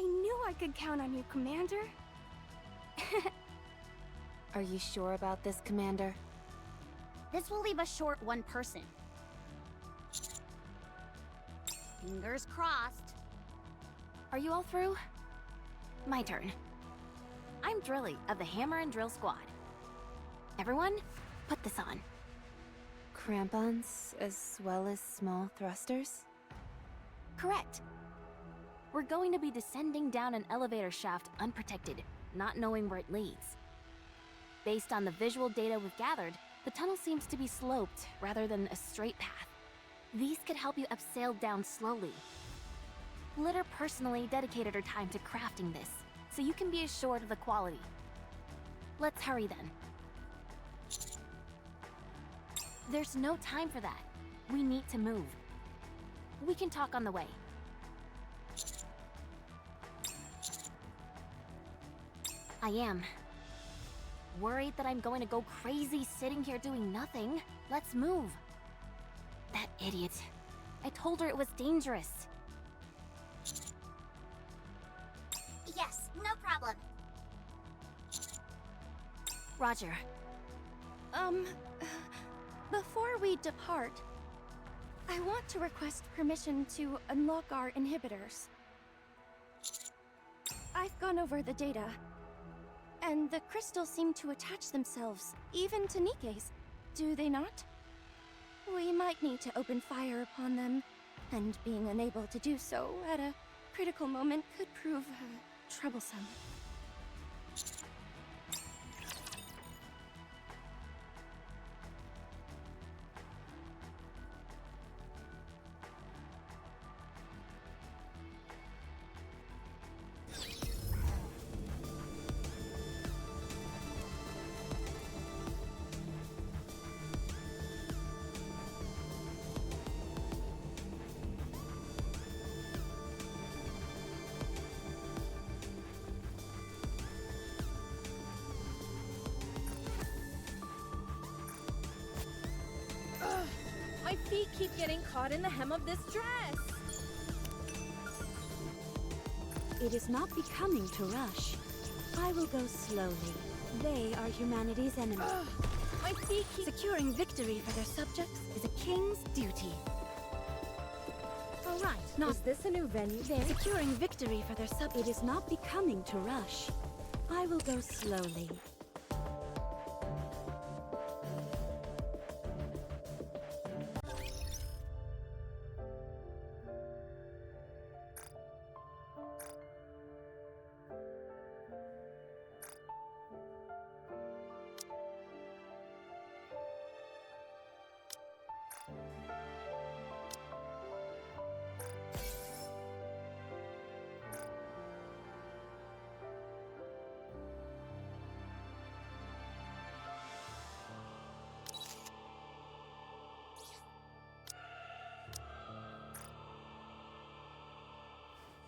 knew I could count on you, Commander. Are you sure about this, Commander? This will leave us short one person. Fingers crossed. Are you all through? My turn. I'm Drilly of the Hammer and Drill Squad. Everyone, put this on. Crampons as well as small thrusters? Correct. We're going to be descending down an elevator shaft unprotected, not knowing where it leads. Based on the visual data we've gathered, the tunnel seems to be sloped rather than a straight path. These could help you abseil down slowly. Litter personally dedicated her time to crafting this, so you can be assured of the quality. Let's hurry then. There's no time for that. We need to move. We can talk on the way. I am. Worried that I'm going to go crazy sitting here doing nothing. Let's move. That idiot. I told her it was dangerous. Yes, no problem. Roger. Before we depart, I want to request permission to unlock our inhibitors. I've gone over the data, and the crystals seem to attach themselves, even to Nikke's, do they not? We might need to open fire upon them, and being unable to do so at a critical moment could prove troublesome. keep getting caught in the hem of this dress. It is not becoming to rush. I will go slowly. They are humanity's enemies. My feet keep... Securing victory for their subjects is a king's duty. All right. Is this a new venue there? Securing victory for their It is not becoming to rush. I will go slowly.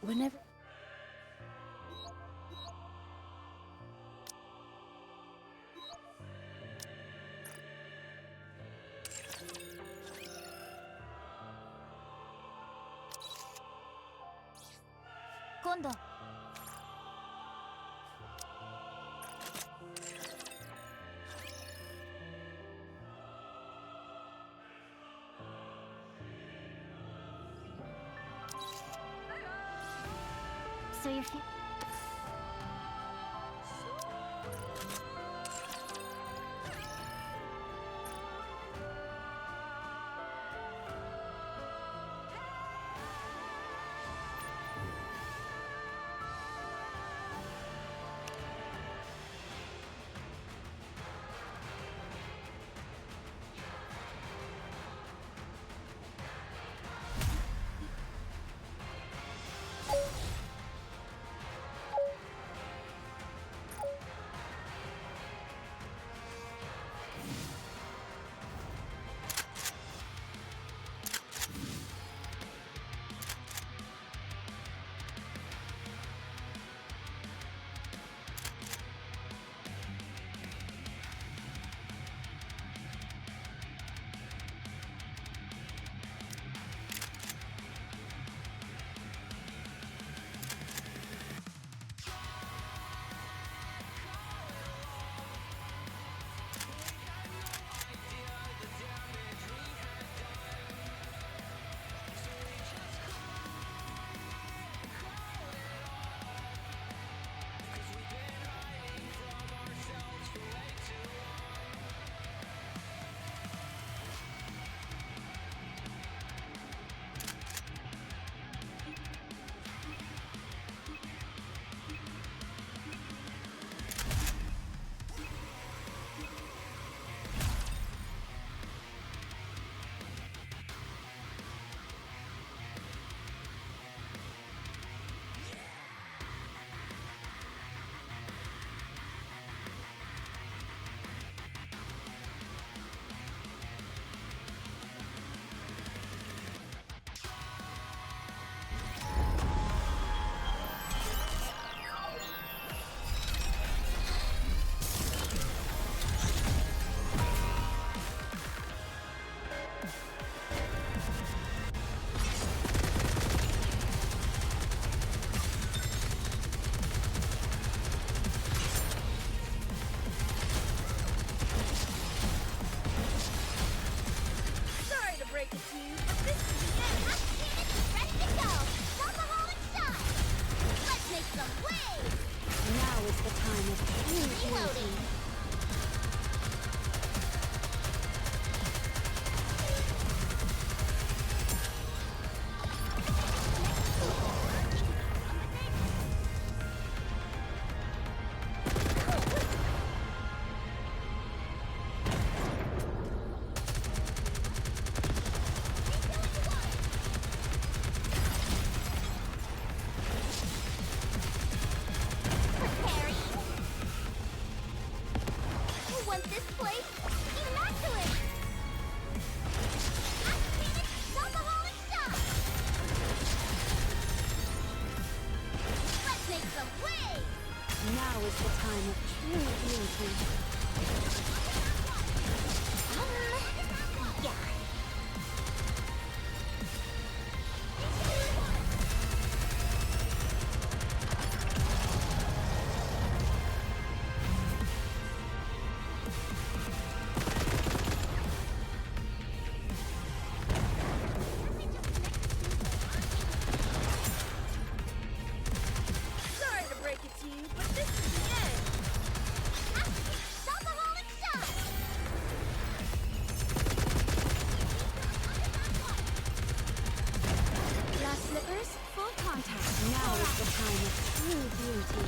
Whenever...今度 So you're here. is the time of true beauty.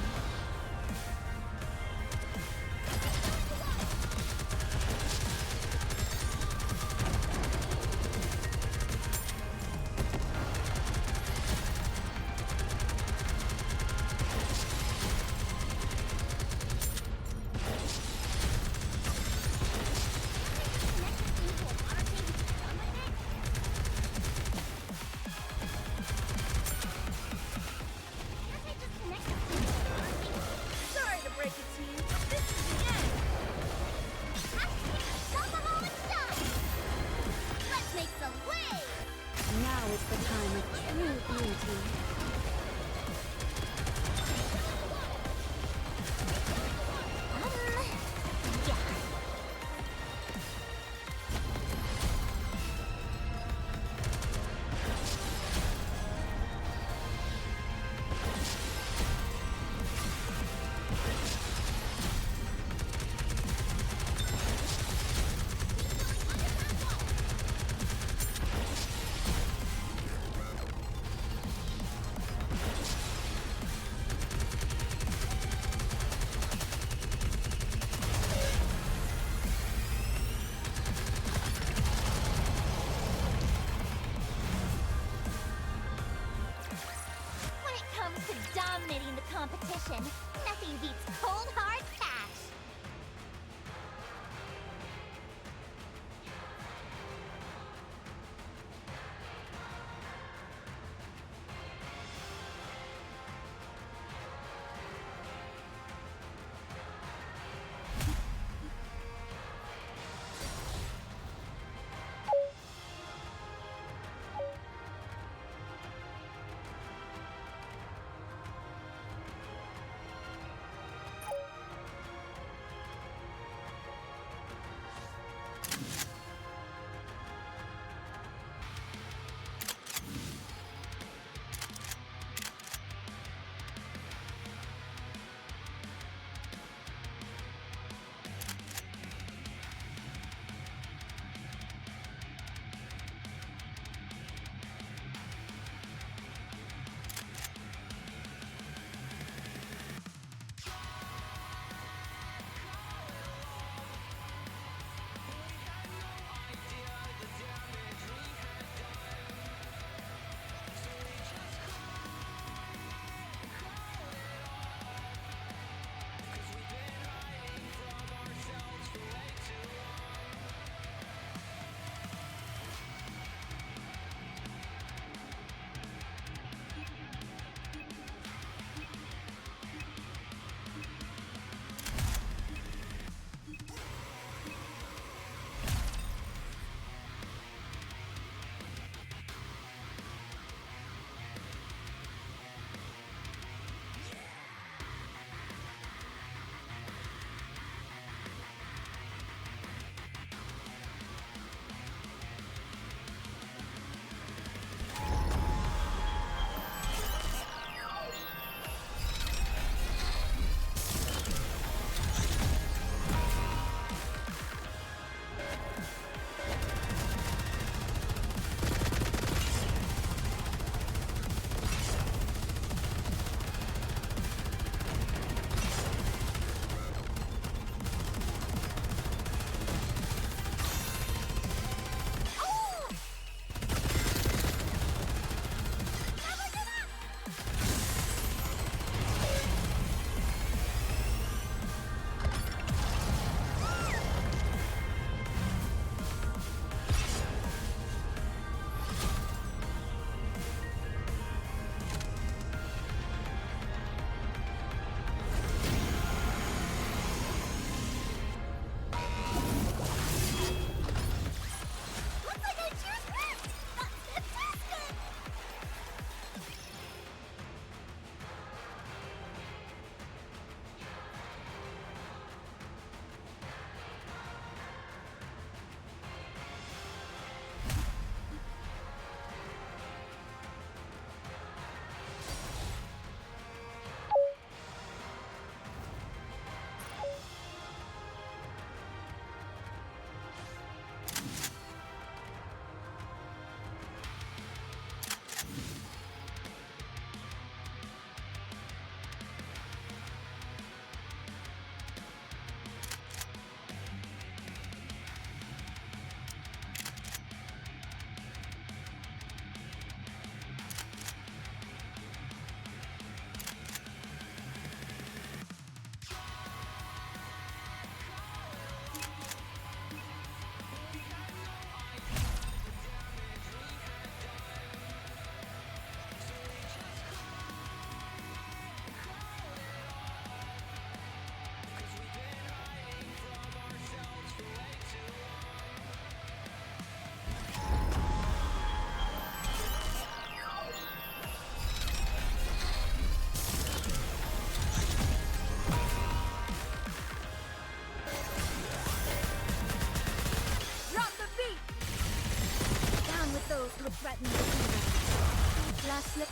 Sorry to break it to you, but this is the end. Let's make some waves! Now is the time of true beauty. Yeah. When it comes to dominating the competition, nothing beats cold hard cash.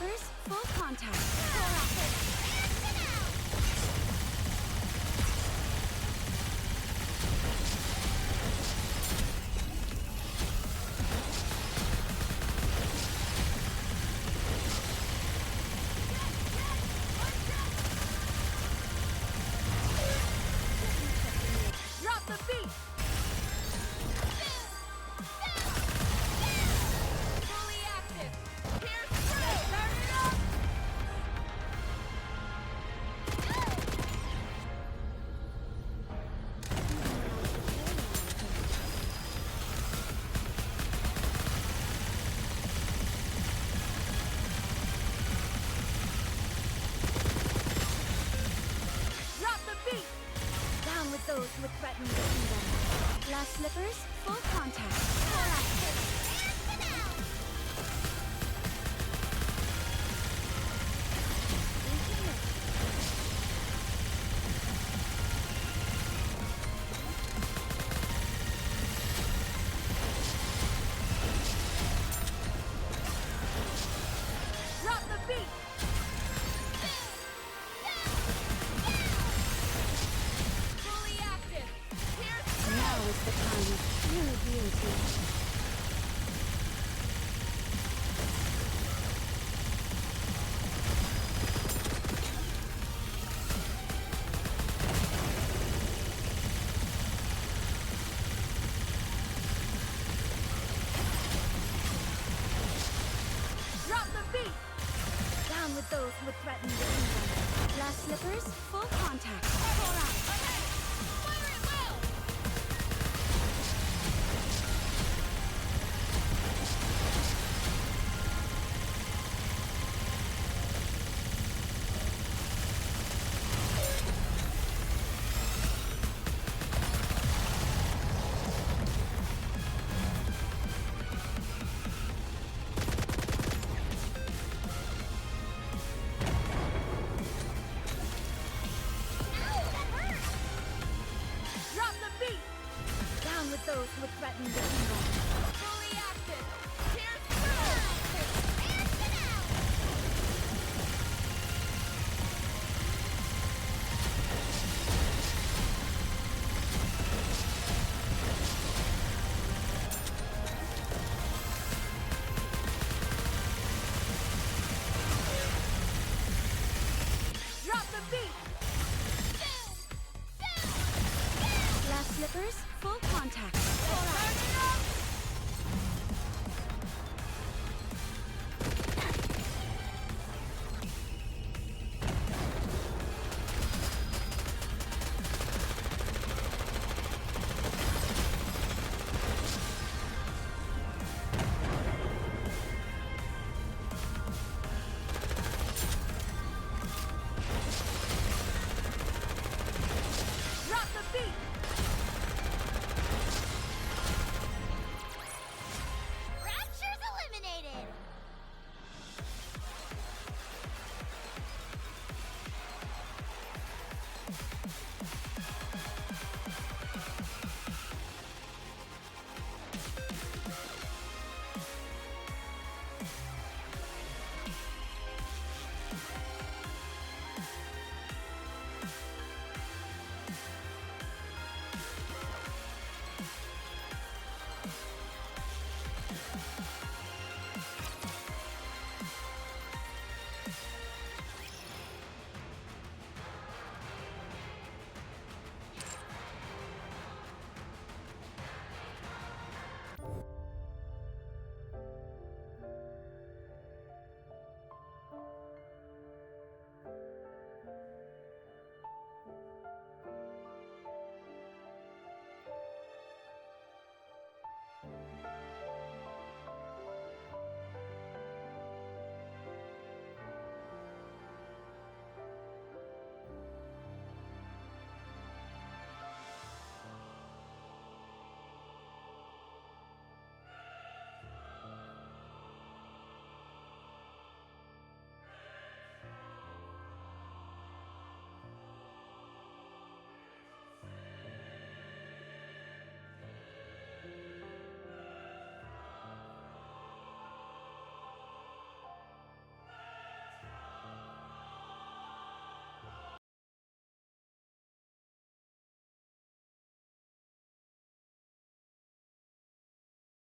slippers, full contact. Drop the beat! Fully active! Pierce through! Turn it up! Drop the beat! Down with those who would threaten the kingdom. Glass slippers, full contact. Drop the beat! Fully active! Pierce through! Now is the time of true beauty. Drop the beat! Down with those who would threaten the kingdom. Glass slippers, full contact. Ahead! Fire at will! Drop the beat! Down with those who would threaten the kingdom. Fully active! Pierce through! Drop the beat! Glass slippers, full contact. Turn